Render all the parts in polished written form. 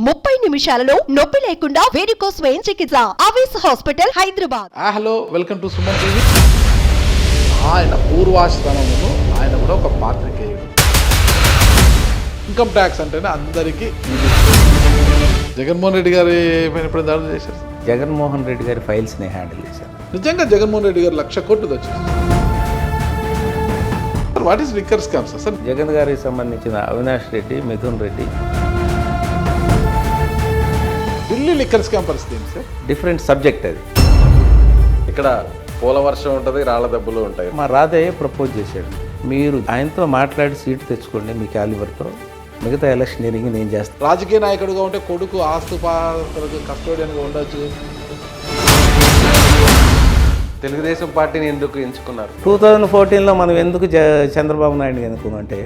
30 నిమిషాలలో నొప్పి లేకుండా వేడికోస్ వెయిన్ చికిత్స Avis hospital Hyderabad. Hello, welcome to Suman TV. ఆయన పూర్వాశ్రమములో ఆయన కూడా ఒక పాత్రికేయుడు. ఇన్కమ్ ట్యాక్స్ అంటేనే అందరికీ జగన్మోహన్ రెడ్డి గారి పైన ఎప్పుడు దాడులు చేశారు? జగన్మోహన్ రెడ్డి గారి ఫైల్స్ని హ్యాండిల్ చేశారు. నిజంగా జగన్మోహన్ రెడ్డి గారు 1,00,000 కోట్లు తెచ్చారు. What is liquor scams sir? Jagan గారికి సంబంధించిన అవినాష్ రెడ్డి, మిథున్ రెడ్డి, ఢిల్లీ లిక్కర్ స్కామ్ పరిస్థితి ఏంటి సార్? డిఫరెంట్ సబ్జెక్ట్ అది. ఇక్కడ పూల వర్షం ఉంటుంది, రాళ్ల దెబ్బలు ఉంటాయి. మా రాధయ్య ప్రపోజ్ చేశాడు, మీరు ఆయనతో మాట్లాడి సీటు తెచ్చుకోండి మీ క్యాలిబర్తో, మిగతా ఎలక్షనీరింగ్ నేను చేస్తాను. రాజకీయ నాయకుడిగా ఉంటే కొడుకు ఆస్తుపాస్తులకు కస్టోడియన్గా ఉండొచ్చు. తెలుగుదేశం పార్టీని ఎందుకు ఎంచుకున్నారు? 2014లో మనం ఎందుకు చంద్రబాబు నాయుడు ఎన్నుకున్నామంటే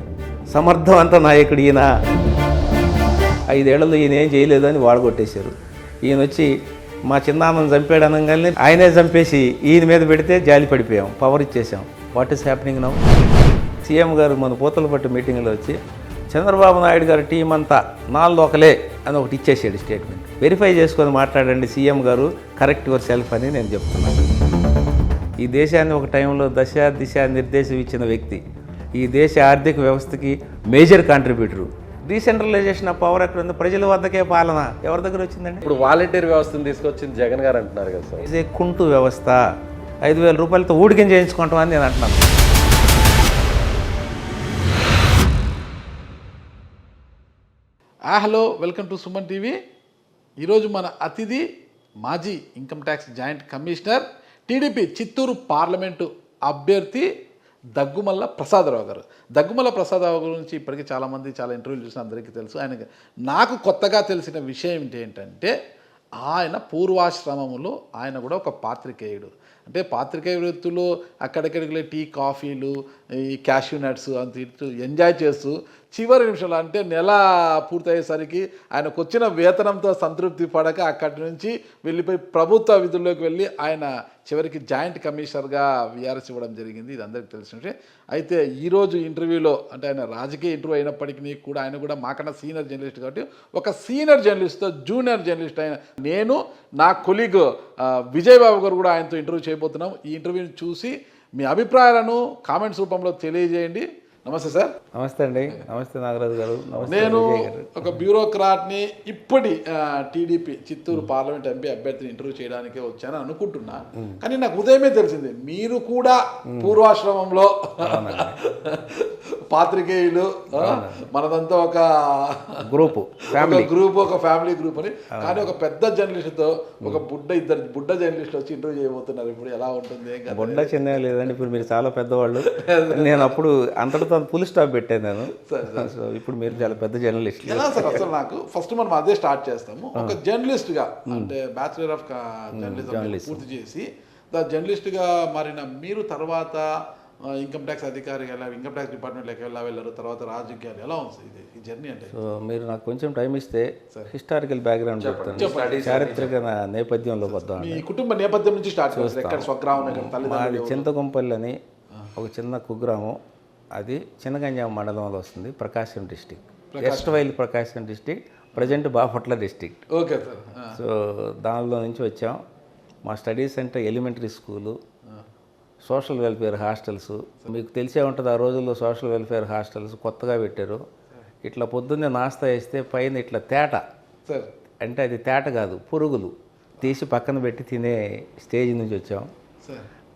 సమర్థవంత నాయకుడు ఈయన. 5 ఏళ్లలో ఈయన ఏం చేయలేదని వాడు కొట్టేశారు. ఈయన వచ్చి మా చిన్నాన్నను చంపాడు అనగానే ఆయనే చంపేసి ఈయన మీద పెడితే జాలి పడిపోయాం, పవర్ ఇచ్చేసాం. What is happening now? CM గారు మన పూతలపట్టు మీటింగ్లో వచ్చి చంద్రబాబు నాయుడు గారి టీం అంతా నాలుగు ఒకలే అని ఒకటి ఇచ్చేసాడు స్టేట్మెంట్. వెరిఫై చేసుకొని మాట్లాడండి సీఎం గారు, కరెక్ట్ యువర్ సెల్ఫ్ అని నేను చెప్తున్నాను. ఈ దేశాన్ని ఒక టైంలో దశ దిశ నిర్దేశం ఇచ్చిన వ్యక్తి, ఈ దేశ ఆర్థిక వ్యవస్థకి మేజర్ కాంట్రిబ్యూటరు. డీసెంట్రలైజేషన్ ఆఫ్ పవర్ ఎక్కడ ఉంది? ప్రజల వద్దకే పాలన ఎవరి దగ్గర వచ్చిందండి? ఇప్పుడు వాలంటీర్ వ్యవస్థను తీసుకొచ్చింది జగన్ గారు అంటున్నారు కదా సార్. ఇదే కుంటు వ్యవస్థ. 5,000 రూపాయలతో ఊడికం చేయించుకుంటామని నేను అంటున్నాను. Hello, welcome to Suman TV. ఈరోజు మన అతిథి మాజీ income tax joint commissioner, TDP Chittoor parliament అభ్యర్థి దగ్గుమల్ల ప్రసాదరావు గారు. దగ్గుమల్ల ప్రసాదరావు గురించి ఇప్పటికీ చాలామంది చాలా ఇంటర్వ్యూలు చూసిన అందరికీ తెలుసు. నాకు కొత్తగా తెలిసిన విషయం ఏంటంటే ఆయన పూర్వాశ్రమములో ఆయన కూడా ఒక పాత్రికేయుడు. అంటే పాత్రికేయ వృత్తులు అక్కడిక్కడికి టీ కాఫీలు ఈ క్యాష్యూ నట్స్ అంత ఎంజాయ్ చేస్తూ చివరి నిమిషంలో అంటే నెల పూర్తయ్యేసరికి ఆయనకు వచ్చిన వేతనంతో సంతృప్తి పడక అక్కడి నుంచి వెళ్ళిపోయి ప్రభుత్వ విధుల్లోకి వెళ్ళి ఆయన చివరికి జాయింట్ కమిషనర్గా విఆర్ఎస్ ఇవ్వడం జరిగింది. ఇది అందరికీ తెలిసిన విషయం. అయితే ఈరోజు ఇంటర్వ్యూలో అంటే ఆయన రాజకీయ ఇంటర్వ్యూ అయినప్పటికీ కూడా ఆయన కూడా మాకన్నా సీనియర్ జర్నలిస్ట్ కాబట్టి ఒక సీనియర్ జర్నలిస్ట్తో జూనియర్ జర్నలిస్ట్ అయిన నేను, నా కొలీగ్ విజయబాబు గారు కూడా ఆయనతో ఇంటర్వ్యూ చేయబోతున్నాం. ఈ ఇంటర్వ్యూని చూసి మీ అభిప్రాయాలను కామెంట్స్ రూపంలో తెలియజేయండి. నమస్తే సార్. నమస్తే అండి. నమస్తే నాగరాజు గారు. నేను ఒక బ్యూరోక్రాట్ని ఇప్పటి టీడీపీ చిత్తూరు పార్లమెంట్ ఎంపీ అభ్యర్థిని ఇంటర్వ్యూ చేయడానికే వచ్చాను అనుకుంటున్నా. కానీ నాకు ఉదయమే తెలిసింది మీరు కూడా పూర్వాశ్రమంలో పాత్రికేయులు, మనదంతా ఒక గ్రూప్, ఒక ఫ్యామిలీ గ్రూప్ అని. కానీ ఒక పెద్ద జర్నలిస్ట్తో ఒక ఇద్దరు బుడ్డ జర్నలిస్టులు వచ్చి ఇంటర్వ్యూ చేయబోతున్నారు. ఇప్పుడు ఎలా ఉంటుంది? బుడ్డ చిన్న లేదండి, ఇప్పుడు మీరు చాలా పెద్దవాళ్ళు. నేను అప్పుడు అంతటితో ఫుల్ స్టాప్ పెట్టాను నేను. సో ఇప్పుడు మీరు చాలా పెద్ద జర్నలిస్ట్. ఎలా సార్ అసలు నాకు ఫస్ట్ మనం అదే స్టార్ట్ చేస్తాము. ఒక జర్నలిస్ట్గా అంటే బ్యాచులర్ ఆఫ్ జర్నలిజం పూర్తి చేసి జర్నలిస్ట్గా మారిన మీరు తర్వాత ఇన్కమ్ ట్యాక్స్ అధికారిగా ఇన్కమ్ ట్యాక్స్ డిపార్ట్మెంట్లోకి ఎలా వెళ్ళారు, తర్వాత రాజకీయాలు ఎలా ఉంది ఈ జర్నీ అంటే? సో మీరు నాకు కొంచెం టైం ఇస్తే హిస్టారికల్ బ్యాక్గ్రౌండ్ చెప్తాను, చారిత్రక నేపథ్యంలో వద్దాం. మీ కుటుంబ నేపథ్యం నుంచి స్టార్ట్ చేస్తారు. స్వగ్రామం మాది చింతగుంపల్లి అని ఒక చిన్న కుగ్రామం, అది చిన్నగంజాం మండలంలో వస్తుంది, Prakasam district. West while Prakasam district, present Bapatla district. Okay sir. So దానిలో నుంచి వచ్చాం. మా స్టడీస్ అంటే elementary school, social welfare hostels. మీకు తెలిసే ఉంటుంది, ఆ రోజుల్లో సోషల్ వెల్ఫేర్ హాస్టల్స్ కొత్తగా పెట్టారు. ఇట్లా పొద్దున్నే నాస్తా వేస్తే పైన ఇట్లా తేట, అంటే అది తేట కాదు, పురుగులు తీసి పక్కన పెట్టి తినే స్టేజ్ నుంచి వచ్చాం.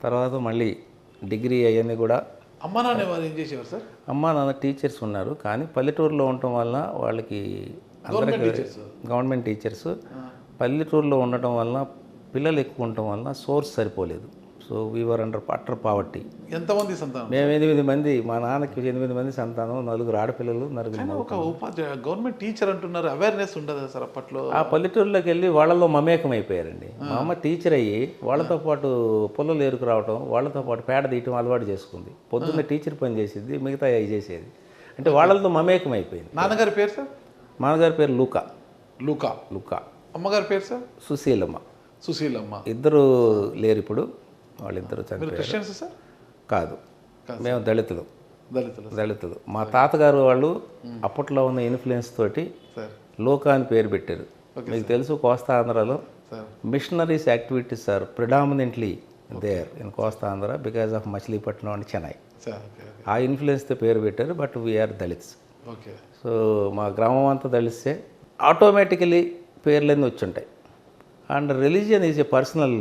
తర్వాత మళ్ళీ డిగ్రీ అవన్నీ కూడా. అమ్మ నాన్న వారు ఏం చేసేవారు సార్? అమ్మ నాన్న టీచర్స్ ఉన్నారు, కానీ పల్లెటూరులో ఉండటం వల్ల వాళ్ళకి గవర్నమెంట్ టీచర్స్ పల్లెటూరులో ఉండటం వల్ల పిల్లలు ఎక్కువ ఉండటం వల్ల సోర్స్ సరిపోలేదు. So we were under utter poverty. ఎంతమంది సంతానం? మేము 8 మంది. మా నాన్నకి 8 మంది సంతానం, 4 ఆడపిల్లలు, 4 ఒక ఉపాధ్యాయ గవర్నమెంట్ టీచర్ అంటున్నారు. అవేర్నెస్ ఉండదు సార్ అప్పట్లో? ఆ పల్లెటూరులోకి వెళ్ళి వాళ్ళలో మమేకం అయిపోయారండి. మా అమ్మ టీచర్ అయ్యి వాళ్ళతో పాటు పుల్లలు ఏరుకు రావడం, వాళ్ళతో పాటు పేడ తీయటం అలవాటు చేసుకుంది. పొద్దున్న టీచర్ పని చేసేది, మిగతా అవి చేసేది. అంటే వాళ్ళతో మమేకం అయిపోయింది. నాన్నగారి పేరు సార్? నాన్నగారి పేరు లూకా. లూకా. అమ్మగారి పేరు సార్? సుశీలమ్మ. ఇద్దరు లేరు ఇప్పుడు, వాళ్ళిద్దరు చనిపోయారు. సార్? కాదు, మేము దళితులు. మా తాతగారు వాళ్ళు అప్పట్లో ఉన్న ఇన్ఫ్లుయెన్స్ తోటి లోకా అని పేరు పెట్టారు. మీకు తెలుసు కోస్తా ఆంధ్రాలో sir missionaries activities are predominantly there in Kosta Andhra because of Machilipatnam and Chennai. Sir okay ఆ ఇన్ఫ్లుయెన్స్తో పేరు పెట్టారు. But we are Dalits. Okay so మా గ్రామం అంతా దళిస్తే ఆటోమేటికలీ పేర్లన్నీ వచ్చి ఉంటాయి. And religion is a personal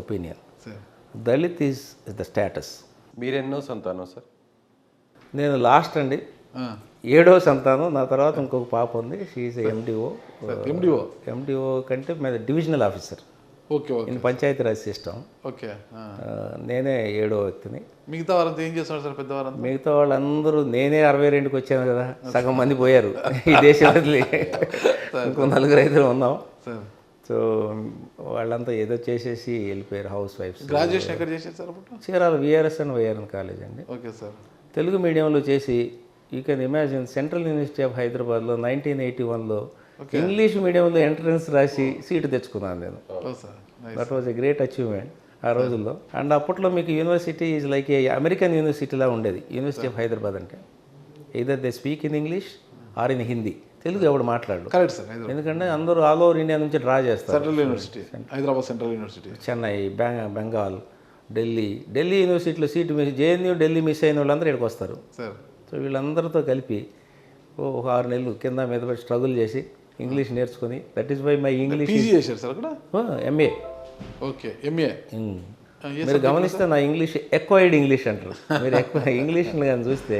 opinion. Sir Dalit is the status. మీరెన్నో సంతానం సార్? నేను లాస్ట్ అండి, 7వ సంతానం. నా తర్వాత ఇంకొక పాప ఉంది. She MDO. ఎండిఓ కంటే మీద divisional officer okay okay in Panchayati Raj system. Okay నేనే 7వ వ్యక్తిని. మిగతా వారంతా ఏం చేస్తున్నారు సార్? పెద్దవారంతా మిగతా వాళ్ళందరూ నేనే 62కి వచ్చాను కదా, సగం మంది పోయారు ఈ దేశం వదిలి. ఇంకో 4-5 ఉన్నాం. సార్ సో వాళ్ళంతా ఏదో చేసేసి వెళ్ళిపోయారు, హౌస్ వైఫ్స్. గ్రాడ్యుయేషన్ ఎక్కడ చేశారు సార్ అప్పుడు? Chirala VRS and YRN college అండి. ఓకే సార్ తెలుగు మీడియంలో చేసి you can imagine central university of హైదరాబాద్లో 1981లో ఇంగ్లీష్ మీడియంలో ఎంట్రన్స్ రాసి సీటు తెచ్చుకున్నాను నేను. Oh sir that was a great achievement ఆ రోజుల్లో. అండ్ అప్పట్లో మీకు university is like a American యూనివర్సిటీలా ఉండేది యూనివర్సిటీ ఆఫ్ హైదరాబాద్ అంటే. Either they speak in English or in Hindi. Telugu ఎవడు మాట్లాడు. Correct sir. హైదరాబాద్ ఎందుకంటే అందరూ ఆల్ ఓవర్ ఇండియా నుంచి డ్రా చేస్తారు. Central university, Hyderabad central university, Chennai, Bengal, Delhi యూనివర్సిటీలో seat miss, JNU Delhi miss అయిన వాళ్ళందరూ ఇక్కడికి వస్తారు. సార్ సో వీళ్ళందరితో కలిపి ఒక 6 నెలలు కింద మీద పడి స్ట్రగుల్ చేసి ఇంగ్లీష్ నేర్చుకుని, that is why my English. PG చేశారు సార్ అక్కడ? ఎంఏ. Okay MA. మీరు గమనిస్తే నా ఇంగ్లీష్ ఎక్వైర్డ్ ఇంగ్లీష్ అంటారు. మీరు ఇంగ్లీష్ని కానీ చూస్తే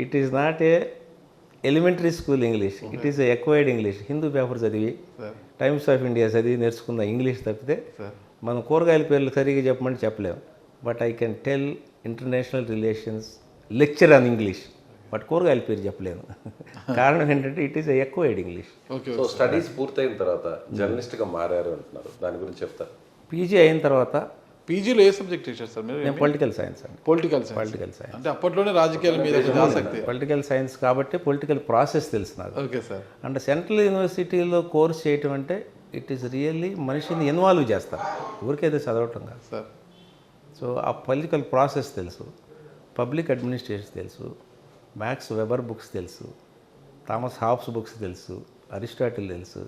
it is not a elementary school English, it is acquired English. Hindu paper చదివి, టైమ్స్ ఆఫ్ ఇండియా చదివి నేర్చుకున్న ఇంగ్లీష్ తప్పితే మనం కూరగాయల పేర్లు సరిగ్గా చెప్పమంటే చెప్పలేము. But I can tell international relations lecture on English, but కూరగాయల పేరు చెప్పలేను. కారణం ఏంటంటే it is acquired English. So studies పూర్తయిన తర్వాత జర్నలిస్ట్గా మారారు అంటున్నారు, దాని గురించి చెప్తారు. పీజీ అయిన తర్వాత పీజీలో ఏ సబ్జెక్ట్ చేశారు సార్ మీరు? నేను పొలిటికల్ సైన్స్ అండి. పొలిటికల్ సైన్స్ అంటే అప్పట్లోనే రాజకీయాల మీద ఆసక్తి. పొలిటికల్ సైన్స్ కాబట్టి పొలిటికల్ ప్రాసెస్ తెలుసు నాకు. Okay sir. అంటే సెంట్రల్ యూనివర్సిటీలో కోర్స్ చేయటం అంటే ఇట్ ఈస్ రియల్లీ మనిషిని ఇన్వాల్వ్ చేస్తారు, ఊరికైతే చదవటం కాదు సార్. సో ఆ పొలిటికల్ ప్రాసెస్ తెలుసు, పబ్లిక్ అడ్మినిస్ట్రేషన్ తెలుసు, మ్యాక్స్ వెబర్ బుక్స్ తెలుసు, థామస్ హాబ్స్ బుక్స్ తెలుసు, అరిస్టాటిల్ తెలుసు,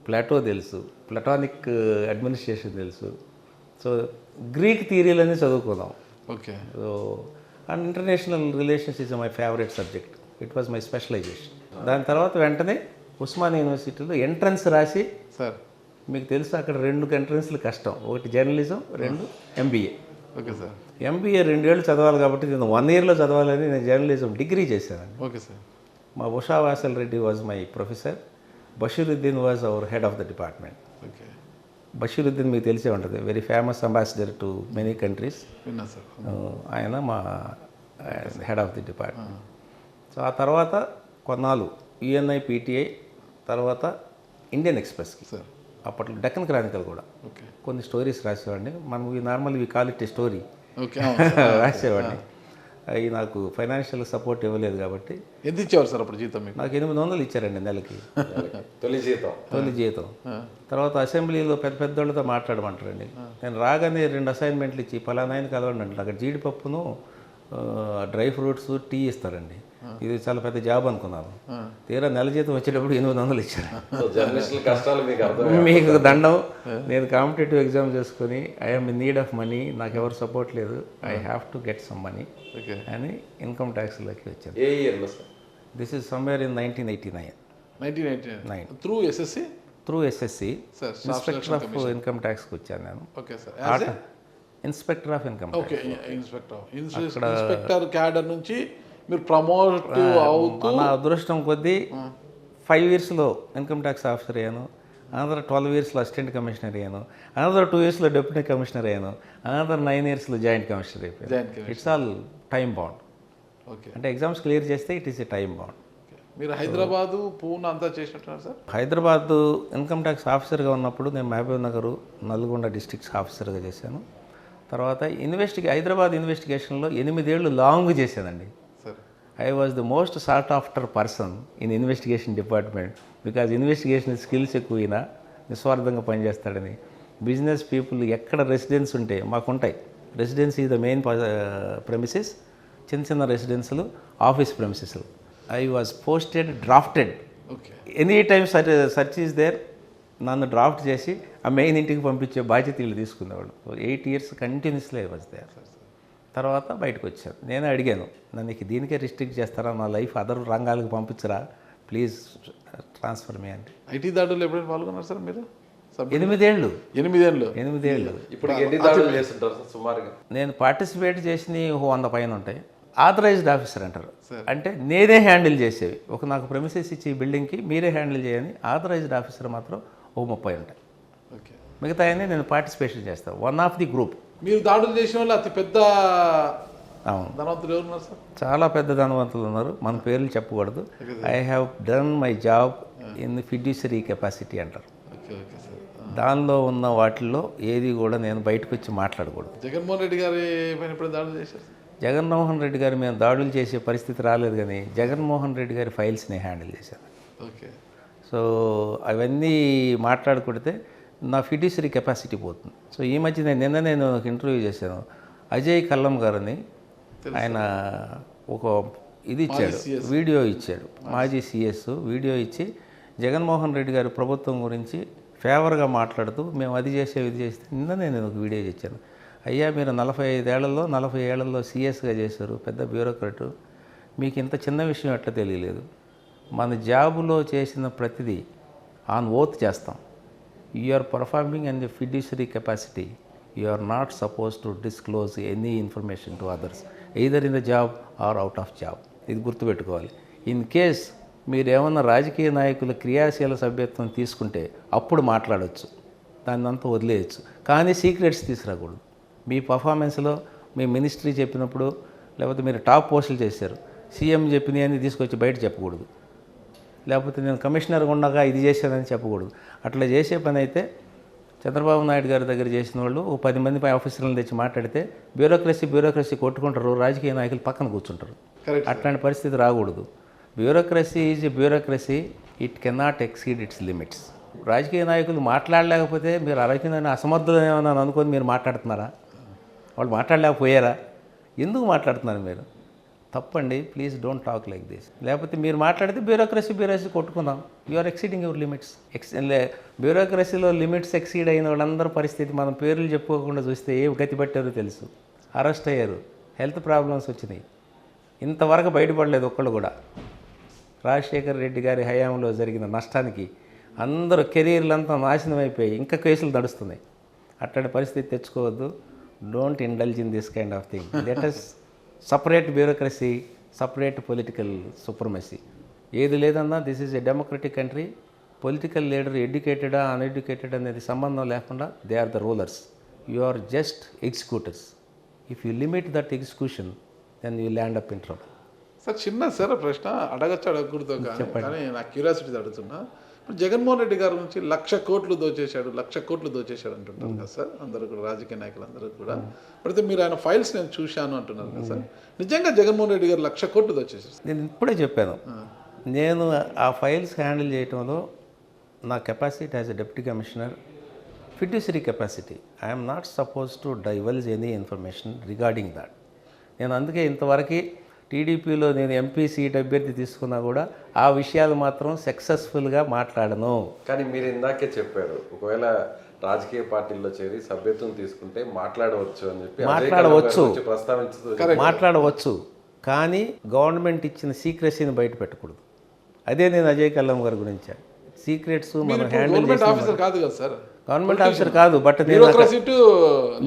ప్లాటో తెలుసు, ప్లటానిక్ అడ్మినిస్ట్రేషన్ తెలుసు. సో గ్రీక్ థియరీలన్నీ చదువుకున్నాం. Okay. So and international relations is my favourite subject. It was my specialisation. దాని తర్వాత వెంటనే ఉస్మానియా యూనివర్సిటీలో ఎంట్రన్స్ రాసి, సార్ మీకు తెలుసు అక్కడ 2 ఎంట్రన్స్లు కష్టం, ఒకటి journalism, 2 MBA. Okay sir. MBA 2 ఏళ్ళు చదవాలి కాబట్టి నేను 1 ఇయర్లో చదవాలని నేను జర్నలిజం డిగ్రీ చేశానండి. Okay sir. మా Usha Vasal Reddy was my professor, Bashiruddin was our head of the department. Okay. Bashiruddin మీకు తెలిసే ఉంటుంది, very famous ambassador to many countries. విన్నా సార్. ఆయన మా head of the department. So ఆ తర్వాత కొన్నాళ్ళు యుఎన్ఐ, పీటీఐ, తర్వాత ఇండియన్ ఎక్స్ప్రెస్కి, సార్ అప్పట్లో డెక్కన్ క్రానికల్ కూడా ఓకే. కొన్ని స్టోరీస్ రాసేవాడిని. మనం normal we call it a story okay. రాసేవాడిని. అవి నాకు ఫైనాన్షియల్ సపోర్ట్ ఇవ్వలేదు కాబట్టి. ఎంత ఇచ్చేవారు సార్ అప్పుడు జీతం మీకు? నాకు 800 ఇచ్చారండి నెలకి, తొలి జీతం. తర్వాత అసెంబ్లీలో పెద్దోళ్ళతో మాట్లాడమంటారండి. నేను రాగానే 2 అసైన్మెంట్లు ఇచ్చి పలానాయని కలవండి అంటే అక్కడ జీడిపప్పును డ్రై ఫ్రూట్స్, టీ ఇస్తారండి. ఇది చాలా పెద్ద జాబ్ అనుకున్నాను. తీరా నెల జీతం వచ్చేటప్పుడు 800 ఇచ్చారు. మీకు దండం. నేను కాంపిటేటివ్ ఎగ్జామ్ చేసుకుని I'm in need of money, నాకు ఎవరు సపోర్ట్ లేదు, I have to get some money అని ఇన్కమ్ ట్యాక్స్లోకి వచ్చాను. ఏ ఇయర్లో సార్? This is somewhere in 1989. 1989 through SSC? Through SSC inspector of income ట్యాక్స్కి వచ్చాను నేను. Okay sir. Inspector of income. Okay. Inspector cadre నుంచి మీరు ప్రమోట్ అవుతూ, నా అదృష్టం కొద్దీ 5 ఇయర్స్లో ఇన్కమ్ ట్యాక్స్ ఆఫీసర్ అయ్యాను. అనదర్ 12 ఇయర్స్లో అసిస్టెంట్ కమిషనర్ అయ్యాను. అనదర్ 2 ఇయర్స్లో డిప్యూటీ కమిషనర్ అయ్యాను. అనదర్ 9 ఇయర్స్లో జాయింట్ కమిషనర్ అయిపోయాను. It's all time bound. Okay. అంటే ఎగ్జామ్స్ క్లియర్ చేస్తే it is a time bound. మీరు హైదరాబాదు, పూనా అంతా చేసినట్టున్నారు సార్? హైదరాబాద్ ఇన్కమ్ ట్యాక్స్ ఆఫీసర్గా ఉన్నప్పుడు నేను మహబూబ్ నగర్, నల్గొండ డిస్ట్రిక్ట్స్ ఆఫీసర్గా చేశాను. తర్వాత హైదరాబాద్ ఇన్వెస్టిగేషన్లో 8 ఏళ్ళు లాంగ్ చేశానండి. I was the most sought after person in investigation department because investigation skills ఎక్కువైనా నిస్వార్థంగా పనిచేస్తాడని. బిజినెస్ పీపుల్ ఎక్కడ రెసిడెన్స్ ఉంటే మాకుంటాయి. Residence is the main premises, చిన్న రెసిడెన్స్లు, ఆఫీస్ ప్రెమిసెస్లు. I was posted, drafted okay. Any time search is there, నన్ను డ్రాఫ్ట్ చేసి ఆ మెయిన్ ఇంటికి పంపించే బాధ్యత వీళ్ళు తీసుకునేవాళ్ళు. 8 years కంటిన్యూస్లీ వాజ్ దేర్. తర్వాత బయటకు వచ్చాను. నేనే అడిగాను, నన్ను దీనికే రిస్ట్రిక్ట్ చేస్తారా, నా లైఫ్ అదర్ రంగాలకు పంపించరా, ప్లీజ్ ట్రాన్స్ఫర్ మీ అంటే. ఐటీ దాడులు ఎప్పుడైనా పాల్గొన్నారు సార్ మీరు? 8 ఏళ్ళు. 8 ఏళ్ళు. ఇప్పుడు ఎన్ని దాడులు చేస్తుంటారు సార్ సుమారుగా? నేను పార్టిసిపేట్ చేసినవి 100 పైన ఉంటాయి. ఆథరైజ్డ్ ఆఫీసర్ అంటారు, అంటే నేనే హ్యాండిల్ చేసేవి. నాకు ప్రెమిసెస్ ఇచ్చి ఈ బిల్డింగ్కి మీరే హ్యాండిల్ చేయని ఆథరైజ్డ్ ఆఫీసర్ మాత్రం 30 ఉంటాయి. ఓకే. మిగతా నేను పార్టిసిపేషన్ చేస్తాను. One of the group. మీరు దాడులు చేసిన వాళ్ళు అతి పెద్ద అవును, ధనవంతులు ఎవరున్నారు సార్? చాలా పెద్ద ధనవంతులు ఉన్నారు, మన పేర్లు చెప్పకూడదు. I have done my job in fiduciary capacity అంటారు. Okay okay sir. దానిలో ఉన్న వాటిల్లో ఏది కూడా నేను బయటకు వచ్చి మాట్లాడకూడదు. జగన్మోహన్ రెడ్డి గారి పైన ఎప్పుడు దాడులు చేశారు? జగన్మోహన్ రెడ్డి గారు మేము దాడులు చేసే పరిస్థితి రాలేదు, కానీ జగన్మోహన్ రెడ్డి గారి ఫైల్స్ని హ్యాండిల్ చేశాను. ఓకే. సో అవన్నీ మాట్లాడుకుంటే నా ఫిడ్యూసరీ కెపాసిటీ పోతుంది. సో ఈ మధ్య నేను ఒక ఇంటర్వ్యూ చేశాను. అజయ్ కల్లం గారని, ఆయన ఒక ఇది ఇచ్చాడు, వీడియో ఇచ్చాడు. మాజీ సిఎస్ వీడియో ఇచ్చి జగన్మోహన్ రెడ్డి గారి ప్రభుత్వం గురించి ఫేవర్గా మాట్లాడుతూ మేము అది చేసే ఇది చేస్తే నేను ఒక వీడియో ఇచ్చాను. అయ్యా, మీరు 40 ఏళ్లలో సిఎస్గా చేశారు, పెద్ద బ్యూరోక్రాట్, మీకు ఇంత చిన్న విషయం ఎట్లా తెలియలేదు? మన జాబులో చేసిన ప్రతిదీ ఆన్ ఓత్ చేస్తాం. You are performing and the fiduciary capacity, you are not suppose to disclose any information to others either in the job or out of job. ఇది గుర్తుపెట్టుకోవాలి. ఇన్ కేస్ మీరు ఏమన్నా రాజకీయ నాయకుల క్రియాశీల సభ్యత్వం తీసుకుంటే అప్పుడు మాట్లాడవచ్చు, దాన్ని అంతా వదిలేయచ్చు, కానీ సీక్రెట్స్ తీసుకురాకూడదు. మీ పర్ఫార్మెన్స్లో మీ మినిస్ట్రీ చెప్పినప్పుడు, లేకపోతే మీరు టాప్ పోస్టులు చేశారు, సీఎం చెప్పినవి అని తీసుకొచ్చి బయట చెప్పకూడదు. లేకపోతే నేను కమిషనర్గా ఉండగా ఇది చేశానని చెప్పకూడదు. అట్లా చేసే పని అయితే చంద్రబాబు నాయుడు గారి దగ్గర చేసిన వాళ్ళు 10 మంది ఆఫీసర్లను తెచ్చి మాట్లాడితే బ్యూరోక్రసీ కొట్టుకుంటారు, రాజకీయ నాయకులు పక్కన కూర్చుంటారు. అట్లాంటి పరిస్థితి రాకూడదు. Bureaucracy is a bureaucracy, it cannot exceed it's limits. రాజకీయ నాయకులు మాట్లాడలేకపోతే మీరు అరవిందని అసమర్థులేమని అనుకొని మీరు మాట్లాడుతున్నారా? వాళ్ళు మాట్లాడలేకపోయారా? ఎందుకు మాట్లాడుతున్నారు మీరు? తప్పండి, please don't talk like this. లేకపోతే మీరు మాట్లాడితే బ్యూరోక్రసీ కొట్టుకుందాం. You are exceeding your limits. బ్యూరోక్రసీలో లిమిట్స్ ఎక్సీడ్ అయిన వాళ్ళందరి పరిస్థితి మనం పేర్లు చెప్పుకోకుండా చూస్తే ఏ గతి పట్టారో తెలుసు. అరెస్ట్ అయ్యారు, హెల్త్ ప్రాబ్లమ్స్ వచ్చినాయి, ఇంతవరకు బయటపడలేదు ఒక్కళ్ళు కూడా. రాజశేఖర రెడ్డి గారి హయాంలో జరిగిన నష్టానికి అందరూ కెరీర్లంతా నాశనం అయిపోయి ఇంకా కేసులు నడుస్తున్నాయి. అట్లాంటి పరిస్థితి తెచ్చుకోవద్దు. Don't indulge in this kind of thing. Let us separate bureaucracy, separate political supremacy. ఏది లేదన్నా this is a democratic country. Political leader ఎడ్యుకేటెడా అన్ఎడ్యుకేటెడ్ అనేది సంబంధం లేకుండా they are the rulers. You are just executors. If you limit that execution then you land up in trouble. Sir చిన్న ప్రశ్న అడగకూడదు కానీ నాకు క్యూరియాసిటీ అడుగుతున్నా. ఇప్పుడు జగన్మోహన్ రెడ్డి గారి నుంచి 1,00,000 కోట్లు దోచేశాడు అంటున్నారు కదా సార్ అందరూ కూడా, రాజకీయ నాయకులు అందరూ కూడా. అయితే మీరు ఆయన ఫైల్స్ నేను చూశాను అంటున్నారు కదా సార్, నిజంగా జగన్మోహన్ రెడ్డి గారు 1,00,000 కోట్లు దోచేశారు? నేను ఇప్పుడే చెప్పాను, నేను ఆ ఫైల్స్ హ్యాండిల్ చేయడంలో నా capacity as a deputy commissioner, fiduciary capacity, I'm not suppose to divulge any information regarding that. నేను అందుకే ఇంతవరకు టీడీపీలో నేను ఎంపీ సీట్ అభ్యర్థి తీసుకున్నా కూడా ఆ విషయాలు మాత్రం సక్సెస్ఫుల్గా మాట్లాడను. కానీ మీరు ఇందాకే చెప్పారు, ఒకవేళ రాజకీయ పార్టీల్లో చేరి సభ్యత్వం తీసుకుంటే మాట్లాడవచ్చు అని చెప్పి. మాట్లాడవచ్చు, కానీ గవర్నమెంట్ ఇచ్చిన సీక్రెసీని బయట పెట్టకూడదు. అదే నేను అజయ్ కల్లం గారి గురించి సీక్రెట్స్ మనం హ్యాండిల్ చేసి. గవర్నమెంట్ ఆఫీసర్ కాదు, బట్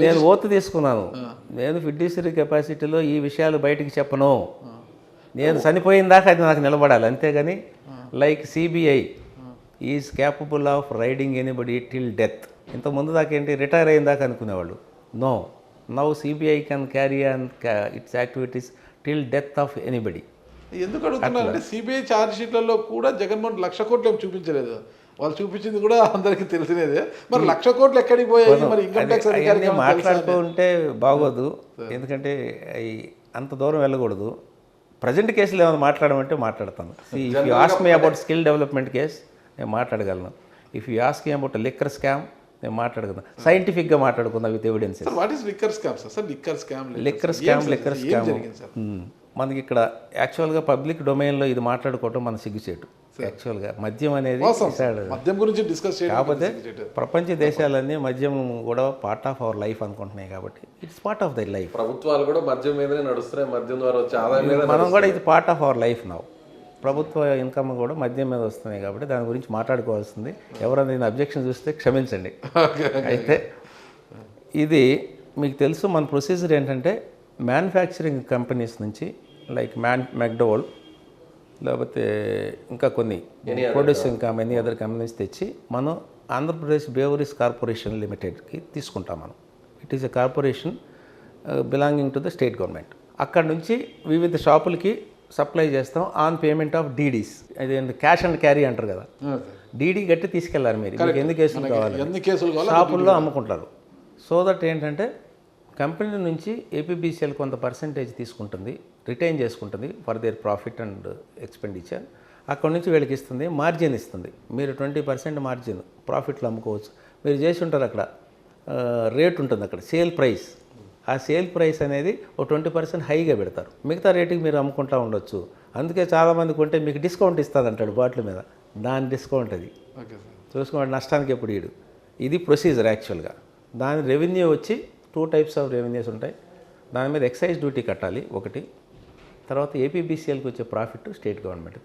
నేను ఓత్ తీసుకున్నాను. నేను ఫిడ్యూసరీ కెపాసిటీలో ఈ విషయాలు బయటికి చెప్పను. నేను చనిపోయిన దాకా అది నాకు నిలబడాలి, అంతేగాని like CBI is capable of raiding anybody till death. ఇంతకుముందు దాకా ఏంటి, రిటైర్ అయిన దాకా అనుకునేవాళ్ళు. No, now CBI can carry on its activities till death of anybody. ఎందుకు అడుగుతున్నారంటే సిబిఐ ఛార్జ్ షీట్లలో కూడా జగన్మోహన్ 1,00,000 కోట్లు చూపించలేదు. వాళ్ళు చూపించింది కూడా అందరికీ తెలిసినదే. మరి 1,00,000 కోట్లు ఎక్కడికి పోయాయి? మరి ఇన్కమ్ ట్యాక్స్ అధికారికి మాట్లాడుతూ ఉంటే బాగోదు, ఎందుకంటే అంత దూరం వెళ్ళకూడదు. ప్రజెంట్ కేసులు ఏమైనా మాట్లాడమంటే మాట్లాడతాను. If you ask me about skill development case నేను మాట్లాడగలను. If you ask me about liquor scam నేను మాట్లాడగలను. సైంటిఫిక్గా మాట్లాడుకుందాం with evidence. What is liquor scam sir? Liquor scam మనకి ఇక్కడ యాక్చువల్గా పబ్లిక్ డొమైన్లో ఇది మాట్లాడుకోవటం మన సిగ్గుచేటు. యాక్చువల్గా మద్యం అనేది మద్యం గురించి డిస్కస్ కాకపోతే ప్రపంచ దేశాలన్నీ మద్యం కూడా పార్ట్ ఆఫ్ అవర్ లైఫ్ అనుకుంటున్నాయి కాబట్టి it's part of the life. ప్రభుత్వాలు కూడా మద్యం మీదనే నడుస్తున్నాయి, మద్యం ద్వారా వచ్చే ఆదాయం మీద మనం కూడా ఇది part of our life now. ప్రభుత్వ ఇన్కమ్ కూడా మద్యం మీద వస్తున్నాయి కాబట్టి దాని గురించి మాట్లాడుకోవాల్సింది. ఎవరైనా నేను అబ్జెక్షన్ చూస్తే క్షమించండి. అయితే ఇది మీకు తెలుసు, మన ప్రొసీజర్ ఏంటంటే మ్యానుఫ్యాక్చరింగ్ కంపెనీస్ నుంచి లైక్ మెక్డోవల్ లేకపోతే ఇంకా కొన్ని ప్రొడ్యూసింగ్ ఎనీ అదర్ కంపెనీస్ తెచ్చి మనం ఆంధ్రప్రదేశ్ బేవరీస్ కార్పొరేషన్ లిమిటెడ్కి తీసుకుంటాం. మనం it is a corporation belonging to the state government. అక్కడ నుంచి వివిధ షాపులకి సప్లై చేస్తాం ఆన్ పేమెంట్ ఆఫ్ డీడీస్. అది క్యాష్ అండ్ క్యారీ అంటారు కదా, డీడీ గట్టి తీసుకెళ్ళాలి. మీకు ఎన్ని కేసులు కావాలి షాపుల్లో అమ్ముకుంటారు. సో దట్ ఏంటంటే కంపెనీ నుంచి ఏపీబీసీఎల్ కొంత పర్సంటేజ్ తీసుకుంటుంది, రిటైన్ చేసుకుంటుంది for their profit and expenditure. అక్కడ నుంచి వీళ్ళకి ఇస్తుంది, మార్జిన్ ఇస్తుంది. మీరు 20% మార్జిన్ ప్రాఫిట్లో అమ్ముకోవచ్చు. మీరు చేసి ఉంటారు అక్కడ రేట్ ఉంటుంది, అక్కడ సేల్ ప్రైస్. ఆ సేల్ ప్రైస్ అనేది ఒక 20% హైగా పెడతారు, మిగతా రేటుకి మీరు అమ్ముకుంటూ ఉండొచ్చు. అందుకే చాలామంది కొంటే మీకు డిస్కౌంట్ ఇస్తుందంటాడు బాటిల్ మీద, దాని డిస్కౌంట్ అది చూసుకోండి, నష్టానికి ఎప్పుడు ఇడు. ఇది ప్రొసీజర్ యాక్చువల్గా. దాని రెవెన్యూ వచ్చి 2 types ఆఫ్ రెవెన్యూస్ ఉంటాయి. దాని మీద ఎక్సైజ్ డ్యూటీ కట్టాలి ఒకటి, తర్వాత ఏపీబీసీఎల్కి వచ్చే ప్రాఫిట్ స్టేట్ గవర్నమెంట్.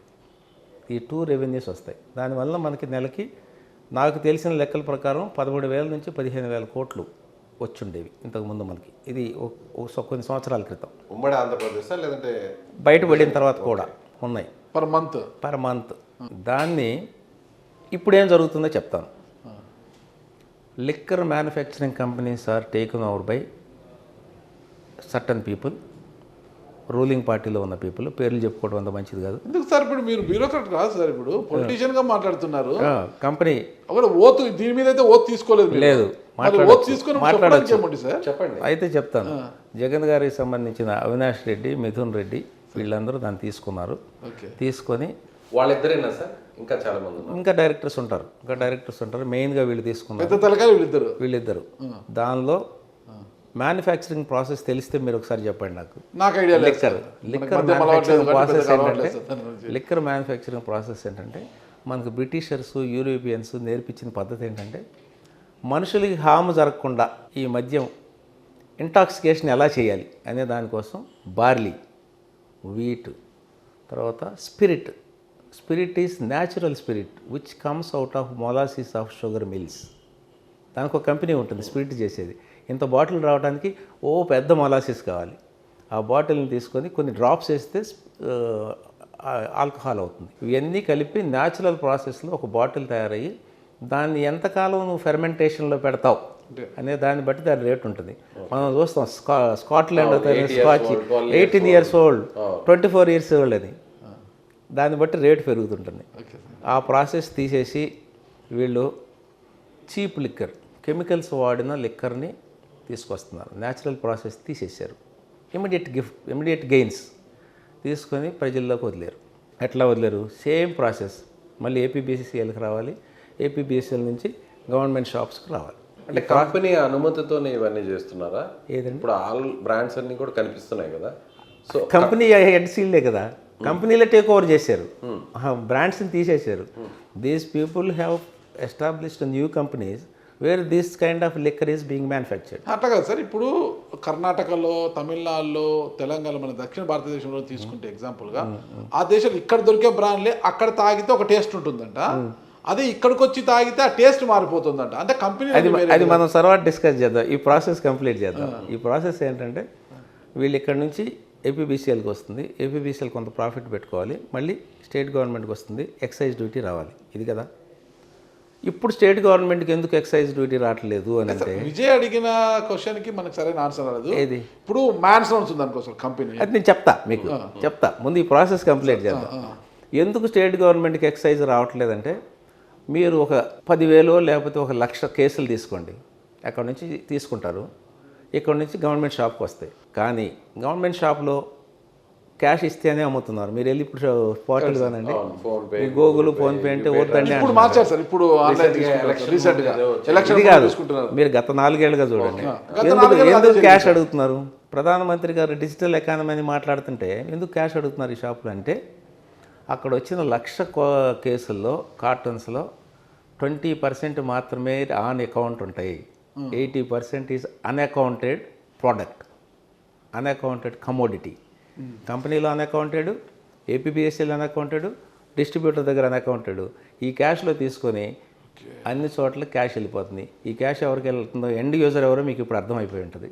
ఈ 2 రెవెన్యూస్ వస్తాయి. దానివల్ల మనకి నెలకి నాకు తెలిసిన లెక్కల ప్రకారం 13,000 నుంచి 15,000 కోట్లు వచ్చుండేవి ఇంతకుముందు మనకి. ఇది కొన్ని సంవత్సరాల క్రితం. ఉమ్మడి ఆంధ్రప్రదేశ్ లేదంటే బయటపడిన తర్వాత కూడా ఉన్నాయి పర్ మంత్. దాన్ని ఇప్పుడు ఏం జరుగుతుందో చెప్తాను. Liquor manufacturing companies are taken over by certain people, ruling పార్టీలో ఉన్న పీపుల్. పేర్లు చెప్పుకోవడం అంత మంచిది కాదు. ఎందుకు సార్ ఇప్పుడు మీరు బ్యూరోక్రాట్ కాదు సార్, ఇప్పుడు పొలిటీషియన్గా మాట్లాడుతున్నారు. కంపెనీ ఓతు దీని మీద అయితే ఓతు తీసుకోలేదు. లేదు, మాట్లాడచ్చు సార్, చెప్పండి. అయితే చెప్తాను. జగన్ గారికి సంబంధించిన అవినాష్ రెడ్డి, మిథున్ రెడ్డి వీళ్ళందరూ దాన్ని తీసుకున్నారు. తీసుకొని వాళ్ళిద్దరేనా సార్? ఇంకా చాలా మంది ఇంకా డైరెక్టర్స్ ఉంటారు. మెయిన్గా వీళ్ళు తీసుకున్నారు, వీళ్ళిద్దరు. దానిలో మ్యానుఫ్యాక్చరింగ్ ప్రాసెస్ తెలిస్తే మీరు ఒకసారి చెప్పండి నాకు ఐడియా. లిక్కర్ మ్యానుఫ్యాక్చరింగ్ ప్రాసెస్ ఏంటంటే మనకు బ్రిటిషర్స్, యూరోపియన్స్ నేర్పించిన పద్ధతి ఏంటంటే మనుషులకి హామ్ జరగకుండా ఈ మద్యం ఇంటాక్సికేషన్ ఎలా చేయాలి అనే దానికోసం బార్లీ, వీట్, తర్వాత spirit is natural spirit which comes out of molasses of sugar mills. దానికి ఒక కంపెనీ ఉంటుంది స్పిరిట్ చేసేది. ఇంత బాటిల్ రావడానికి పెద్ద మొలాసిస్ కావాలి. ఆ బాటిల్ని తీసుకొని కొన్ని డ్రాప్స్ వేస్తే ఆల్కహాల్ అవుతుంది. ఇవన్నీ కలిపి న్యాచురల్ ప్రాసెస్లో ఒక బాటిల్ తయారయ్యి దాన్ని ఎంతకాలం నువ్వు ఫెర్మెంటేషన్లో పెడతావు అనే దాన్ని బట్టి దాని రేట్ ఉంటుంది. మనం చూస్తాం Scotland scotch 18 years old, 24 years old అని. దాన్ని బట్టి రేటు పెరుగుతుంటుంది. ఆ ప్రాసెస్ తీసేసి వీళ్ళు చీప్ లిక్కర్, కెమికల్స్ వాడిన లిక్కర్ని తీసుకొస్తున్నారు. న్యాచురల్ ప్రాసెస్ తీసేశారు. ఇమీడియట్ గెయిన్స్ తీసుకొని ప్రజల్లోకి వదిలేరు. ఎట్లా వదిలేరు? సేమ్ ప్రాసెస్ మళ్ళీ ఏపీబీసీఎల్కి రావాలి, ఏపీబీసీఎల్ నుంచి గవర్నమెంట్ షాప్స్కి రావాలి. అంటే కంపెనీ అనుమతితోనే ఇవన్నీ చేస్తున్నారా? ఏదండి, ఇప్పుడు ఆల్ బ్రాండ్స్ అన్నీ కూడా కనిపిస్తున్నాయి కదా. సో కంపెనీ హెడ్ సీల్డే కదా, కంపెనీలో టేక్ ఓవర్ చేశారు, బ్రాండ్స్ని తీసేశారు. These people have established new companies wear this kind of liquor is being manufactured. అట్లా కదా సార్. ఇప్పుడు కర్ణాటకలో, తమిళనాడులో, తెలంగాణ, మన దక్షిణ భారతదేశంలో తీసుకుంటే ఎగ్జాంపుల్గా, ఆ దేశంలో ఇక్కడ దొరికే బ్రాండ్లే అక్కడ తాగితే ఒక టేస్ట్ ఉంటుందంట, అదే ఇక్కడికి వచ్చి తాగితే ఆ టేస్ట్ మారిపోతుందంట. అంటే కంపెనీ అది మనం తర్వాత డిస్కస్ చేద్దాం. ఈ ప్రాసెస్ కంప్లీట్ చేద్దాం. ఈ ప్రాసెస్ ఏంటంటే వీళ్ళు ఇక్కడ నుంచి ఏపీబీసీఎల్కి వస్తుంది, ఏపీబీసీఎల్ కొంత ప్రాఫిట్ పెట్టుకోవాలి, మళ్ళీ స్టేట్ గవర్నమెంట్కి వస్తుంది, ఎక్సైజ్ డ్యూటీ రావాలి. ఇది కదా. ఇప్పుడు స్టేట్ గవర్నమెంట్కి ఎందుకు ఎక్సైజ్ డ్యూటీ రావట్లేదు అని అంటే, విజయ్ అడిగిన క్వశ్చన్కి మనకు సరైన ఆన్సర్ రాలేదు. ఏది? ఇప్పుడు మ్యాన్సన్స్ ఉంది అనుకో సార్ కంపెనీ, అది నేను చెప్తా ముందు ఈ ప్రాసెస్ కంప్లీట్ చేద్దాం. ఎందుకు స్టేట్ గవర్నమెంట్కి ఎక్సైజ్ రావట్లేదంటే, మీరు ఒక 10,000 లేకపోతే 1,00,000 కేసులు తీసుకోండి, అక్కడ నుంచి తీసుకుంటారు, ఇక్కడ నుంచి గవర్నమెంట్ షాప్కి వస్తాయి. కానీ గవర్నమెంట్ షాప్లో క్యాష్ ఇస్తేనే అమ్ముతున్నారు. మీరు వెళ్ళి ఇప్పుడు స్పాట్లు కానండి, ఫోన్ పే, ఈ గూగుల్ ఫోన్ పే అంటే వద్దండి ఇప్పుడు అంటున్నారు. మార్చారు సార్, ఇప్పుడు ఆన్లైన్ రీసెంట్ గా ఎలక్షన్ ఇది కాదు, తీసుకుంటున్నారు. మీరు గత 4 ఏళ్ళుగా చూడండి. గత ఎందుకు 4 ఏళ్ళుగా ఎందుకు అదే క్యాష్ అడుగుతున్నారు? ప్రధానమంత్రి గారు డిజిటల్ ఎకానమీ అని మాట్లాడుతుంటే ఎందుకు క్యాష్ అడుగుతున్నారు ఈ షాపులు అంటే, అక్కడ వచ్చిన 1,00,000 కేసుల్లో కార్టూన్స్లో 20% మాత్రమే ఆన్ అకౌంట్ ఉంటాయి. 80% is unaccounted product, unaccounted commodity. కంపెనీలో అన్అకౌంటెడ్, ఏపీబీఎస్ఎల్ అన్అకౌంటెడ్, డిస్ట్రిబ్యూటర్ దగ్గర అన్అకౌంటెడ్. ఈ క్యాష్లో తీసుకొని అన్ని చోట్ల క్యాష్ వెళ్ళిపోతుంది. ఈ క్యాష్ ఎవరికి వెళ్తుందో ఎండ్ యూజర్ ఎవరో మీకు ఇప్పుడు అర్థమైపోయి ఉంటుంది.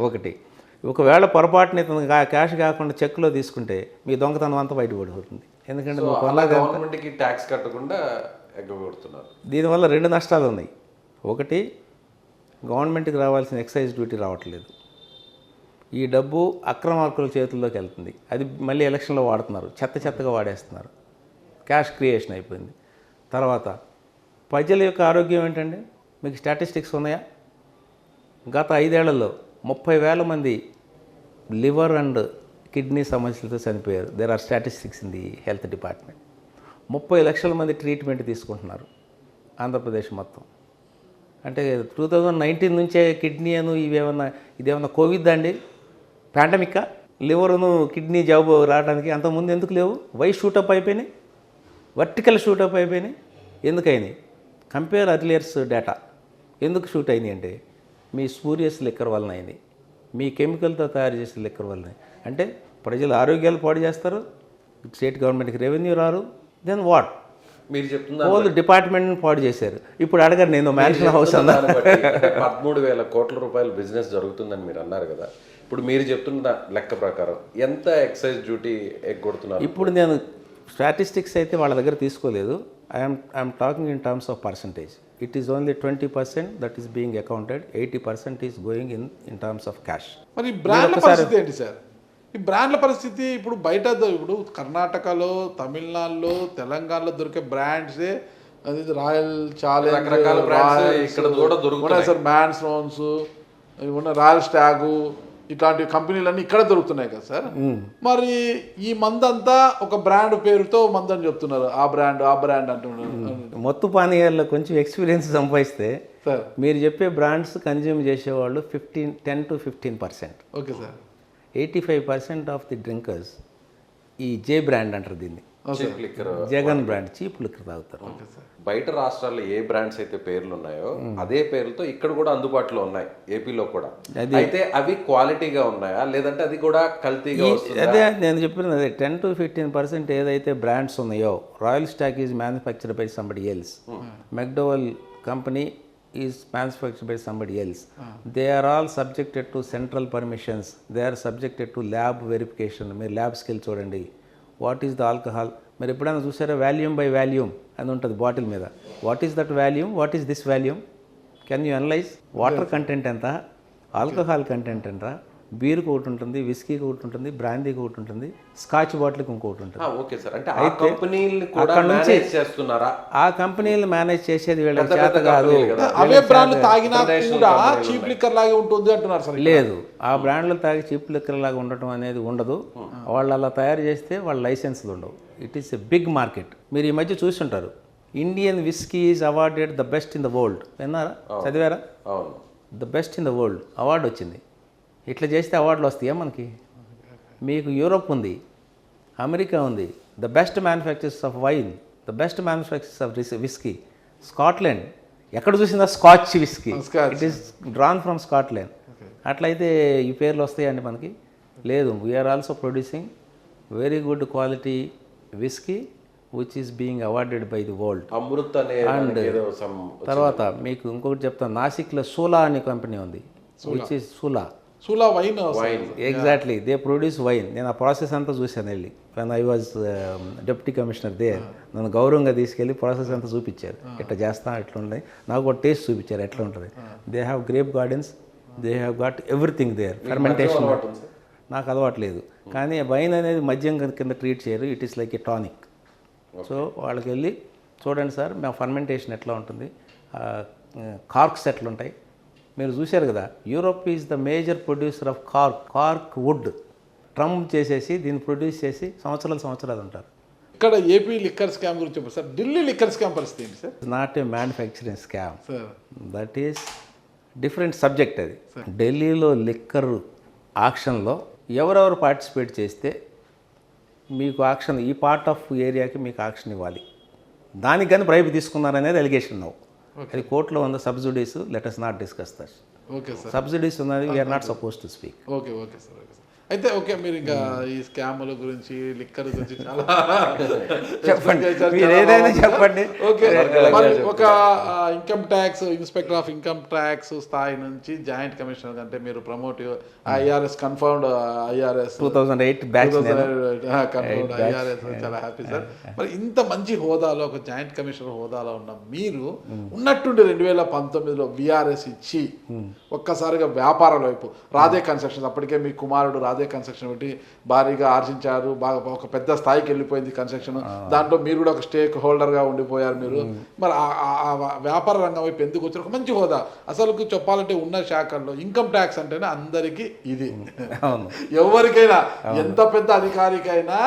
ఒకటి, ఒకవేళ పొరపాటున ఇతను క్యాష్ కాకుండా చెక్లో తీసుకుంటే మీ దొంగతనం అంతా బయటపడిపోతుంది. ఎందుకంటే గవర్నమెంట్కి ట్యాక్స్ కట్టకుండా ఎగ్గొడుతున్నారు. దీనివల్ల 2 నష్టాలు ఉన్నాయి. ఒకటి, గవర్నమెంట్కి రావాల్సిన ఎక్సైజ్ డ్యూటీ రావట్లేదు. ఈ డబ్బు అక్రమార్కుల చేతుల్లోకి వెళ్తుంది. అది మళ్ళీ ఎలక్షన్లో వాడుతున్నారు, చెత్తగా వాడేస్తున్నారు. క్యాష్ క్రియేషన్ అయిపోయింది. తర్వాత ప్రజల యొక్క ఆరోగ్యం ఏంటండి? మీకు స్టాటిస్టిక్స్ ఉన్నాయా? గత 5 ఏళ్లలో 30,000 మంది లివర్ అండ్ కిడ్నీ సమస్యలతో చనిపోయారు. There are statistics in the health department. 30 లక్షల మంది ట్రీట్మెంట్ తీసుకుంటున్నారు ఆంధ్రప్రదేశ్ మొత్తం. అంటే 2019 నుంచే కిడ్నీ అను ఇదేమన్నా కోవిడ్ అండి, పాండమిక్కా? లివరును కిడ్నీ జాబు రావడానికి అంతకుముందు ఎందుకు లేవు? వై షూటప్ అయిపోయినాయి, వర్టికల్ షూటప్ అయిపోయినాయి. ఎందుకైనాయి? Compare earlier's data. ఎందుకు షూట్ అయినాయి అంటే మీ స్పూరియస్ లిక్కర్ వలన అయినాయి, మీ కెమికల్తో తయారు చేసే లిక్కర్ వలన. అంటే ప్రజల ఆరోగ్యాలు పాడు చేస్తారు, స్టేట్ గవర్నమెంట్కి రెవెన్యూ రారు. Then what? మీరు చెప్తున్న హోల్ డిపార్ట్మెంట్ని పాడు చేశారు. ఇప్పుడు అడగరు నేను మ్యాన్షన్ హౌస్ అన్నా. 13,000 కోట్ల రూపాయల బిజినెస్ జరుగుతుందని మీరు అన్నారు కదా. ఇప్పుడు మీరు చెప్తున్న లెక్క ప్రకారం ఎంత ఎక్సైజ్ డ్యూటీ ఎగ్గొడుతున్నారు? ఇప్పుడు నేను స్టాటిస్టిక్స్ అయితే వాళ్ళ దగ్గర తీసుకోలేదు. I'm talking in terms of percentage. It is only 20% that is being accounted, 80% is going in terms of cash. మరి బ్రాండ్ల పరిస్థితి ఏంటి సార్? ఈ బ్రాండ్ల పరిస్థితి ఇప్పుడు బయట, ఇప్పుడు కర్ణాటకలో, తమిళనాడులో, తెలంగాణలో దొరికే బ్రాండ్సే, అది రాయల్ ఛాలెంజ్, రకరకాల బ్రాండ్స్ ఇక్కడ కూడా దొరుకుతున్నాయి సార్. మ్యాన్ స్టోన్స్, రాయల్ స్టాగు, ఇట్లాంటి కంపెనీలన్నీ ఇక్కడ దొరుకుతున్నాయి కదా సార్. మరి ఈ మందంతా ఒక బ్రాండ్ పేరుతో మందని చెప్తున్నారు, ఆ బ్రాండ్ అంటున్నారు. మొత్తం పానీయాల్లో కొంచెం ఎక్స్పీరియన్స్ సంపాదిస్తే సార్ మీరు చెప్పే బ్రాండ్స్ కన్జ్యూమ్ చేసేవాళ్ళు 10 to 15%. Okay sir. 85% of the drinkers ఈ జే బ్రాండ్ అంటారు దీన్ని, cheap liquor, Jagan brand cheap liquor తాగుతారు. బయట రాష్ట్రాల్లో ఏ బ్రాండ్స్ అయితే పేర్లు ఉన్నాయో అదే పేర్లతో ఇక్కడ కూడా అందుబాటులో ఉన్నాయి, ఏపీలో కూడా. అయితే అవి క్వాలిటీగా ఉన్నాయా లేదంటే అది కూడా కల్తీగా వస్తుందా? అదే నేను చెప్పినది, అదే 10 to 15% ఏదైతే బ్రాండ్స్ ఉన్నాయో, royal stock is manufactured by somebody else, McDowell company is manufactured by somebody else. They are all subjected to central permissions. They are subjected to lab verification. మీరు ల్యాబ్ స్కిల్ చూడండి. What is the alcohol? మీరు ఎప్పుడైనా చూసారా volume by volume అని ఉంటుంది bottle మీద. What is that volume? What is this volume? Can you analyse? Water content ఎంత, alcohol content ఎంత, బీర్కి ఒకటి ఉంటుంది, విస్కీకి ఒకటి ఉంటుంది, బ్రాందీకి ఒకటి ఉంటుంది, స్కాచ్ బాటిల్కి ఇంకొకటి ఉంటుంది. Okay sir. అంటే ఆ కంపెనీలు కూడా మేనేజ్ చేస్తున్నారా? ఆ కంపెనీలు మేనేజ్ చేసేది వీళ్ళ చేత కాదు. అవే బ్రాండ్లు తాగినా కూడా చీప్ లిక్కర్ లాగే ఉంటుంది అంటున్నారు సార్. లేదు, ఆ బ్రాండ్లు తాగి చీప్ లిక్కర్ లాగా ఉండటం అనేది ఉండదు. వాళ్ళు అలా తయారు చేస్తే వాళ్ళ లైసెన్స్లు ఉండవు. It is a big market. మీరు ఈ మధ్య చూస్తుంటారు, Indian whisky is awarded the best in the world. విన్నారా? చదివారా? అవును, the best in the world award వచ్చింది. ఇట్లా చేస్తే అవార్డులు వస్తాయా మనకి? మీకు యూరోప్ ఉంది, అమెరికా ఉంది, the best manufacturers of wine, the best manufacturers of whisky. Scotland, ఎక్కడ చూసిందా scotch whisky, it is drawn from Scotland. అట్లయితే ఈ పేర్లు వస్తాయండి మనకి? లేదు. We are also producing very good quality whisky which is being awarded by the world. Amrut అనే and తర్వాత మీకు ఇంకొకటి చెప్తాను, నాసిక్లో సూలా అనే కంపెనీ ఉంది, which is Sula wine. Exactly, they produce wine. నేను ఆ ప్రాసెస్ అంతా చూశాను వెళ్ళి. When I was deputy commissioner they, నన్ను గౌరవంగా తీసుకెళ్ళి ప్రాసెస్ అంతా చూపించారు. ఇట్లా చేస్తా, ఇట్లా ఉంటుంది. నాకు ఒక టేస్ట్ చూపించారు ఎట్లా ఉంటుంది. They have grape gardens, they have got everything there. Fermentation నాకు అలవాట్లేదు, కానీ వైన్ అనేది మద్యం కింద ట్రీట్ చేయరు. It is like a tonic. So వాళ్ళకి వెళ్ళి చూడండి సార్, మా ఫర్మెంటేషన్ ఎట్లా ఉంటుంది, కార్క్స్ ఎట్లా ఉంటాయి. మీరు చూశారు కదా, Europe is the major producer of cork wood. Trump చేసేసి దీన్ని ప్రొడ్యూస్ చేసి సంవత్సరాలు ఉంటారు. ఇక్కడ ఏపీ లిక్కర్ స్కామ్ గురించి చెప్పారు సార్. ఢిల్లీ లిక్కర్ స్కామ్ పరిస్థితి ఏంటి sir? Not a manufacturing scam, sir that is different subject. అది ఢిల్లీలో లిక్కర్ ఆక్షన్లో ఎవరెవరు పార్టిసిపేట్ చేస్తే మీకు ఆక్షన్, ఈ పార్ట్ ఆఫ్ ఏరియాకి మీకు ఆక్షన్ ఇవ్వాలి, దానికి కానీ బ్రైబ్ తీసుకున్నారనేది ఎలిగేషన్ నవ్వు. అది కోర్టులో ఉంది. Subsidies let us not discuss that. Okay sir. Subsidies ఉన్నది we are not suppose to speak. Okay okay sir. Okay sir. అయితే ఓకే, మీరు ఇంకా ఈ స్కాముల గురించి లిక్కర్ గురించి చాలా చెప్పండి, మీరు ఏదైనా చెప్పండి. ఓకే, మరి ఒక income tax inspector of income tax స్థాయి నుంచి జాయింట్ కమిషనర్ అంటే మీరు promote IRS confirmed IRS 2008 batch confirmed IRS. చాలా హ్యాపీ సార్. మరి ఇంత మంచి హోదాలో ఒక జాయింట్ కమిషనర్ హోదాలో ఉన్న మీరు ఉన్నట్టుండి 2019లో బీఆర్ఎస్ ఇచ్చి ఒక్కసారిగా వ్యాపారాల వైపు రాధే కన్స్ట్రక్షన్, అప్పటికే మీ కుమారుడు రాధే కన్స్ట్రక్షన్ పెట్టి భారీగా ఆర్జించారు, బాగా ఒక పెద్ద స్థాయికి వెళ్ళిపోయింది కన్స్ట్రక్షన్. దాంట్లో మీరు కూడా ఒక స్టేక్ హోల్డర్గా ఉండిపోయారు మీరు. మరి ఆ వ్యాపార రంగం వైపు ఎందుకు వచ్చారు? ఒక మంచి హోదా. అసలు చెప్పాలంటే ఉన్న శాఖల్లో ఇన్కమ్ ట్యాక్స్ అంటేనే అందరికీ ఇది, ఎవరికైనా ఎంత పెద్ద అధికారికైనా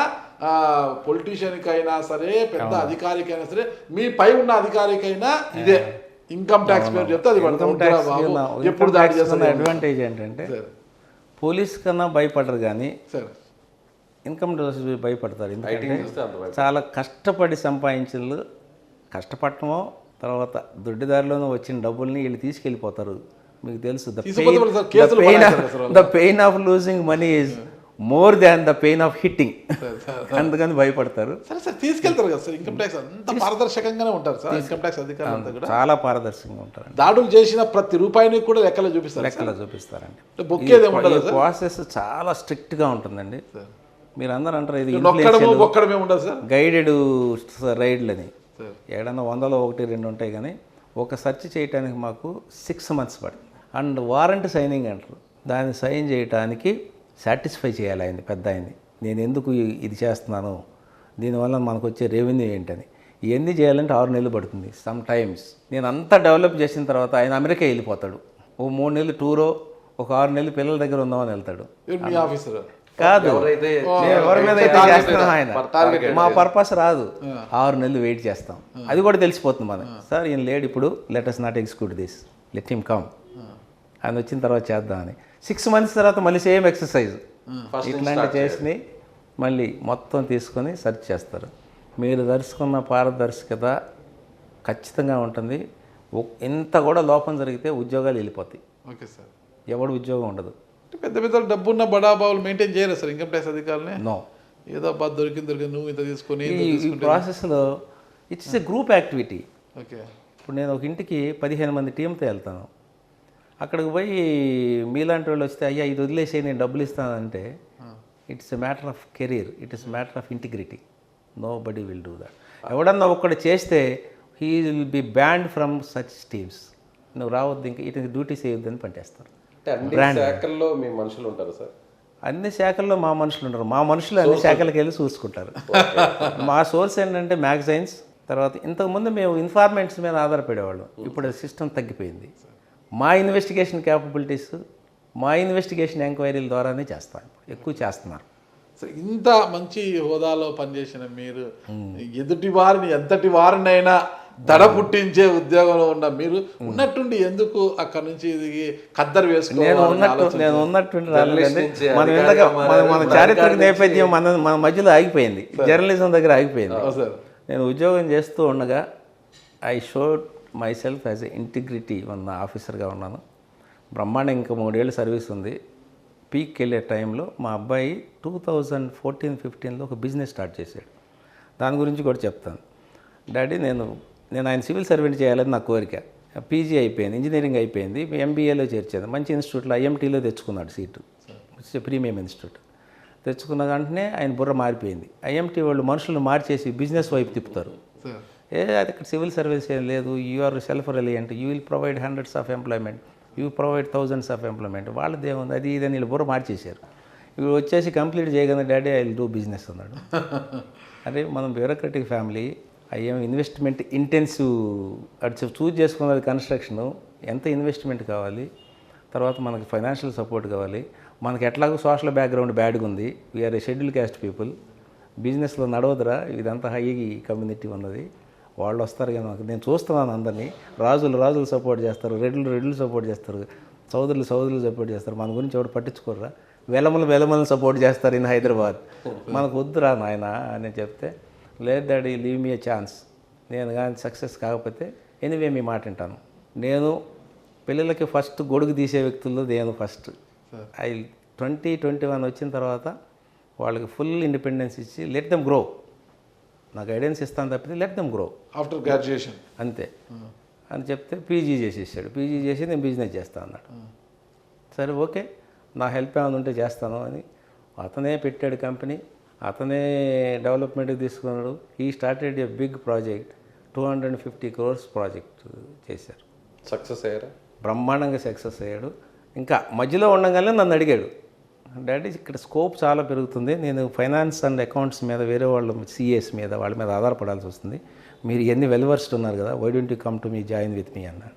పొలిటీషియన్కైనా సరే, పెద్ద అధికారికైనా సరే, మీ పై ఉన్న అధికారికైనా ఇదే ఇన్కమ్ ట్యాక్స్ పేరు చెప్తే అది ఎప్పుడు దాడి చేస్తున్న అడ్వాంటేజ్ ఏంటంటే పోలీస్ కన్నా భయపడరు కానీ సార్ ఇన్కమ్ ట్యాక్స్ భయపడతారు. ఎందుకంటే చాలా కష్టపడి సంపాదించలు, కష్టపడటమో తర్వాత దొడ్డిదారిలోనూ వచ్చిన డబ్బుల్ని వీళ్ళు తీసుకెళ్ళిపోతారు. మీకు తెలుసు, the pain of losing money is more than the pain of hitting. అందుకని భయపడతారు. సరే సార్, తీసుకెళ్తారు కదా సార్. ఇన్కమ్ ట్యాక్స్ అంత పారదర్శకంగానే ఉంటారు సార్. ఇన్కమ్ ట్యాక్స్ అధికారులు కూడా చాలా పారదర్శకంగా ఉంటారు. దాడులు చేసిన ప్రతి రూపాయిని కూడా లెక్కలో చూపిస్తారండి. ప్రాసెస్ చాలా స్ట్రిక్ట్గా ఉంటుందండి. మీరు అందరూ అంటారు ఇది ఒక్కడమే ఉండదు సార్, గైడెడ్ రైడ్లని. ఏడన్నా 100లో 1-2 ఉంటాయి, కానీ ఒక సెర్చ్ చేయడానికి మాకు 6 months పడుతుంది. అండ్ వారంటీ సైనింగ్ అంటారు, దాన్ని సైన్ చేయడానికి సాటిస్ఫై చేయాలి ఆయన్ని, పెద్ద ఆయన్ని. నేను ఎందుకు ఇది చేస్తున్నాను, దీనివల్ల మనకు వచ్చే రెవెన్యూ ఏంటని. ఇవన్నీ చేయాలంటే 6 నెలలు పడుతుంది సమ్ టైమ్స్. నేను అంతా డెవలప్ చేసిన తర్వాత ఆయన అమెరికా వెళ్ళిపోతాడు. ఓ 3 నెలలు టూరో, ఒక 6 నెలలు పిల్లల దగ్గర ఉందామని వెళ్తాడు. కాదు, ఎవరి మీద అయితే చేస్తున్నాం ఆయన, మా పర్పస్ రాదు. 6 నెలలు వెయిట్ చేస్తాం, అది కూడా తెలిసిపోతుంది మనకి. సార్ ఈయన లేడు ఇప్పుడు, let us not execute this, let him come, ఆయన వచ్చిన తర్వాత చేద్దామని. 6 months తర్వాత మళ్ళీ సేమ్ ఎక్సర్సైజ్ ఇట్లాంటి చేసి మళ్ళీ మొత్తం తీసుకొని సెర్చ్ చేస్తారు. మీరు దర్శకున్న పారదర్శకత ఖచ్చితంగా ఉంటుంది. ఇంత కూడా లోపం జరిగితే ఉద్యోగాలు వెళ్ళిపోతాయి. ఓకే సార్, ఎవడు ఉద్యోగం ఉండదు. పెద్ద పెద్ద డబ్బున్న బడాబాబులు మెయింటైన్ చేయరు సార్ ఇన్కమ్ ట్యాక్స్ అధికారులని. నో, ఏదో దొరికింది నువ్వు ఇంత తీసుకొని ఈ ప్రాసెస్లో it's a group activity. Okay, ఇప్పుడు నేను ఒక ఇంటికి 15 మంది టీంతో వెళ్తాను. అక్కడికి పోయి మీలాంటి వాళ్ళు వస్తే అయ్యా ఇది వదిలేసి నేను డబ్బులు ఇస్తానంటే it's a matter of career, it is matter of integrity. Nobody will do that. ఎవడన్నా ఒక్కడు చేస్తే he will be banned from such teams. నువ్వు రావద్దు, ఇంకా ఇటు డ్యూటీ చేయొద్దని పంటేస్తారు. అన్ని శాఖల్లో మీ మనుషులు ఉంటారు సార్? అన్ని శాఖల్లో మా మనుషులు ఉంటారు. మా మనుషులు అన్ని శాఖలకు వెళ్ళి చూసుకుంటారు. మా సోర్స్ ఏంటంటే మ్యాగజైన్స్. తర్వాత ఇంతకుముందు మేము ఇన్ఫార్మెంట్స్ మీద ఆధారపడేవాళ్ళం, ఇప్పుడు సిస్టమ్ తగ్గిపోయింది. మా ఇన్వెస్టిగేషన్ క్యాపబిలిటీస్, మా ఇన్వెస్టిగేషన్ ఎంక్వైరీల ద్వారానే చేస్తాను, ఎక్కువ చేస్తున్నారు. సో ఇంత మంచి హోదాలో పనిచేసిన మీరు ఎదుటి వారిని ఎంతటి వారినైనా దడ పుట్టించే ఉద్యోగంలో ఉన్న మీరు ఉన్నట్టుండి ఎందుకు అక్కడ నుంచి ఖద్దరు వేసుకుని నేను ఉన్నట్టుండి మన చారిత్రక నేపథ్యం మన మధ్యలో ఆగిపోయింది, జర్నలిజం దగ్గర ఆగిపోయింది. నేను ఉద్యోగం చేస్తూ ఉండగా I showed my self as a integrity ఉన్న ఆఫీసర్గా ఉన్నాను. బ్రహ్మాండం. ఇంకా 3 ఏళ్ళు సర్వీస్ ఉంది. పీక్కి వెళ్ళే టైంలో మా అబ్బాయి 2014-15లో ఒక బిజినెస్ స్టార్ట్ చేశాడు. దాని గురించి కూడా చెప్తాను. డాడీ నేను ఆయన సివిల్ సర్వెంట్ చేయాలని నా కోరిక. పీజీ అయిపోయింది, ఇంజనీరింగ్ అయిపోయింది, ఎంబీఏలో చేర్చాను. మంచి ఇన్స్టిట్యూట్లో ఐఎంటీలో తెచ్చుకున్నాడు సీటు, ప్రీమియం ఇన్స్టిట్యూట్. తెచ్చుకున్న వెంటనే ఆయన బుర్ర మారిపోయింది. ఐఎంటీ వాళ్ళు మనుషులను మార్చేసి బిజినెస్ వైపు తిప్పుతారు. అది ఇక్కడ సివిల్ సర్వీస్ ఏం లేదు, you are self reliant, you will provide hundreds of employment, you provide thousands of employment. వాళ్ళది ఏముంది, అది ఇదని వీళ్ళు బుర్ర మార్చేశారు. ఇప్పుడు వచ్చేసి కంప్లీట్ చేయగలను daddy, I will do business అన్నాడు. అరే మనం బ్యూరోక్రటిక్ ఫ్యామిలీ, అయ్యేం ఇన్వెస్ట్మెంట్ ఇంటెన్సివ్, అటు చూజ్ చేసుకున్నది కన్స్ట్రక్షను, ఎంత ఇన్వెస్ట్మెంట్ కావాలి, తర్వాత మనకి ఫైనాన్షియల్ సపోర్ట్ కావాలి, మనకి ఎట్లాగో సోషల్ బ్యాక్గ్రౌండ్ బ్యాడ్గా ఉంది, వీఆర్ ఏ షెడ్యూల్ క్యాస్ట్ పీపుల్, బిజినెస్లో నడవదురా, ఇదంతా హై కమ్యూనిటీ ఉన్నది, వాళ్ళు వస్తారు కానీ నాకు నేను చూస్తున్నాను అందరినీ, రాజులు సపోర్ట్ చేస్తారు, రెడ్లు సపోర్ట్ చేస్తారు, సోదరులు సపోర్ట్ చేస్తారు, మన గురించి ఎవరు పట్టించుకోర్రా, వెలమలు సపోర్ట్ చేస్తారు ఇన్ హైదరాబాద్, మనకు వద్దురా నాయన అని చెప్తే, లేదు డాడీ లీవ్ మీ ఏ ఛాన్స్, నేను కానీ సక్సెస్ కాకపోతే ఎనీవే మీ మాట వింటాను. నేను పిల్లలకి ఫస్ట్ గొడుగు తీసే వ్యక్తుల్లో నేను ఫస్ట్. 2021 వచ్చిన తర్వాత వాళ్ళకి ఫుల్ ఇండిపెండెన్స్ ఇచ్చి లెట్ దెమ్ గ్రో, నా గైడెన్స్ ఇస్తాను తప్పితే let them grow after graduation అంతే అని చెప్తే పీజీ చేసేసాడు. పీజీ చేసి నేను బిజినెస్ చేస్తాను అన్నాడు. సరే ఓకే, నా హెల్ప్ ఏమైనా ఉంటే చేస్తాను అని అతనే పెట్టాడు కంపెనీ, అతనే డెవలప్మెంట్కి తీసుకున్నాడు. He started a big project, 250 crores project చేశారు. సక్సెస్ అయ్యారా? బ్రహ్మాండంగా సక్సెస్ అయ్యాడు. ఇంకా మధ్యలో ఉండగానే నన్ను అడిగాడు, డాడీ ఇక్కడ స్కోప్ చాలా పెరుగుతుంది, నేను ఫైనాన్స్ అండ్ అకౌంట్స్ మీద వేరే వాళ్ళు సిఎస్ మీద వాళ్ళ మీద ఆధారపడాల్సి వస్తుంది, మీరు ఎన్ని వెల్వర్స్డ్ ఉన్నారు కదా, why don't you come to me join with me అన్నాడు.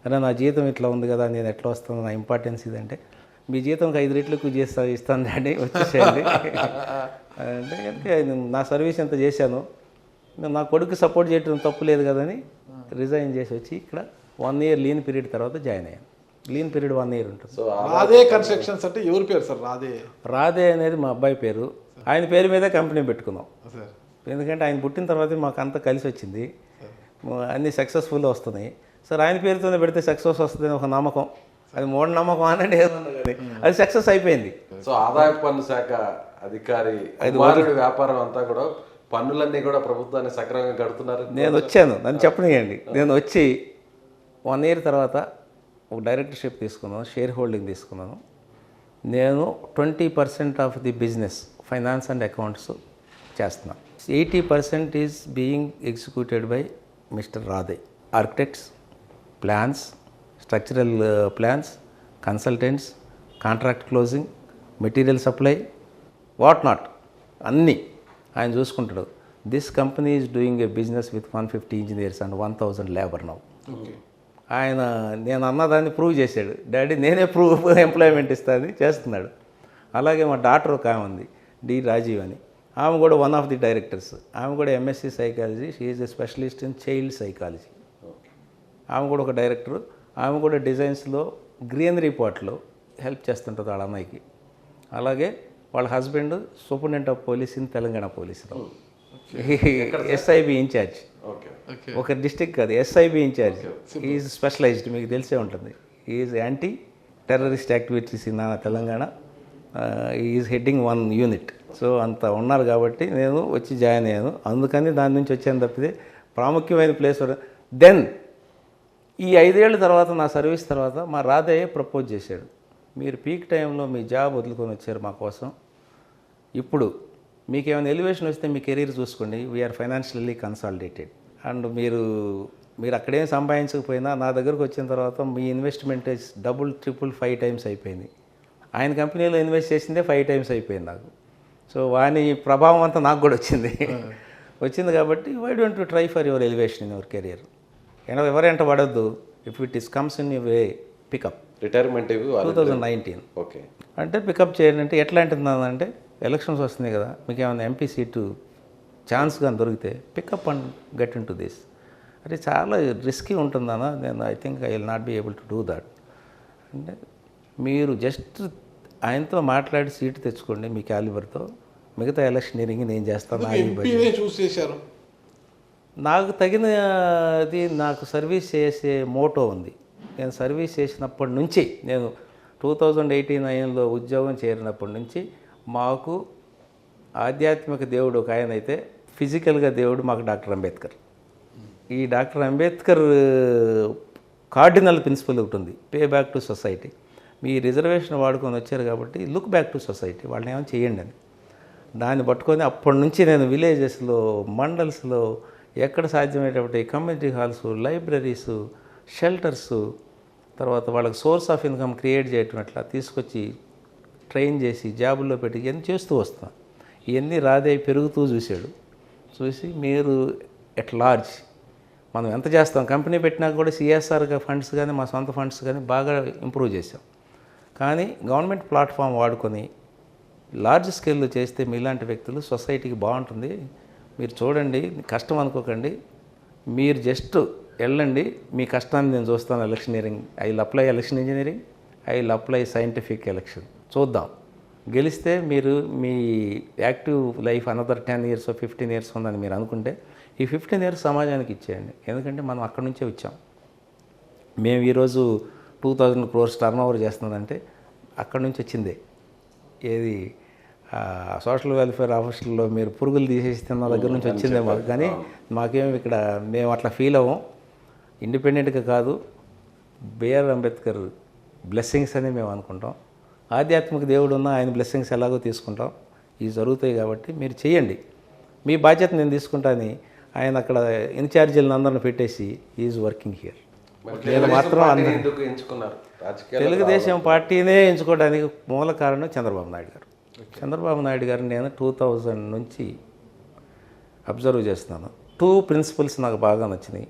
అరే నా జీతం ఇట్లా ఉంది కదా, నేను ఎట్లా వస్తాను, నా ఇంపార్టెన్స్ ఇదంటే, మీ జీతంకి 5 రెట్లు ఎక్కువ ఇస్తాను డాడీ వచ్చేసేయండి అంటే నా సర్వీస్ ఎంత చేశాను, నా కొడుకు సపోర్ట్ చేయడం తప్పు లేదు కదని రిజైన్ చేసి వచ్చి ఇక్కడ 1 year లీన్ పీరియడ్ తర్వాత జాయిన్ అయ్యాను. లీన్ పీరియడ్ 1 year ఉంటుంది. సో రాధే కన్స్ట్రక్షన్స్ అంటే ఎవరి పేరు సార్? రాధే అనేది మా అబ్బాయి పేరు, ఆయన పేరు మీదే కంపెనీ పెట్టుకున్నాం. సార్ ఎందుకంటే ఆయన పుట్టిన తర్వాత మాకు అంతా కలిసి వచ్చింది, అన్నీ సక్సెస్ఫుల్ వస్తున్నాయి. సార్ ఆయన పేరుతోనే పెడితే సక్సెస్ వస్తుందని ఒక నమ్మకం, అది మూఢనమ్మకం అనండి ఏదన్నా కానీ అది సక్సెస్ అయిపోయింది. సో ఆదాయ పన్ను శాఖ అధికారి కుమారుడి వ్యాపారం అంతా కూడా పన్నులన్నీ కూడా ప్రభుత్వాన్ని సక్రమంగా కడుతున్నారు. నేను వచ్చాను, నన్ను చెప్పనియండి, నేను వచ్చి 1 year తర్వాత ఒక డైరెక్టర్షిప్ తీసుకున్నాను, షేర్ హోల్డింగ్ తీసుకున్నాను. నేను 20% of the business finance and accounts చేస్తున్నాను. 80% is being executed by mister Radhe. Architects, plans, structural plans, consultants, contract closing, material supply, what not అన్నీ ఆయన చూసుకుంటాడు. This company is doing a business with 150 engineers and 1000 labour now. ఆయన నేను అన్నదాన్ని prove చేశాడు, daddy నేనే employment ఇస్తాను చేస్తున్నాడు. అలాగే మా డాక్టర్ ఒక ఆమె ఉంది, డి రాజీవ్ అని, ఆమె కూడా వన్ ఆఫ్ ది డైరెక్టర్స్, ఆమె కూడా MSc psychology, she is a specialist in child psychology. ఆమె కూడా ఒక డైరెక్టరు, ఆమె కూడా డిజైన్స్లో గ్రీనరీ పార్ట్లో హెల్ప్ చేస్తుంటుంది వాళ్ళ అమ్మాయికి. అలాగే వాళ్ళ husband superintendent of police in Telangana పోలీసులో, ఎస్ఐబి ఇన్ఛార్జ్, ఒక డిస్ట్రిక్ట్ కాదు ఎస్ఐబి ఇన్ఛార్జ్. ఈజ్ స్పెషలైజ్డ్, మీకు తెలిసే ఉంటుంది, is anti terrorist activities in Telangana, is heading 1 unit. So అంత ఉన్నారు కాబట్టి నేను వచ్చి జాయిన్ అయ్యాను, అందుకని దాని నుంచి వచ్చాను తప్పితే ప్రాముఖ్యమైన ప్లేస్. దెన్ ఈ 5 ఏళ్ళ తర్వాత నా సర్వీస్ తర్వాత మా రాధయ్య ప్రపోజ్ చేశాడు, మీరు పీక్ టైంలో మీ జాబ్ వదులుకొని వచ్చారు మా కోసం, ఇప్పుడు మీకు ఏమైనా ఎలివేషన్ వస్తే మీ కెరీర్ చూసుకోండి, వీఆర్ ఫైనాన్షియల్లీ కన్సాలిడేటెడ్ అండ్ మీరు అక్కడేం సంపాదించకపోయినా నా దగ్గరకు వచ్చిన తర్వాత మీ ఇన్వెస్ట్మెంట్ డబుల్, ట్రిపుల్, 5 times అయిపోయింది. ఆయన కంపెనీలో ఇన్వెస్ట్ చేసిందే 5 times అయిపోయింది నాకు. సో వాని ప్రభావం అంతా నాకు కూడా వచ్చింది కాబట్టి why don't you try for your elevation in your career. ఎవరంట పడద్దు, if it is comes in your way pick up. Retirement 2019 okay అంటే పికప్ చేయండి అంటే ఎట్లా అంటుందంటే, ఎలక్షన్స్ వస్తున్నాయి కదా, మీకు ఏమైనా ఎంపీ సీటు ఛాన్స్ కానీ దొరికితే pick up and get into this. అంటే చాలా రిస్కీ ఉంటుందన్నా, నేను I think I will not be able to do that అంటే, మీరు జస్ట్ ఆయనతో మాట్లాడి సీటు తెచ్చుకోండి మీ క్యాలిబర్తో, మిగతా ఎలక్షనీరింగ్ నేను చేస్తాను. చూస్ చేశారు, నాకు తగినది, నాకు సర్వీస్ చేసే మోటో ఉంది. నేను సర్వీస్ చేసినప్పటి నుంచి, నేను 2089లో ఉద్యోగం చేరినప్పటి నుంచి మాకు ఆధ్యాత్మిక దేవుడు ఒక ఆయన అయితే, ఫిజికల్గా దేవుడు మాకు డాక్టర్ అంబేద్కర్. ఈ డాక్టర్ అంబేద్కర్ కార్డినల్ ప్రిన్సిపల్ ఒకటి ఉంది, pay back to society. Me reservation వాడుకొని వచ్చారు కాబట్టి లుక్ బ్యాక్ టు సొసైటీ, వాళ్ళని ఏమైనా చేయండి అని. దాన్ని పట్టుకొని అప్పటి నుంచి నేను విలేజెస్లో, మండల్స్లో ఎక్కడ సాధ్యమయ్యేటప్పుడు కమ్యూనిటీ హాల్స్, లైబ్రరీస్, షెల్టర్స్, తర్వాత వాళ్ళకి సోర్స్ ఆఫ్ ఇన్కమ్ క్రియేట్ చేయటం అట్లా తీసుకొచ్చి ట్రైన్ చేసి జాబుల్లో పెట్టి ఇవన్నీ చేస్తూ వస్తాను. ఇవన్నీ రాధే పెరుగుతూ చూసి మీరు ఎట్ లార్జ్ మనం ఎంత చేస్తాం, కంపెనీ పెట్టినా కూడా సిఎస్ఆర్ ఫండ్స్ కానీ మా సొంత ఫండ్స్ కానీ బాగా ఇంప్రూవ్ చేసాం. కానీ గవర్నమెంట్ ప్లాట్ఫామ్ వాడుకొని లార్జ్ స్కేల్లో చేస్తే మీలాంటి వ్యక్తులు సొసైటీకి బాగుంటుంది, మీరు చూడండి, కష్టం అనుకోకండి, మీరు జస్ట్ వెళ్ళండి, మీ కష్టాన్ని నేను చూస్తాను. Electioneering, I will apply election engineering, I will apply scientific election, చూద్దాం, గెలిస్తే మీరు మీ active life another 10 years 15 years ఉందని మీరు అనుకుంటే ఈ 15 years సమాజానికి ఇచ్చేయండి. ఎందుకంటే మనం అక్కడి నుంచే వచ్చాం. మేము ఈరోజు 2000 crores టర్న్ చేస్తుందంటే అక్కడి నుంచి వచ్చిందే. ఏది సోషల్ వెల్ఫేర్ ఆఫీసుల్లో మీరు పురుగులు తీసేసి తిన్న దగ్గర నుంచి వచ్చిందే మాకు. కానీ మాకేమి ఇక్కడ మేము అట్లా ఫీల్ అవ్వం. ఇండిపెండెంట్గా కాదు, బిఆర్ అంబేద్కర్ బ్లెస్సింగ్స్ అని మేము అనుకుంటాం. ఆధ్యాత్మిక దేవుడు ఉన్న ఆయన బ్లెస్సింగ్స్ ఎలాగో తీసుకుంటాం. ఇవి జరుగుతాయి కాబట్టి మీరు చేయండి, మీ బాధ్యత నేను తీసుకుంటాను. ఆయన అక్కడ ఇన్ఛార్జీలను అందరిని పెట్టేసి ఈజ్ వర్కింగ్ హియర్. నేను మాత్రం ఎందుకు ఎంచుకున్నారు తెలుగుదేశం పార్టీనే ఎంచుకోవడానికి మూల కారణం చంద్రబాబు నాయుడు గారు. చంద్రబాబు నాయుడు గారిని నేను 2000 నుంచి అబ్జర్వ్ చేస్తున్నాను. 2 principles నాకు బాగా నచ్చినాయి.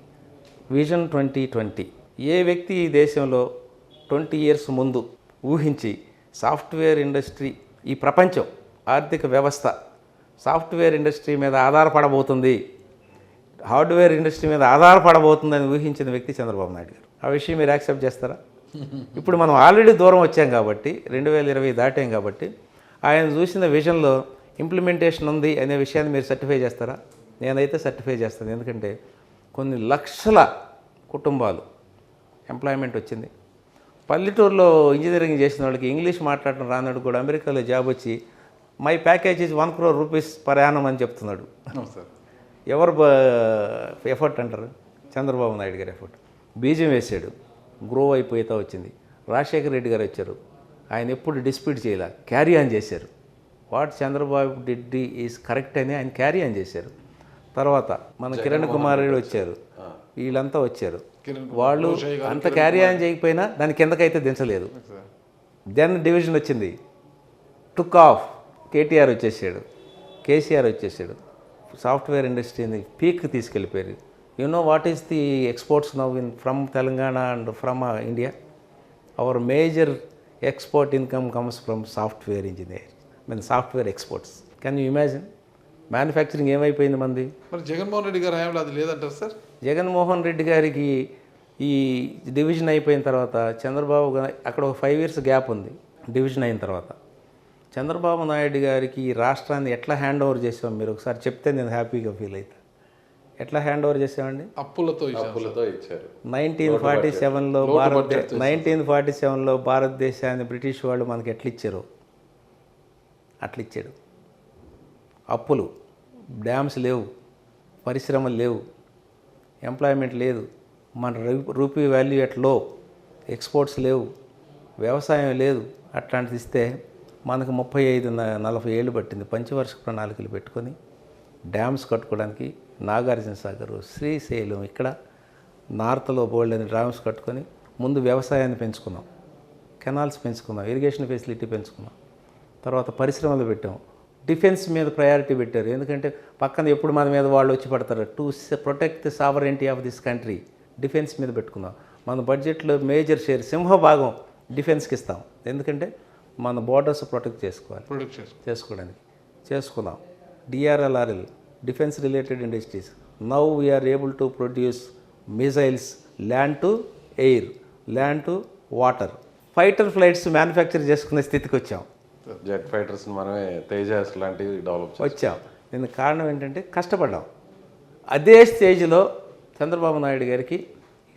విజన్ 2020. ఏ వ్యక్తి ఈ దేశంలో 20 years ముందు ఊహించి సాఫ్ట్వేర్ ఇండస్ట్రీ, ఈ ప్రపంచం ఆర్థిక వ్యవస్థ సాఫ్ట్వేర్ ఇండస్ట్రీ మీద ఆధారపడబోతుంది, హార్డ్వేర్ ఇండస్ట్రీ మీద ఆధారపడబోతుందని ఊహించిన వ్యక్తి చంద్రబాబు నాయుడు గారు. ఆ విషయం మీరు యాక్సెప్ట్ చేస్తారా? ఇప్పుడు మనం ఆల్రెడీ దూరం వచ్చాం కాబట్టి, 2020 దాటాం కాబట్టి, ఆయన చూసిన విజన్లో ఇంప్లిమెంటేషన్ ఉంది అనే విషయాన్ని మీరు సర్టిఫై చేస్తారా? నేనైతే సర్టిఫై చేస్తాను. ఎందుకంటే కొన్ని లక్షల కుటుంబాలు ఎంప్లాయ్మెంట్ వచ్చింది. పల్లెటూరులో ఇంజనీరింగ్ చేసిన వాళ్ళకి ఇంగ్లీష్ మాట్లాడటం రానాడు కూడా అమెరికాలో జాబ్ వచ్చి my package is 1 crore rupees per annum అని చెప్తున్నాడు. ఎవరు ఎఫర్ట్ అంటారు? చంద్రబాబు నాయుడు గారి ఎఫర్ట్. బీజం వేసాడు, గ్రో అయిపోతా వచ్చింది. రాజశేఖర రెడ్డి గారు వచ్చారు, ఆయన ఎప్పుడు డిస్ప్యూట్ చేయాల, క్యారీ ఆన్ చేశారు. What Chandrababu did is correct అని ఆయన క్యారీ ఆన్ చేశారు. తర్వాత మన కిరణ్ కుమార్ రెడ్డి వచ్చారు, వీళ్ళంతా వచ్చారు, వాళ్ళు అంత క్యారీ ఆన్ చేయకపోయినా దాని కిందకైతే దించలేదు. దెన్ డివిజన్ వచ్చింది, టుక్ ఆఫ్. కేటీఆర్ వచ్చేసాడు, కేసీఆర్ వచ్చేసాడు, సాఫ్ట్వేర్ ఇండస్ట్రీని పీక్ తీసుకెళ్ళిపోయారు. You know what is the exports now in from Telangana and from India? Our major export income comes from software engineer, software exports. Can you imagine? Manufacturing ఏమైపోయింది మంది? మరి జగన్మోహన్ రెడ్డి గారు హయాంలో అది లేదంటారు సార్? జగన్మోహన్ రెడ్డి గారికి ఈ డివిజన్ అయిపోయిన తర్వాత చంద్రబాబు అక్కడ ఒక 5 years గ్యాప్ ఉంది. డివిజన్ అయిన తర్వాత చంద్రబాబు నాయుడు గారికి ఈ రాష్ట్రాన్ని ఎట్లా హ్యాండ్ ఓవర్ చేసాం మీరు ఒకసారి చెప్తే నేను హ్యాపీగా ఫీల్ అవుతాను. ఎట్లా హ్యాండ్ ఓవర్ చేసామండి? అప్పులతో ఇచ్చారు. 1947లో భారతదేశాన్ని బ్రిటిష్ వాళ్ళు మనకి ఎట్లా ఇచ్చారు అట్లా ఇచ్చాడు. అప్పులు, డ్యామ్స్ లేవు, పరిశ్రమలు లేవు, ఎంప్లాయ్మెంట్ లేదు, మన రూపీ వాల్యూ ఎట్ లో, ఎక్స్పోర్ట్స్ లేవు, వ్యవసాయం లేదు. అట్లాంటిది ఇస్తే మనకు 35-40 ఏళ్ళు పట్టింది పంచవార్షిక ప్రణాళికలు పెట్టుకొని డ్యామ్స్ కట్టుకోవడానికి. నాగార్జున సాగర్, శ్రీశైలం, ఇక్కడ నార్త్లో బోల్డని డ్యామ్స్ కట్టుకొని ముందు వ్యవసాయాన్ని పెంచుకున్నాం, కెనాల్స్ పెంచుకున్నాం, ఇరిగేషన్ ఫెసిలిటీ పెంచుకున్నాం. తర్వాత పరిశ్రమలు పెట్టాం, డిఫెన్స్ మీద ప్రయారిటీ పెట్టారు. ఎందుకంటే పక్కన ఎప్పుడు మన మీద వాళ్ళు వచ్చి పడతారు. To protect the sovereignty of this country defence మీద పెట్టుకున్నాం. మన బడ్జెట్లో మేజర్ షేర్, సింహభాగం డిఫెన్స్కి ఇస్తాం. ఎందుకంటే మన బోర్డర్స్ ప్రొటెక్ట్ చేసుకోవడానికి చేసుకున్నాం. DRLRL, defence related industries. Now we are able to produce missiles, land to air, land to water, fighter flights manufacture చేసుకునే స్థితికి వచ్చాం. జెట్ ఫైటర్స్ మనమే, తేజస్ లాంటివి డెవలప్ వచ్చాం. దీనికి కారణం ఏంటంటే కష్టపడ్డాం. అదే స్టేజ్లో చంద్రబాబు నాయుడు గారికి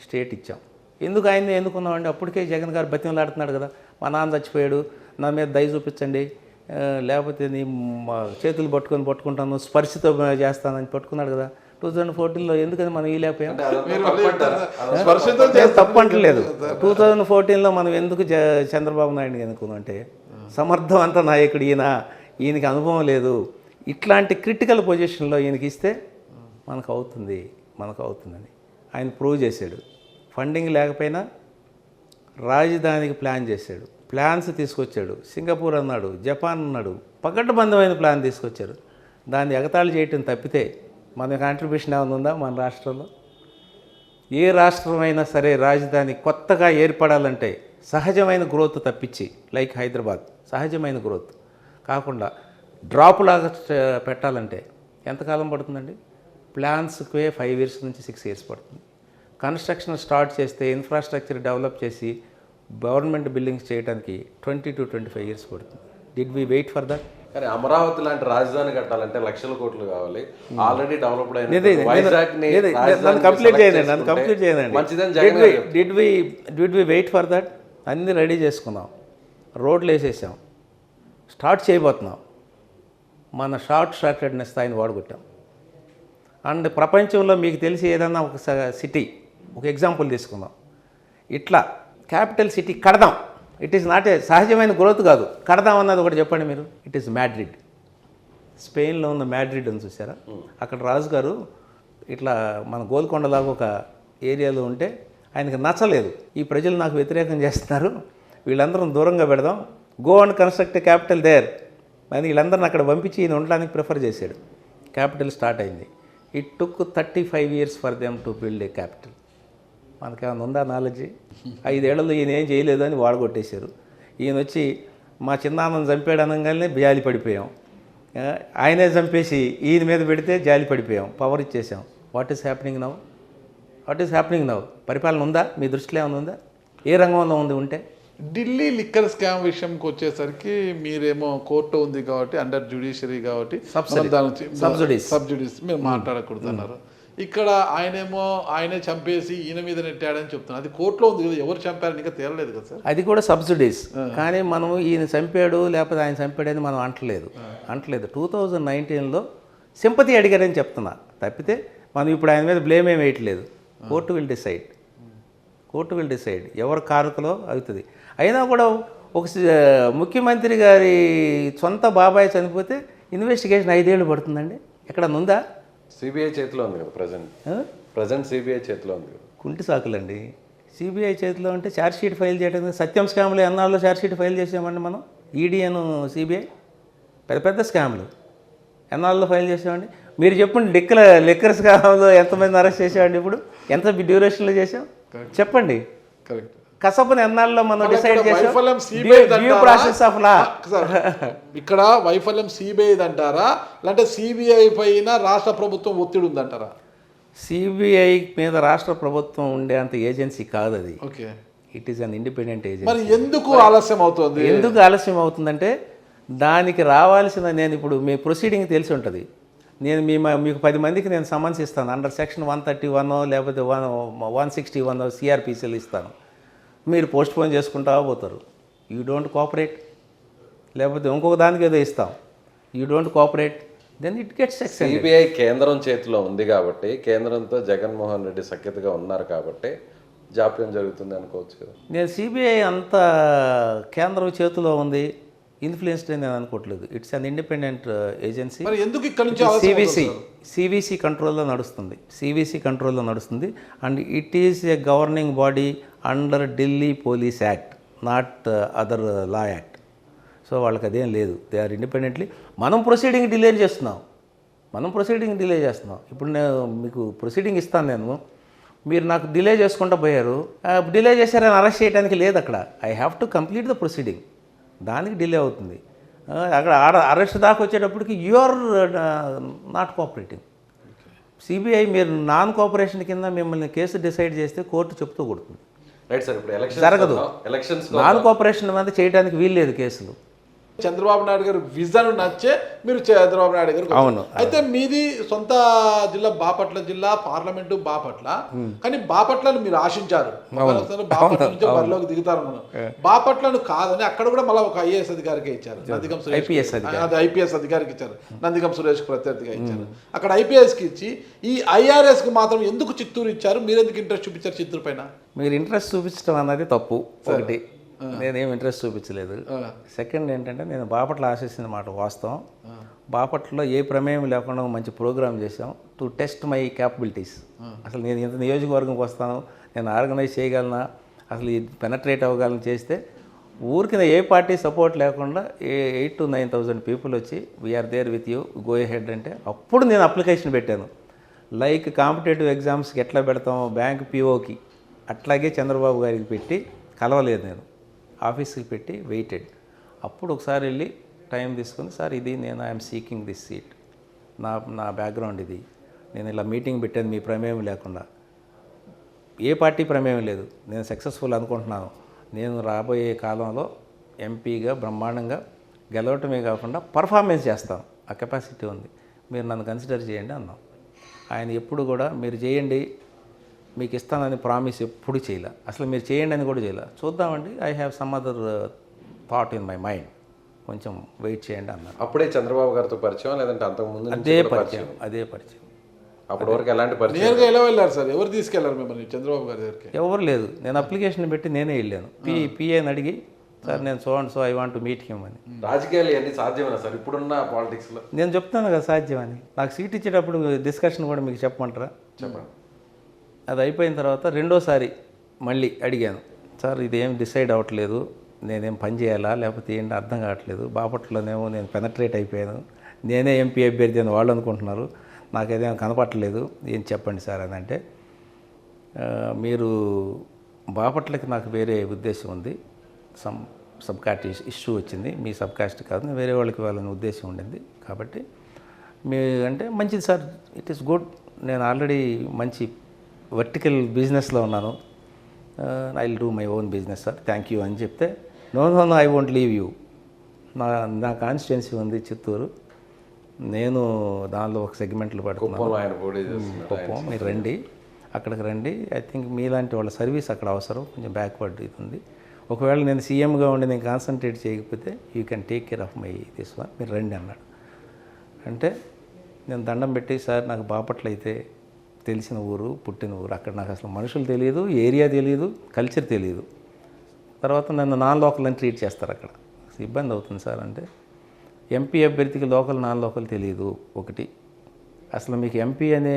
స్టేట్ ఇచ్చాం. ఎందుకు ఆయన్ని ఎన్నుకున్నామండి? అప్పటికే జగన్ గారు బతిమలాడుతున్నాడు కదా, మా నాన్న చచ్చిపోయాడు, నా మీద దయ చూపించండి, లేకపోతే నీ చేతులు పట్టుకుంటాను, స్పర్శతో చేస్తానని పట్టుకున్నాడు కదా. 2014లో ఎందుకని మనం ఇవ్వలేకపోయాం? తప్పు అంటలేదు. 2014లో మనం ఎందుకు చంద్రబాబు నాయుడిని ఎన్నుకున్నాం అంటే సమర్థవంత నాయకుడు ఈయనకి అనుభవం లేదు, ఇట్లాంటి క్రిటికల్ పొజిషన్లో ఈయనకి ఇస్తే మనకు అవుతుందని ఆయన ప్రూవ్ చేశాడు. ఫండింగ్ లేకపోయినా రాజధానికి ప్లాన్ చేశాడు, ప్లాన్స్ తీసుకొచ్చాడు. సింగపూర్ అన్నాడు, జపాన్ అన్నాడు, పకడ్బందమైన ప్లాన్ తీసుకొచ్చారు. దాన్ని ఎగతాళి చేయటం తప్పితే మన కాంట్రిబ్యూషన్ ఏమైనా ఉందా? మన రాష్ట్రంలో ఏ రాష్ట్రమైనా సరే రాజధాని కొత్తగా ఏర్పడాలంటే సహజమైన గ్రోత్ తప్పించి లైక్ హైదరాబాద్ సహజమైన గ్రోత్ కాకుండా డ్రాప్ లాగా పెట్టాలంటే ఎంతకాలం పడుతుందండి? ప్లాన్స్కే 5 years నుంచి 6 years పడుతుంది. కన్స్ట్రక్షన్ స్టార్ట్ చేస్తే ఇన్ఫ్రాస్ట్రక్చర్ డెవలప్ చేసి గవర్నమెంట్ బిల్డింగ్స్ చేయడానికి 20 to 25 years పడుతుంది. Did we wait for that? కానీ అమరావతి లాంటి రాజధాని కట్టాలంటే లక్షల కోట్లు కావాలి. ఆల్రెడీ డెవలప్డ్ అయిన నన్ను కంప్లీట్ చేయనండి. మంచిదని జగన్ గారు did we wait for that? అన్నీ రెడీ చేసుకున్నాం, రోడ్లు వేసేసాం, స్టార్ట్ చేయబోతున్నాం. మన షార్టెడ్నెస్ స్థాయిని వాడుకొట్టాం. అండ్ ప్రపంచంలో మీకు తెలిసి ఏదన్నా ఒక సిటీ, ఒక ఎగ్జాంపుల్ తీసుకుందాం. ఇట్లా క్యాపిటల్ సిటీ కడదాం, ఇట్ ఈస్ నాట్ ఏ సహజమైన గ్రోత్ కాదు, కడదాం అన్నది ఒకటి చెప్పండి మీరు. It is Madrid. స్పెయిన్లో ఉన్న మ్యాడ్రిడ్ అని చూసారా? అక్కడ రాజుగారు ఇట్లా మన గోల్కొండలాగా ఒక ఏరియాలో ఉంటే ఆయనకు నచ్చలేదు, ఈ ప్రజలు నాకు వ్యతిరేకం చేస్తున్నారు, వీళ్ళందరం దూరంగా పెడదాం, go and construct capital there అని వీళ్ళందరిని అక్కడ పంపించి ఈయన ఉండడానికి ప్రిఫర్ చేశాడు. క్యాపిటల్ స్టార్ట్ అయింది. It took 35 years for them to build a capital. మనకేమైనా ఉందా నాలెడ్జ్? 5 ఏళ్లలో ఈయన ఏం చేయలేదు అని వాడగొట్టేశారు. ఈయన వచ్చి మా చిన్నాన్నను చంపాడు అనగానే జాలి పడిపోయాం, ఆయనే చంపేసి ఈయన మీద పెడితే జాలి పడిపోయాం, పవర్ ఇచ్చేసాం. What is happening now? పరిపాలన ఉందా మీ దృష్టిలో? ఏమైనా ఉందా? ఏ రంగంలో ఉంది? ఉంటే ఢిల్లీ లిక్కర్ స్కామ్ విషయంకి వచ్చేసరికి మీరేమో కోర్టు ఉంది కాబట్టి అండర్ జ్యుడిషియరీ కాబట్టి సబ్జుడిస్ మీరు మాట్లాడకూడదు అన్నారు. ఇక్కడ ఆయనే చంపేసి ఈయన మీద నెట్టాడని చెప్తున్నారు. అది కోర్టులో ఉంది కదా, ఎవరు చంపారని ఇంకా తేలలేదు కదా సార్. అది కూడా సబ్సిడీస్. కానీ మనం ఈయన చంపాడు లేకపోతే ఆయన చంపాడని మనం అంటలేదు. 2019లో సింపతి అడిగారని చెప్తున్నా తప్పితే మనం ఇప్పుడు ఆయన మీద బ్లేమ్ ఏం వేయట్లేదు. కోర్టు విల్ డిసైడ్ ఎవరు కారకులో అవుతుంది. అయినా కూడా ఒక ముఖ్యమంత్రి గారి సొంత బాబాయ్ చనిపోతే ఇన్వెస్టిగేషన్ 5 ఏళ్ళు పడుతుందండి. ఎక్కడ ఉందా? సిబిఐ చేతిలో ఉంది కదా ప్రజెంట్ సిబిఐ చేతిలో ఉంది కదా. కుంటి సాకులండి. సిబిఐ చేతిలో ఉంటే ఛార్జ్షీట్ ఫైల్ చేయడం, సత్యం స్కామ్లో ఎన్నాళ్ళు ఛార్జ్షీట్ ఫైల్ చేసామండి మనం. ఈడీఎన్ సిబిఐ పెద్ద స్కామ్లు ఎన్నాళ్ళు ఫైల్ చేసామండి. మీరు చెప్పండి, లిక్కర్ స్కామ్లో ఎంతమంది అరెస్ట్ చేసామండి? ఇప్పుడు ఎంత డ్యూరేషన్లో చేసాం చెప్పండి. కరెక్ట్. కసపని ఎన్నాళ్ళలో మనం డిసైడ్ చేసాం. Process of law. ఇక్కడ వైఫల్యం సిబిఐ అంటారా, లేదంటే సిబిఐ పైన రాష్ట్ర ప్రభుత్వం ఒత్తిడి ఉందంటారా? సిబిఐ మీద రాష్ట్ర ప్రభుత్వం ఉండే అంత ఏజెన్సీ కాదు అది. Okay. It is an independent agency. మరి ఎందుకు ఆలస్యం అవుతుంది? ఎందుకు ఆలస్యం అవుతుందంటే దానికి రావాల్సిన, నేను ఇప్పుడు మీ ప్రొసీడింగ్ తెలిసి ఉంటుంది. నేను మీకు 10 మందికి నేను సమన్స్ ఇస్తాను, అండర్ సెక్షన్ 131 లేకపోతే 161 సిఆర్పిసిలు ఇస్తాను. మీరు పోస్ట్ పోన్ చేసుకుంటా పోతారు. You don't cooperate. లేకపోతే ఇంకొక దానికి ఏదో ఇస్తాం, you don't cooperate, then it gets extended. CBI కేంద్రం చేతిలో ఉంది కాబట్టి, కేంద్రంతో జగన్మోహన్ రెడ్డి సఖ్యతగా ఉన్నారు కాబట్టి జాప్యం జరుగుతుంది అనుకోవచ్చు కదా. నేను సిబిఐ అంత కేంద్రం చేతిలో ఉంది, ఇన్ఫ్లుయెన్స్డ్ అని నేను అనుకోవట్లేదు. It's an independent agency. CVC కంట్రోల్లో నడుస్తుంది. And it is a governing body under Delhi police act, not other law act. So వాళ్ళకి అదేం లేదు, దే ఆర్ ఇండిపెండెంట్లీ. మనం ప్రొసీడింగ్ డిలే చేస్తున్నాం. ఇప్పుడు నేను మీకు ప్రొసీడింగ్ ఇస్తాను, మీరు నాకు డిలే చేసుకుంటూ పోయారు. డిలే చేశారని అరెస్ట్ చేయడానికి లేదు అక్కడ. I have to complete the proceeding. దానికి డిలే అవుతుంది. అక్కడ అరెస్ట్ దాకా వచ్చేటప్పటికి you are not cooperating. CBI మీరు నాన్ కోఆపరేషన్ కింద మిమ్మల్ని కేసు డిసైడ్ చేస్తే కోర్టు చెప్తూ కొడుతుంది. Right sir. ఇప్పుడు జరగదు. నాన్ కోఆపరేషన్ మీద చేయడానికి వీల్లేదు కేసులు. చంద్రబాబు నాయుడు గారు విజన్ నచ్చే మీరు చంద్రబాబు నాయుడు గారు. అవును. అయితే మీది సొంత జిల్లా బాపట్ల జిల్లా, పార్లమెంటు బాపట్ల. కానీ బాపట్లను మీరు ఆశించారు, బాపట్ల నుంచి బరిలోకి దిగుతారు. బాపట్లను కాదని అక్కడ కూడా మళ్ళీ ఒక ఐఏఎస్ అధికారికి ఇచ్చారు, నందిగం సురేష్. ఐపీఎస్ అధికారికి ఇచ్చారు, నందిగం సురేష్ ప్రత్యర్థిగా ఇచ్చారు. అక్కడ ఐపీఎస్కి ఇచ్చి ఈ ఐఆర్ఎస్కి మాత్రం ఎందుకు చిత్తూరు ఇచ్చారు? మీరు ఎందుకు ఇంట్రెస్ట్ చూపించారు చిత్తూరు పైన? మీరు ఇంట్రెస్ట్ చూపించడం అన్నది తప్పు. ఒకటి, నేనేం ఇంట్రెస్ట్ చూపించలేదు. సెకండ్ ఏంటంటే, నేను బాపట్ల ఆశిస్తున్న మాట వాస్తవం. బాపట్లలో ఏ ప్రమేయం లేకుండా మంచి ప్రోగ్రామ్ చేసాం టు టెస్ట్ మై క్యాపబిలిటీస్. అసలు నేను ఇంత నియోజకవర్గంకి వస్తాను, నేను ఆర్గనైజ్ చేయగలనా, అసలు పెనట్రేట్ అవ్వగలను చేస్తే ఊరికి ఏ పార్టీ సపోర్ట్ లేకుండా 8,000 to 9,000 పీపుల్ వచ్చి we are there with you, go ahead అంటే అప్పుడు నేను అప్లికేషన్ పెట్టాను. లైక్ కాంపిటేటివ్ ఎగ్జామ్స్కి ఎట్లా పెడతామో బ్యాంక్ పిఓకి, అట్లాగే చంద్రబాబు గారికి పెట్టి కలవలేదు నేను. ఆఫీస్కి పెట్టి వెయిటెడ్. అప్పుడు ఒకసారి వెళ్ళి టైం తీసుకొని, సార్ ఇది నేను ఐఎమ్ సీకింగ్ దిస్ సీట్, నా బ్యాక్గ్రౌండ్ ఇది, నేను ఇలా మీటింగ్ పెట్టాను మీ ప్రమేయం లేకుండా, ఏ పార్టీ ప్రమేయం లేదు, నేను సక్సెస్ఫుల్ అనుకుంటున్నాను, నేను రాబోయే కాలంలో ఎంపీగా బ్రహ్మాండంగా గెలవటమే కాకుండా పర్ఫార్మెన్స్ చేస్తాను, ఆ కెపాసిటీ ఉంది, మీరు నన్ను కన్సిడర్ చేయండి అన్నాం. ఆయన ఎప్పుడు కూడా మీరు చేయండి మీకు ఇస్తానని ప్రామిస్ ఎప్పుడు చేయలే, అసలు మీరు చేయండి అని కూడా చేయలే. చూద్దామండి, I have some other thought in my mind, కొంచెం వెయిట్ చేయండి అన్నారు. అప్పుడే చంద్రబాబు గారితో పరిచయం లేదంటే అంతకుముందు నుంచి అదే కూడా పరిచయం, అదే పరిచయం. అప్పటి వరకు ఎలాంటి పరిచయం? నేరుగా ఎలా వెళ్ళారు సార్? ఎవరు తీసుకెళ్లారు మిమ్మల్ని చంద్రబాబు గారి దగ్గరికి? ఎవరు లేదు, నేను అప్లికేషన్ పెట్టి నేనే వెళ్ళాను. పిఏని అడిగి, సార్ నేను so I want to meet him అని. రాజకీయాలు ఇవన్నీ సాధ్యమేనా సార్ ఇప్పుడున్న పాలిటిక్స్లో? నేను చెప్తాను కదా సాధ్యమని. నాకు సీట్ ఇచ్చేటప్పుడు డిస్కషన్ కూడా మీకు చెప్పమంటారా? చెప్పండి. అది అయిపోయిన తర్వాత రెండోసారి మళ్ళీ అడిగాను, సార్ ఇదేం డిసైడ్ అవ్వట్లేదు, నేనేం పని చేయాలా లేకపోతే ఏంటి అర్థం కావట్లేదు, బాపట్లలోనేమో నేను పెనట్రేట్ అయిపోయాను, నేనే ఎంపీ అభ్యర్థి అని వాళ్ళు అనుకుంటున్నారు, నాకేదేమో కనపట్టలేదు, ఏం చెప్పండి సార్ అని అంటే, మీరు బాపట్లకి నాకు వేరే ఉద్దేశం ఉంది, సబ్ కాస్ట్ ఇష్యూ వచ్చింది, మీ సబ్ కాస్ట్ కాదు, నేను వేరే వాళ్ళకి వాళ్ళని ఉద్దేశం ఉండింది, కాబట్టి మీ అంటే మంచిది సార్, ఇట్ ఈస్ గుడ్, నేను ఆల్రెడీ మంచి వర్టికల్ బిజినెస్లో ఉన్నాను, I will do my own business sir, thank you అని చెప్తే, no I won't leave you, నా కాన్స్టిట్యున్సీ ఉంది చిత్తూరు, నేను దానిలో ఒక సెగ్మెంట్లు పడుతున్నాను, కుప్పం, మీరు రండి అక్కడికి రండి, ఐ థింక్ మీలాంటి వాళ్ళ సర్వీస్ అక్కడ అవసరం, కొంచెం బ్యాక్వర్డ్ ఇది ఉంది, ఒకవేళ నేను సీఎంగా ఉండి నేను కాన్సన్ట్రేట్ చేయకపోతే you can take care of my this one, మీరు రండి అన్నాడు. అంటే నేను దండం పెట్టి, సార్ నాకు బాపట్ల అయితే తెలిసిన ఊరు, పుట్టిన ఊరు, అక్కడ నాకు అసలు మనుషులు తెలియదు, ఏరియా తెలియదు, కల్చర్ తెలియదు, తర్వాత నన్ను నాన్ లోకల్ అని ట్రీట్ చేస్తారు, అక్కడ ఇబ్బంది అవుతుంది సార్ అంటే, ఎంపీ అభ్యర్థికి లోకల్ నాన్ లోకల్ తెలియదు ఒకటి, అసలు మీకు ఎంపీ అనే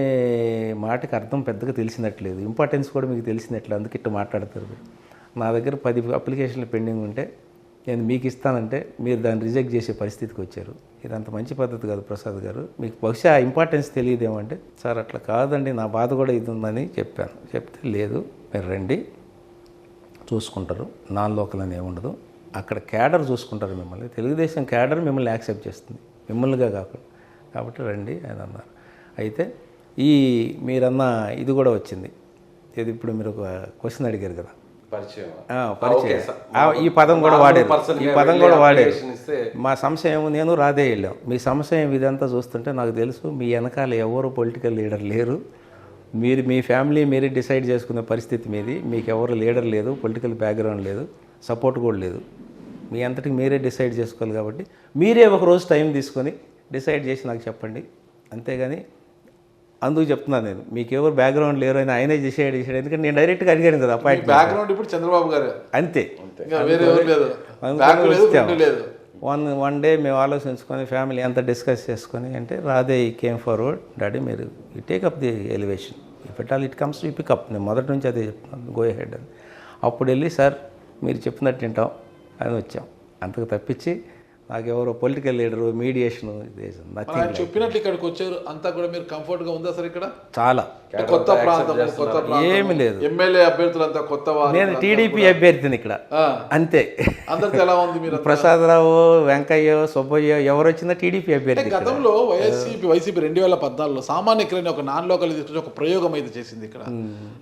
మాటకి అర్థం పెద్దగా తెలిసినట్లేదు, ఇంపార్టెన్స్ కూడా మీకు తెలిసినట్లేదు, అందుకే ఇట్లా మాట్లాడతారు. నా దగ్గర 10 అప్లికేషన్లు పెండింగ్ ఉంటే నేను మీకు ఇస్తానంటే మీరు దాన్ని రిజెక్ట్ చేసే పరిస్థితికి వచ్చారు, ఇది అంత మంచి పద్ధతి కాదు ప్రసాద్ గారు, మీకు బహుశా ఇంపార్టెన్స్ తెలియదేమంటే, సార్ అట్లా కాదండి నా బాధ కూడా ఇది ఉందని చెప్పాను. చెప్తే లేదు మీరు రండి చూసుకుంటారు, నాన్ లోకల్ అని ఏముండదు, అక్కడ క్యాడర్ చూసుకుంటారు మిమ్మల్ని, తెలుగుదేశం క్యాడర్ మిమ్మల్ని యాక్సెప్ట్ చేస్తుంది మిమ్మల్నిగా కాకుండా, కాబట్టి రండి అని అన్నారు. అయితే ఈ మీరన్న ఇది కూడా వచ్చింది, ఇది ఇప్పుడు మీరు ఒక క్వశ్చన్ అడిగారు కదా, పరిచయం, ఈ పదం కూడా వాడారు, ఈ పదం కూడా వాడారు. మా సంశయం, నేను రాధే వెళ్ళాం, మీ సంశయం ఇదంతా చూస్తుంటే నాకు తెలుసు మీ వెనకాల ఎవరు పొలిటికల్ లీడర్ లేరు, మీరు మీ ఫ్యామిలీ మీరే డిసైడ్ చేసుకునే పరిస్థితి మీది, మీకు ఎవరు లీడర్ లేదు, పొలిటికల్ బ్యాక్గ్రౌండ్ లేదు, సపోర్ట్ కూడా లేదు, మీ అంతటికి మీరే డిసైడ్ చేసుకోవాలి, కాబట్టి మీరే ఒక రోజు టైం తీసుకొని డిసైడ్ చేసి నాకు చెప్పండి, అంతేగాని అందుకు చెప్తున్నాను నేను, మీకు ఎవరు బ్యాక్గ్రౌండ్ లేరు అని ఆయనే డిసైడ్ చేశాడు, ఎందుకంటే నేను డైరెక్ట్గా అడిగాను కదా అపాయింట్మెంట్, బ్యాక్గ్రౌండ్ ఇప్పుడు చంద్రబాబు గారు అంతే, వన్ డే మేము ఆలోచించుకొని ఫ్యామిలీ అంతా డిస్కస్ చేసుకొని, అంటే రాధే ఈ కేమ్ ఫార్వర్డ్, డాడీ మీరు you take up the elevation, if it all it comes you pick up, నేను మొదటి నుంచి అదే చెప్తున్నాను, గో హెడ్ అని. అప్పుడు వెళ్ళి సార్ మీరు చెప్పినట్టు వింటాం అని వచ్చాం, అంతకు తప్పించి నాకెవరో పొలిటికల్ లీడరు మీడియేషను చెప్పినట్లు ఇక్కడికి వచ్చారు, అంతా కూడా మీరు కంఫర్ట్గా ఉందా సార్? ఇక్కడ చాలా కొత్త ప్రాంతం, ఏమి లేదు, ఎమ్మెల్యే అభ్యర్థులంతా కొత్త వాళ్ళు, నేను టీడీపీ అభ్యర్థిని ఇక్కడ అంతే. అందరితో ఎలా ఉంది? మీరు ప్రసాదరావు, వెంకయ్య, సుబ్బయ్య ఎవరు వచ్చినా టీడీపీ అభ్యర్థి. గతంలో వైసీపీ 2014లో సామాన్యకరని ఒక నాన్ లోకల్ తీసుకొచ్చి ఒక ప్రయోగం అయితే చేసింది ఇక్కడ,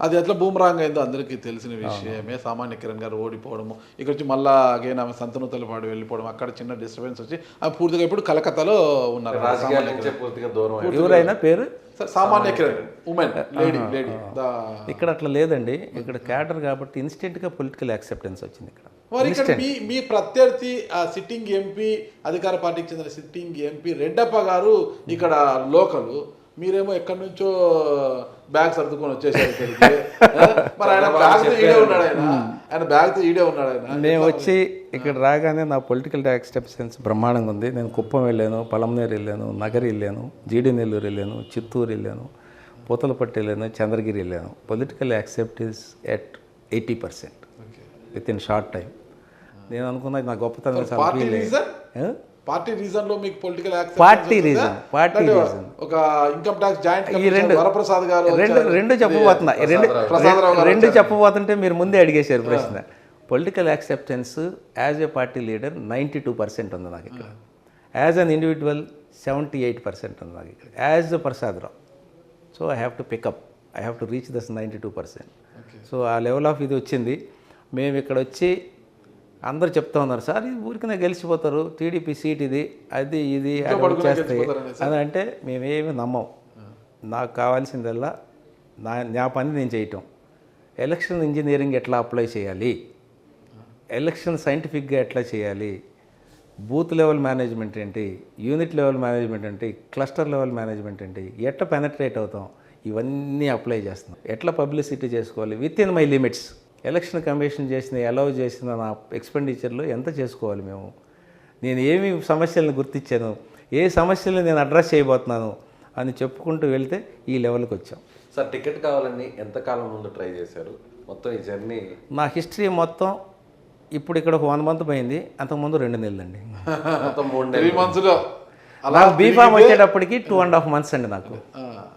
అది ఎట్లా బూమరాంగ్ అయిందో అందరికీ తెలిసిన విషయమే. సామాన్యకరణ్ గారు ఓడిపోవడము, ఇక్కడ వచ్చి మళ్ళా అగైన్ ఆమె సంతనూతలపాడు వెళ్ళిపోవడం, అక్కడ చిన్న డిస్టర్బెన్స్ వచ్చి ఆమె పూర్తిగా ఇప్పుడు కలకత్తాలో ఉన్నారు. ఎవరైనా పేరు సామాన్యకరణ్, ఉమెన్ లేడీ. ఇక్కడ అట్లా లేదండి, ఇక్కడ క్యాడర్ కాబట్టి ఇన్స్టెంట్గా పొలిటికల్ యాక్సెప్టెన్స్ వచ్చింది ఇక్కడ. మరి ఇక్కడ మీ ప్రత్యర్థి సిట్టింగ్ ఎంపీ, అధికార పార్టీకి చెందిన సిట్టింగ్ ఎంపీ రెడ్డప్ప గారు ఇక్కడ లోకలు, మీరేమో ఎక్కడి నుంచో బ్యాగ్ సర్దుకొని వచ్చేసారు. మరి ఆయన బ్యాగ్తో ఈడే ఉన్నాడు, ఆయన బ్యాగ్తో ఈడే ఉన్నాడు ఆయన. నేను వచ్చి ఇక్కడ రాగానే నా పొలిటికల్ యాక్సెప్టెన్స్ బ్రహ్మాండంగా ఉంది. నేను కుప్పం వెళ్ళాను, పలమనేరు వెళ్ళాను, నగరి వెళ్ళాను, జీడి నెల్లూరు వెళ్ళాను, చిత్తూరు వెళ్ళాను, పూతలపట్టు వెళ్ళాను, చంద్రగిరి వెళ్ళాను. Political acceptance at 80% with in short time. నేను అనుకున్నా నా గొప్పతనం పార్టీ రీజన్ లో మీకు పొలిటికల్ పార్టీ రీజన్ ఒక ఇన్కమ్ ట్యాక్స్ జాయింట్ వరప్రసాద్ గారు రెండు చెప్పబోతున్నా, రెండు చెప్పబోతుంటే మీరు ముందే అడిగేశారు ప్రశ్న. Political acceptance as a party leader 92% ఉంది నాకు ఇక్కడ. యాజ్ అన్ ఇండివిజువల్ 78% ఉంది నాకు ఇక్కడ as Prasadarao. So I have to pick up, I have to reach this 92%. So ఆ లెవెల్ ఆఫ్ ఇది వచ్చింది. మేము ఇక్కడ వచ్చి అందరూ చెప్తా ఉన్నారు, సార్ ఇది ఊరికనే గెలిచిపోతారు, టీడీపీ సీట్ ఇది, అది ఇది అది చేస్తాయి అని అంటే మేమేమి నమ్మం. నాకు కావాల్సిందల్లా నా పని నేను చేయటం. ఎలక్షన్ ఇంజనీరింగ్ ఎట్లా అప్లై చేయాలి, ఎలక్షన్ సైంటిఫిక్గా ఎట్లా చేయాలి, బూత్ లెవెల్ మేనేజ్మెంట్ ఏంటి, యూనిట్ లెవెల్ మేనేజ్మెంట్ ఏంటి, క్లస్టర్ లెవెల్ మేనేజ్మెంట్ ఏంటి, ఎట్లా పెనట్రేట్ అవుతాం, ఇవన్నీ అప్లై చేస్తున్నాం. ఎట్లా పబ్లిసిటీ చేసుకోవాలి with in my limits. Election commission చేసిన అలౌ చేసిన నా ఎక్స్పెండిచర్లో ఎంత చేసుకోవాలి మేము, నేను ఏమి సమస్యలను గుర్తించాను, ఏ సమస్యలను నేను అడ్రస్ చేయబోతున్నాను అని చెప్పుకుంటూ వెళ్తే ఈ లెవెల్కి వచ్చాం. సార్ టికెట్ కావాలని ఎంతకాలం ముందు ట్రై చేశారు? మొత్తం ఈ జర్నీ నా హిస్టరీ మొత్తం ఇప్పుడు ఇక్కడ 1 month పోయింది, అంతకుముందు 2 నెలలు అండి. మొత్తం 3 3 months నాకు బీఫామ్ వచ్చేటప్పటికి 2.5 months అండి. నాకు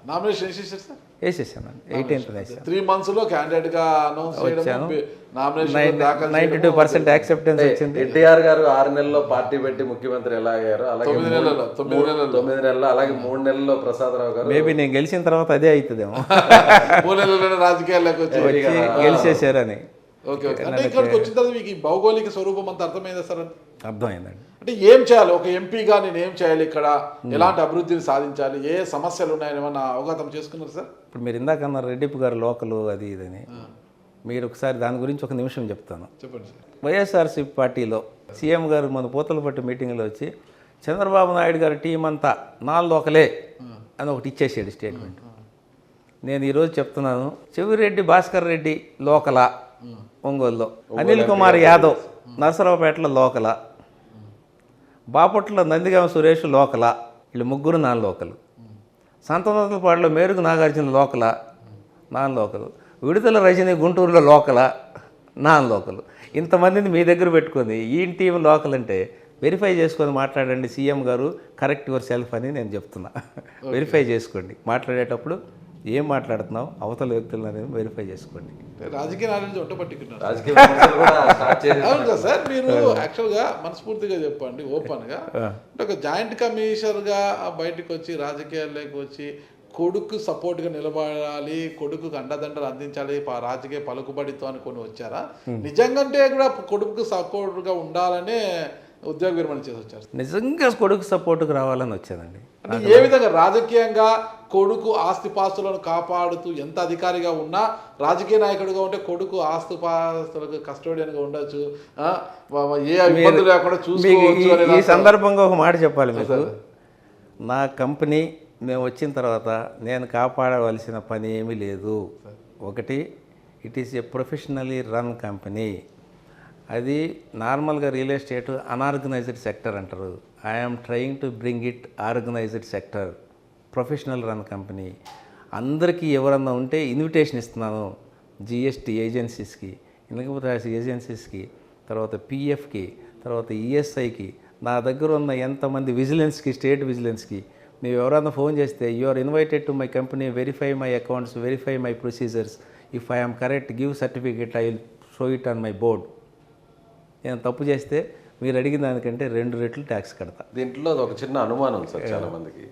నామినేషన్ వేసేసారు సార్? వేసేసాను, 18th వేసాను. 3 months క్యాండిడేట్ గా అనౌన్స్ వచ్చాను. నామినేషన్ 92% యాక్సెప్టెన్స్ వచ్చింది. ఎన్టీఆర్ గారు 6 నెలల్లో పార్టీ పెట్టి ముఖ్యమంత్రి ఎలా అయ్యారు, అలాగే 9 నెలల్లో, అలాగే 3 నెలల్లో ప్రసాదరావు గారు మేబీ నేను గెలిచిన తర్వాత అదే అవుతుందేమో, 3 నెలల్లోనే రాజకీయాల్లోకి వచ్చి గెలిచేసారని. Okay okay. అంటే ఇక్కడికి వచ్చిన తర్వాత మీకు ఈ భౌగోళిక స్వరూపం అంతా అర్థమైందా సార్? అర్థమైందండి. అంటే ఏం చేయాలి, ఒక ఎంపీగా నేను ఏం చేయాలి, ఇక్కడ ఎలాంటి అభివృద్ధిని సాధించాలి, ఏ సమస్యలు ఉన్నాయని ఏమన్నా అవగాహన చేసుకున్నారు సార్? ఇప్పుడు మీరు ఇందాక అన్నారు రెడ్డిప్పు గారు లోకలు అది ఇదని, మీరు ఒకసారి దాని గురించి ఒక నిమిషం చెప్తాను. చెప్పండి సార్. వైఎస్ఆర్సీపీ పార్టీలో సీఎం గారు మన పూతలపట్టు మీటింగ్లో వచ్చి చంద్రబాబు నాయుడు గారి టీం అంతా 4 లోకలే అని ఒకటి ఇచ్చేసాడు స్టేట్మెంట్. నేను ఈరోజు చెప్తున్నాను, చెవిరెడ్డి భాస్కర్ రెడ్డి లోకల ఒంగోలులో, అనిల్ కుమార్ యాదవ్ నరసరావుపేటలో లోకల, బాపట్ల నందిగామ సురేష్ లోకల, వీళ్ళు 3 నాన్ లోకలు, సంతనోతులపాడులో Merugu Nagarjuna local, non local, Vidudala Rajini గుంటూరులో లోకల, నాన్ లోకలు. ఇంతమందిని మీ దగ్గర పెట్టుకొని ఈ టీం లోకల్ అంటే వెరిఫై చేసుకొని మాట్లాడండి సీఎం గారు, కరెక్ట్ యువర్ సెల్ఫ్ అని నేను చెప్తున్నా. వెరిఫై చేసుకోండి, మాట్లాడేటప్పుడు ఏం మాట్లాడుతున్నావు అవతల వ్యక్తులను అనేది వెరిఫై చేసుకోండి. రాజకీయ నాలెడ్జ్ వంట పట్టుకున్నారు రాజకీయ విమర్శలు కూడా స్టార్ట్ చేశారు. అవును కదా సార్, మీరు యాక్చువల్గా మనస్ఫూర్తిగా చెప్పండి, ఓపెన్గా, అంటే ఒక జాయింట్ కమిషనర్గా బయటకు వచ్చి రాజకీయాల్లోకి వచ్చి కొడుకు సపోర్ట్గా నిలబడాలి, కొడుకుకు అండదండలు అందించాలి, రాజకీయ పలుకుబడితో అని కొన్ని వచ్చారా? నిజంగానే కూడా కొడుకు సపోర్ట్గా ఉండాలనే ఉద్యోగ విరమణ చేసి వచ్చారు? నిజంగా కొడుకు సపోర్ట్కి రావాలని వచ్చానండి. అంటే ఏ విధంగా రాజకీయంగా కొడుకు ఆస్తిపాస్తులను కాపాడుతూ ఎంత అధికారిగా ఉన్నా, రాజకీయ నాయకుడిగా ఉంటే కొడుకు ఆస్తిపాస్తులకు కస్టోడియన్గా ఉండొచ్చు, ఏ ఇబ్బందులు లేకుండా చూసుకోవచ్చు. ఈ సందర్భంగా ఒక మాట చెప్పాలి మీకు. నా కంపెనీ మేము వచ్చిన తర్వాత నేను కాపాడవలసిన పని ఏమీ లేదు. ఒకటి, it is a professionally run company. అది నార్మల్గా రియల్ ఎస్టేట్ అన్ఆర్గనైజ్డ్ సెక్టర్ అంటారు. I'm trying to bring it organised sector, professional run company. అందరికీ ఎవరన్నా ఉంటే ఇన్విటేషన్ ఇస్తున్నాను, జిఎస్టీ ఏజెన్సీస్కి, ఇన్కమ్ ట్యాక్స్ ఏజెన్సీస్కి, తర్వాత పిఎఫ్కి, తర్వాత ఈఎస్ఐకి, నా దగ్గర ఉన్న ఎంతమంది విజిలెన్స్కి, స్టేట్ విజిలెన్స్కి, ನೀವು ఎవరైనా ఫోన్ చేస్తే you are invited to my company, verify my accounts, verify my procedures, if I am correct give certificate, I will show it on my board. నేను తప్పు చేస్తే మీరు అడిగిన దానికంటే 2 రెట్లు ట్యాక్స్ కడతా. దీంట్లో ఒక చిన్న అనుమానం సార్ చాలా మందికి,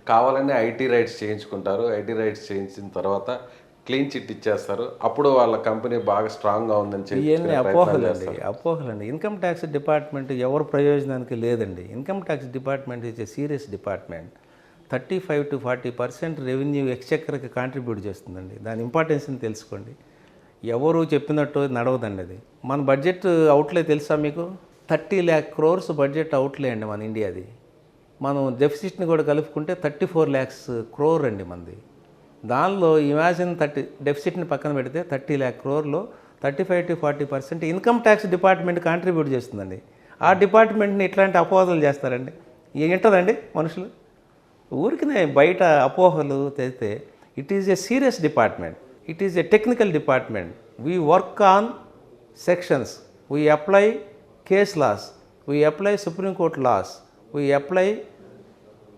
కావాలని ఐటీ రైట్స్ చేయించుకుంటారు, ఐటీ రైట్స్ చేయించిన తర్వాత క్లీన్ చిట్ ఇచ్చేస్తారు, అప్పుడు వాళ్ళ కంపెనీ బాగా స్ట్రాంగ్గా ఉందని చెప్పి ఇవన్నీ అపోహలండి. ఇన్కమ్ ట్యాక్స్ డిపార్ట్మెంట్ ఎవరి ప్రయోజనానికి లేదండి. Income tax department is a serious department. 35 to 40% revenue ఎక్స్చెక్కర్కి కాంట్రిబ్యూట్ చేస్తుందండి. దాని ఇంపార్టెన్స్ని తెలుసుకోండి. ఎవరు చెప్పినట్టు నడవదండి అది. మన బడ్జెట్ అవుట్లే తెలుసా మీకు? 30 lakh crores బడ్జెట్ అవుట్లే అండి మన ఇండియాది. మనం డెఫిసిట్ని కూడా కలుపుకుంటే 34 lakhs crore అండి మనది. దానిలో ఇమాజిన్ డెఫిసిట్ని పక్కన పెడితే 30 lakh crore 35 to 40% income tax department contribute చేస్తుందండి. ఆ డిపార్ట్మెంట్ని ఇట్లాంటి అపోహలు చేస్తారండి. ఏంటదండి మనుషులు ఊరికినే బయట అపోహలు తెస్తే. It is a serious department, it is a technical department. We work on sections, we apply case laws, we apply supreme court laws, we apply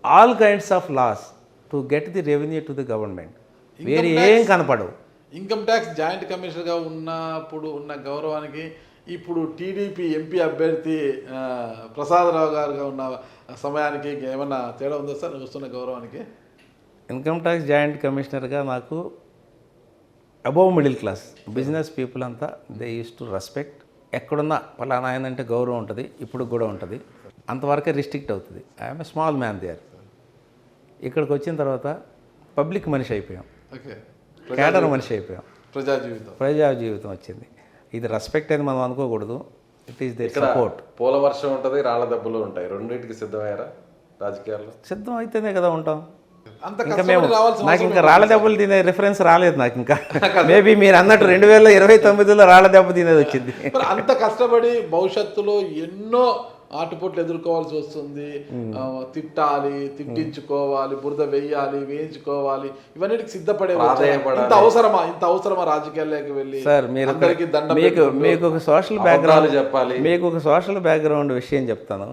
all kinds of laws to get the revenue to the government. వేరే ఏం కనపడవు. Income tax joint కమిషనర్గా ఉన్నప్పుడు ఉన్న గౌరవానికి ఇప్పుడు TDP MP అభ్యర్థి ప్రసాదరావు గారుగా ఉన్న సమయానికి ఏమన్నా తేడా ఉందా సార్ నువ్వు వస్తున్న గౌరవానికి? ఇన్కమ్ ట్యాక్స్ జాయింట్ కమిషనర్గా నాకు above middle class business people అంతా దే యూస్ టు రెస్పెక్ట్. ఎక్కడున్నా పలానా ఆయన అంటే గౌరవం ఉంటుంది, ఇప్పుడు కూడా ఉంటుంది. అంతవరకే రిస్ట్రిక్ట్ అవుతుంది. I'm a small man there. ఇక్కడికి వచ్చిన తర్వాత పబ్లిక్ మనిషి అయిపోయాం, ఓకే, క్యాడర్ మనిషి అయిపోయాం, ప్రజా జీవితం వచ్చింది. ఇది రెస్పెక్ట్ అని మనం అనుకోకూడదు. ఇట్ ఈస్ దేర్ ఇక్కడ సపోర్ట్. పూల వర్షం ఉంటుంది, రాళ్ల దెబ్బలు ఉంటాయి. రెండింటికి సిద్ధమయ్యారా రాజకీయాల్లో? సిద్ధం అయితేనే కదా ఉంటాం. అంత ఇంకా కష్టపడి మేము రావాల్సిన నాకు అవసరం ఇంకా రాళ్ళ దెబ్బలు తినే రిఫరెన్స్ రాలేదు నాకు ఇంకా. మేబీ మీరు అన్నట్టు 2029లో రాళ్ళ దెబ్బ తినేది వచ్చింది. మరి అంత కష్టపడి భవిష్యత్తులో ఎన్నో ఆటుపోట్లు ఎదుర్కోవాల్సి వస్తుంది. తిట్టాలి, తిట్టించుకోవాలి, బురద వేయాలి, వేయించుకోవాలి, ఇవన్నిటికి సిద్ధపడే ఇంత అవసరమా రాజకీయాల్లోకి వెళ్ళి? సార్ మీరు అందరికీ దండం మీకు ఒక సోషల్ బ్యాక్గ్రౌండ్ చెప్పాలి. మీకు ఒక సోషల్ బ్యాక్గ్రౌండ్ విషయం చెప్తాను.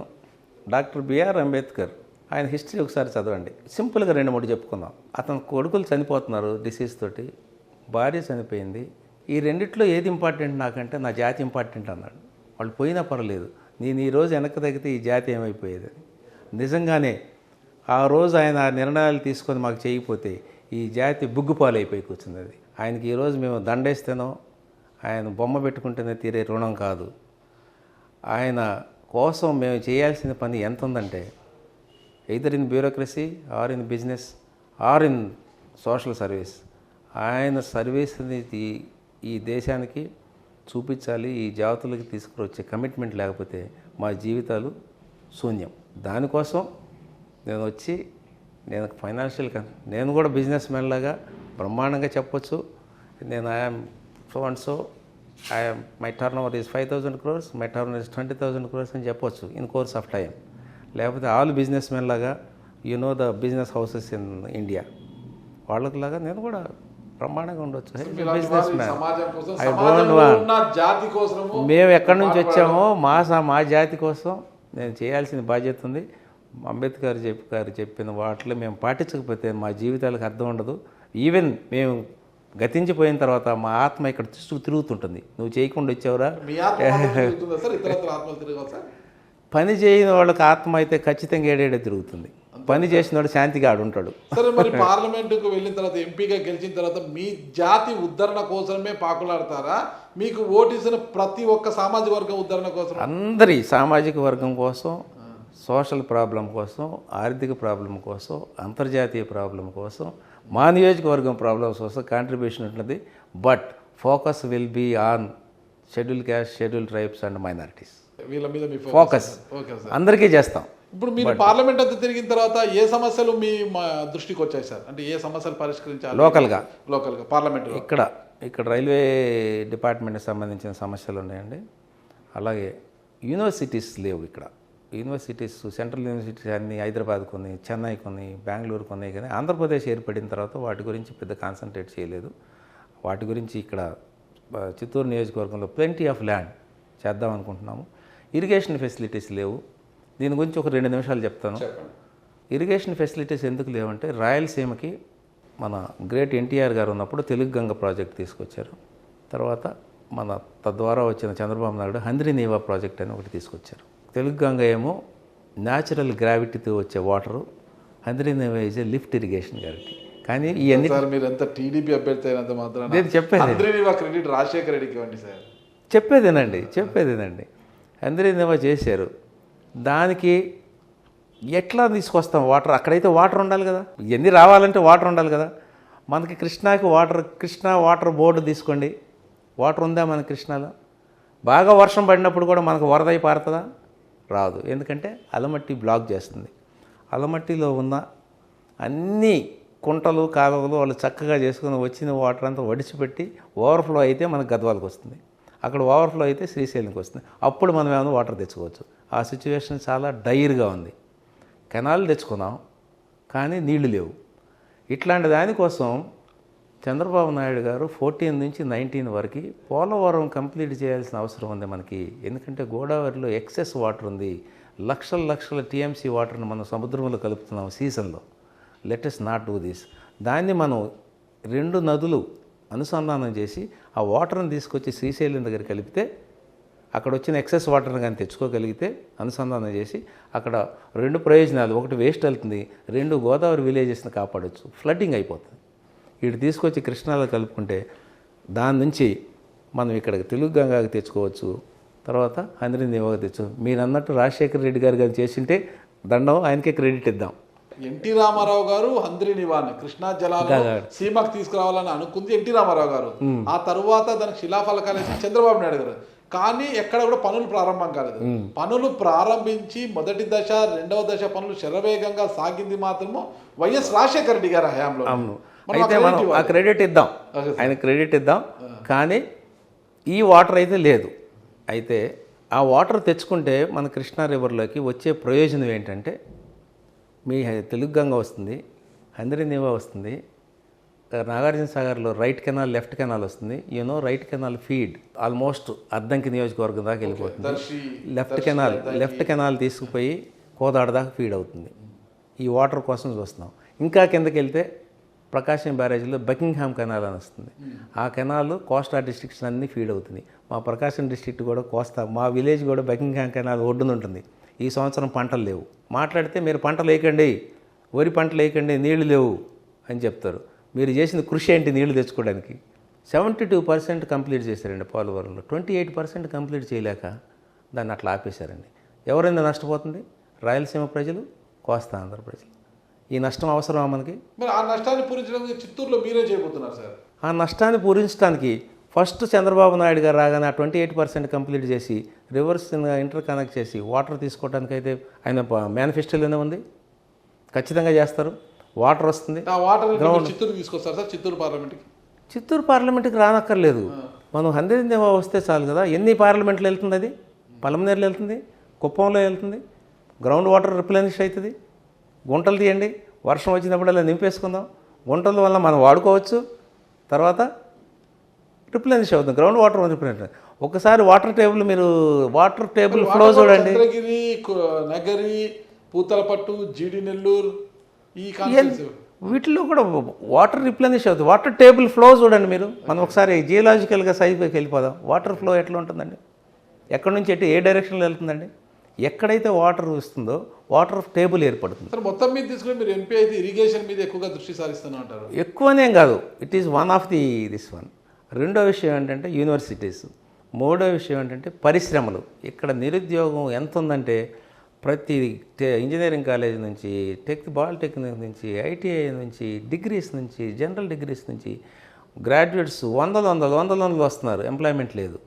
డాక్టర్ బిఆర్ అంబేద్కర్ ఆయన హిస్టరీ ఒకసారి చదవండి. సింపుల్గా 2-3 చెప్పుకుందాం. అతని కొడుకులు చనిపోతున్నారు డిసీజ్ తోటి, భార్య చనిపోయింది. ఈ రెండిట్లో ఏది ఇంపార్టెంట్ నాకంటే నా జాతి ఇంపార్టెంట్ అన్నాడు. వాళ్ళు పోయినా పర్లేదు, నేను ఈరోజు వెనక్కి తగ్గితే ఈ జాతి ఏమైపోయేది. నిజంగానే ఆ రోజు ఆయన నిర్ణయాలు తీసుకొని మాకు చేయకపోతే ఈ జాతి బుగ్గుపాలైపోయి కూర్చుంది. అది ఆయనకి ఈరోజు మేము దండేస్తేనో ఆయన బొమ్మ పెట్టుకుంటేనే తీరే రుణం కాదు. ఆయన కోసం మేము చేయాల్సిన పని ఎంత ఉందంటే, either in bureaucracy or in business or in social service. ఆయన సర్వీస్ని ఈ దేశానికి చూపించాలి. ఈ జాతులకి తీసుకువచ్చే కమిట్మెంట్ లేకపోతే మా జీవితాలు శూన్యం. దానికోసం నేను ఫైనాన్షియల్ నేను కూడా బిజినెస్ మ్యాన్ లాగా బ్రహ్మాండంగా చెప్పొచ్చు. నేను I'm so and so, my turnover is 5,000 crores, my turn is 20,000 crores అని చెప్పొచ్చు ఇన్ కోర్స్ ఆఫ్ టైం. లేకపోతే ఆల్ బిజినెస్ మెన్ లాగా the business houses in India వాళ్ళకులాగా నేను కూడా బ్రహ్మాండంగా ఉండొచ్చు. Business man. I don't want. మేము ఎక్కడి నుంచి వచ్చామో మా జాతి కోసం నేను చేయాల్సిన బాధ్యత ఉంది. అంబేద్కర్ గారు చెప్పిన వాటిలో మేము పాటించకపోతే మా జీవితాలకు అర్థం ఉండదు. ఈవెన్ మేము గతించిపోయిన తర్వాత మా ఆత్మ ఇక్కడ తిరుగుతుంటుంది. నువ్వు చేయకుండా వచ్చావురా. పని చేయని వాళ్ళకి ఆత్మ అయితే ఖచ్చితంగా ఏడేడే తిరుగుతుంది. పని చేసిన వాడు శాంతిగా ఆడుంటాడు. సరే, మరి పార్లమెంటుకు వెళ్ళిన తర్వాత ఎంపీగా గెలిచిన తర్వాత మీ జాతి ఉద్ధరణ కోసమే పాకులాడతారా? మీకు ఓటేసిన ప్రతి ఒక్క సామాజిక వర్గం ఉద్ధరణ కోసం, అందరి సామాజిక వర్గం కోసం, సోషల్ ప్రాబ్లం కోసం, ఆర్థిక ప్రాబ్లం కోసం, అంతర్జాతీయ ప్రాబ్లం కోసం, మా నియోజకవర్గం ప్రాబ్లమ్స్ కోసం కాంట్రిబ్యూషన్ ఉంటుంది. But focus will be on schedule caste, schedule tribes and minorities. వీళ్ళ మీద మీ ఫోకస్ అందరికీ చేస్తాం. ఇప్పుడు మీరు పార్లమెంట్ అంతా తిరిగిన తర్వాత ఏ సమస్యలు మీ దృష్టికి వచ్చాయి సార్? అంటే ఏ సమస్యలు పరిష్కరించాలి లోకల్గా పార్లమెంట్? ఇక్కడ రైల్వే డిపార్ట్మెంట్కి సంబంధించిన సమస్యలు ఉన్నాయండి. అలాగే యూనివర్సిటీస్ లేవు ఇక్కడ. యూనివర్సిటీస్, సెంట్రల్ యూనివర్సిటీస్ అన్నీ హైదరాబాద్ కొన్ని, చెన్నై కొన్ని, బెంగళూరు కొన్ని, కానీ ఆంధ్రప్రదేశ్ ఏర్పడిన తర్వాత వాటి గురించి పెద్ద కాన్సన్ట్రేట్ చేయలేదు. వాటి గురించి ఇక్కడ చిత్తూరు నియోజకవర్గంలో ప్లెంటీ ఆఫ్ ల్యాండ్ చేద్దాం అనుకుంటున్నాము. ఇరిగేషన్ ఫెసిలిటీస్ లేవు. దీని గురించి ఒక 2 నిమిషాలు చెప్తాను. ఇరిగేషన్ ఫెసిలిటీస్ ఎందుకు లేవంటే, రాయలసీమకి మన గ్రేట్ ఎన్టీఆర్ గారు ఉన్నప్పుడు తెలుగు గంగ ప్రాజెక్ట్ తీసుకొచ్చారు. తర్వాత తద్వారా వచ్చిన చంద్రబాబు నాయుడు హంద్రీనీవా ప్రాజెక్ట్ అని ఒకటి తీసుకొచ్చారు. తెలుగు గంగ ఏమో న్యాచురల్ గ్రావిటీతో వచ్చే water, Handri Neeva is a lift irrigation gravity. కానీ ఇవన్నీ మీరు ఎంత టీడీపీ అభ్యర్థి అయినంత మాత్రం నేను చెప్పేది క్రెడిట్ రాజశేఖర రెడ్డికి ఇవ్వండి సార్. చెప్పేదేనండి. హంద్రీనీవా చేశారు. దానికి ఎట్లా తీసుకొస్తాం వాటర్? అక్కడైతే వాటర్ ఉండాలి కదా. ఇవన్నీ రావాలంటే వాటర్ ఉండాలి కదా. మనకి కృష్ణా వాటర్ బోర్డు తీసుకోండి. వాటర్ ఉందా మన కృష్ణాలో? బాగా వర్షం పడినప్పుడు కూడా మనకు వరదై పారుతుందా? రాదు. ఎందుకంటే అలమట్టి బ్లాక్ చేస్తుంది. అలమట్టిలో ఉన్న అన్ని కుంటలు, కాలువలు వాళ్ళు చక్కగా చేసుకుని వచ్చిన వాటర్ అంతా వడిచిపెట్టి ఓవర్ఫ్లో అయితే మనకు గద్వాలకు వస్తుంది. అక్కడ ఓవర్ఫ్లో అయితే శ్రీశైలంకి వస్తుంది. అప్పుడు మనం ఏమైనా వాటర్ తెచ్చుకోవచ్చు. ఆ సిచ్యువేషన్ చాలా డైర్గా ఉంది. కెనాల్ తెచ్చుకున్నాం కానీ నీళ్లు లేవు. ఇట్లాంటి దానికోసం చంద్రబాబు నాయుడు గారు 14 నుంచి 19 వరకు పోలవరం కంప్లీట్ చేయాల్సిన అవసరం ఉంది మనకి. ఎందుకంటే గోదావరిలో ఎక్సెస్ వాటర్ ఉంది. లక్షల టీఎంసీ వాటర్ని మనం సముద్రంలో కలుపుతున్నాం సీజన్లో. Let us not do this. దాన్ని మనం 2 నదులు అనుసంధానం చేసి ఆ వాటర్ని తీసుకొచ్చి శ్రీశైలం దగ్గర కలిపితే అక్కడ వచ్చిన ఎక్సెస్ వాటర్ని కానీ తెచ్చుకోగలిగితే అనుసంధానం చేసి అక్కడ 2 ప్రయోజనాలు, ఒకటి వేస్ట్ వెళ్తుంది, 2 గోదావరి విలేజెస్ని కాపాడవచ్చు, ఫ్లడ్డింగ్ అయిపోతుంది. ఇటు తీసుకొచ్చి కృష్ణాలో కలుపుకుంటే దాని నుంచి మనం ఇక్కడ తెలుగు గంగాకి తెచ్చుకోవచ్చు, తర్వాత అందరి నివాగా తెచ్చు. మీరు అన్నట్టు రాజశేఖర రెడ్డి గారు కానీ చేసింటే దండం, ఆయనకే క్రెడిట్ ఇద్దాం. ఎన్టీ రామారావు గారు హంద్రి నివాన్ కృష్ణా జలాలు సీమకు తీసుకురావాలని అనుకుంది ఎన్టీ రామారావు గారు. ఆ తరువాత దానికి శిలాఫలకాలు వేసి చంద్రబాబు నాయుడు గారు. కానీ ఎక్కడ కూడా పనులు ప్రారంభం కాలేదు. పనులు ప్రారంభించి మొదటి దశ, 2వ దశ పనులు శరవేగంగా సాగింది మాత్రము వైఎస్ రాజశేఖర రెడ్డి గారి హయాంలో. అవును, అయితే మనం ఆ క్రెడిట్ ఇద్దాం, ఆయన క్రెడిట్ ఇద్దాం. కానీ ఈ వాటర్ అయితే లేదు. అయితే ఆ వాటర్ తెచ్చుకుంటే మన కృష్ణా రివర్లోకి వచ్చే ప్రయోజనం ఏంటంటే మీ తెలుగు గంగ వస్తుంది, హంద్రి నివా వస్తుంది, నాగార్జున సాగర్లో రైట్ కెనాల్, లెఫ్ట్ కెనాల్ వస్తుంది. Right canal feed almost Addanki నియోజకవర్గం దాకా వెళ్ళిపోతుంది. లెఫ్ట్ కెనాల్ తీసుకుపోయి కోదాడ దాకా ఫీడ్ అవుతుంది. ఈ వాటర్ కోసం చూస్తున్నాం. ఇంకా కిందకి వెళ్తే ప్రకాశం బ్యారేజ్లో బకింగ్హామ్ కెనాల్ అని వస్తుంది. ఆ కెనాల్ కోస్తా డిస్ట్రిక్ట్స్ అన్నీ ఫీడ్ అవుతుంది. మా ప్రకాశం డిస్ట్రిక్ట్ కూడా కోస్తా, మా విలేజ్ కూడా బకింగ్హామ్ కెనాల్ ఒడ్డున ఉంటుంది. ఈ సంవత్సరం పంటలు లేవు. మాట్లాడితే మీరు పంటలు వేయకండి, వరి పంటలు వేయకండి, నీళ్లు లేవు అని చెప్తారు. మీరు చేసిన కృషి ఏంటి నీళ్లు తెచ్చుకోవడానికి? 72% కంప్లీట్ చేశారండి పోలవరంలో. 28% కంప్లీట్ చేయలేక దాన్ని అట్లా ఆపేశారండి. ఎవరైనా నష్టపోతుంది? రాయలసీమ ప్రజలు, కోస్తా ఆంధ్ర ప్రజలు. ఈ నష్టం అవసరమా మనకి? మరి ఆ నష్టాన్ని పూరించడానికి చిత్తూరులో మీరే చేయబోతున్నారు సార్. ఆ నష్టాన్ని పూరించడానికి ఫస్ట్ చంద్రబాబు నాయుడు గారు రాగానే 28% కంప్లీట్ చేసి రివర్స్ ఇంటర్ కనెక్ట్ చేసి వాటర్ తీసుకోవడానికి అయితే ఆయన మేనిఫెస్టోలోనే ఉంది. ఖచ్చితంగా చేస్తారు. వాటర్ వస్తుంది. ఆ వాటర్ చిత్తూరు తీసుకొస్తారు సార్. చిత్తూరు పార్లమెంట్కి రానక్కర్లేదు. మనం హంద్రి నివా వస్తే చాలు కదా. ఎన్ని పార్లమెంట్లు వెళ్తుంది? అది పలమనేరులో వెళ్తుంది, కుప్పంలో వెళ్తుంది. గ్రౌండ్ వాటర్ రిప్లెనిష్ అవుతుంది. గుంటలు తీయండి, వర్షం వచ్చినప్పుడల్లా నింపేసుకుందాం. గుంటల వల్ల మనం వాడుకోవచ్చు. తర్వాత రిప్లెనిష్ అవుతుంది, గ్రౌండ్ వాటర్ రిప్లెనిష్. ఒకసారి వాటర్ టేబుల్ ఫ్లో చూడండి. చంద్రగిరి, నగరి, పూతలపట్టు, జీడి నెల్లూరు, ఈ వీటిలో కూడా వాటర్ రిప్లెనిష్ అవుతుంది. వాటర్ టేబుల్ ఫ్లో చూడండి మీరు. మనం ఒకసారి జియోలాజికల్గా సైడ్కి వెళ్ళిపోదాం. వాటర్ ఫ్లో ఎట్లా ఉంటుందండి? ఎక్కడి నుంచి ఏ డైరెక్షన్లో వెళ్తుందండి? ఎక్కడైతే వాటర్ వస్తుందో వాటర్ టేబుల్ ఏర్పడుతుంది. సార్ మొత్తం మీద తీసుకుని మీరు ఎంపీ అయితే ఇరిగేషన్ మీద ఎక్కువగా దృష్టి సారిస్తూనే ఉంటారు. ఎక్కువనేం కాదు, it is one of this one. రెండో విషయం ఏంటంటే యూనివర్సిటీస్. మూడో విషయం ఏంటంటే పరిశ్రమలు. ఇక్కడ నిరుద్యోగం ఎంత ఉందంటే ప్రతి ఇంజనీరింగ్ కాలేజ్ నుంచి, పాలిటెక్నిక్ నుంచి, ఐటీఐ నుంచి, డిగ్రీస్ నుంచి, జనరల్ డిగ్రీస్ నుంచి గ్రాడ్యుయేట్స్ వందలు వస్తున్నారు. ఎంప్లాయ్మెంట్ లేదు.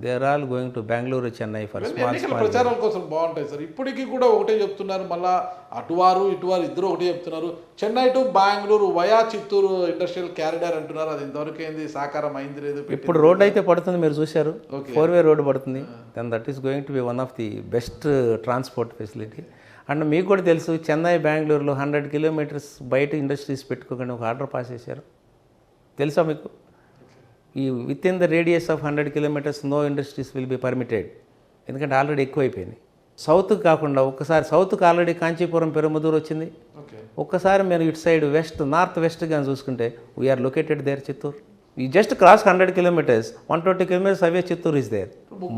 They are all going to Bengaluru, Chennai for small ప్రచారాల కోసం బాగుంటాయి సార్. ఇప్పటికీ కూడా ఒకటే చెప్తున్నారు. మళ్ళీ అటువారు ఇటువారు ఇద్దరు ఒకటే చెప్తున్నారు. Chennai to Bengaluru via Chittoor industrial corridor అంటున్నారు. అది ఇంతవరకు ఏంది సాకారం అయింది లేదు. ఇప్పుడు రోడ్ అయితే పడుతుంది, మీరు చూశారు. 4-way రోడ్డు పడుతుంది. Then that is going to be one of the best transport facility. అండ్ మీకు కూడా తెలుసు, చెన్నై బెంగళూరులో 100 kilometers బయట ఇండస్ట్రీస్ పెట్టుకోకుండా ఒక ఆర్డర్ పాస్ చేశారు. తెలుసా మీకు? ఈ within the radius of 100 kilometers no industries will be permitted. ఎందుకంటే ఆల్రెడీ ఎక్కువైపోయినాయి. సౌత్కి కాకుండా ఒక్కసారి సౌత్కి ఆల్రెడీ కాంచీపురం, పెరుమదూరు వచ్చింది. ఒక్కసారి మీరు ఇటు సైడ్ నార్త్ వెస్ట్ కానీ చూసుకుంటే వీఆర్ లొకేటెడ్ దేర్ చిత్తూరు. ఈ జస్ట్ క్రాస్ 100 kilometers, 120 kilometers అవే చిత్తూరు ఇస్ దేర్.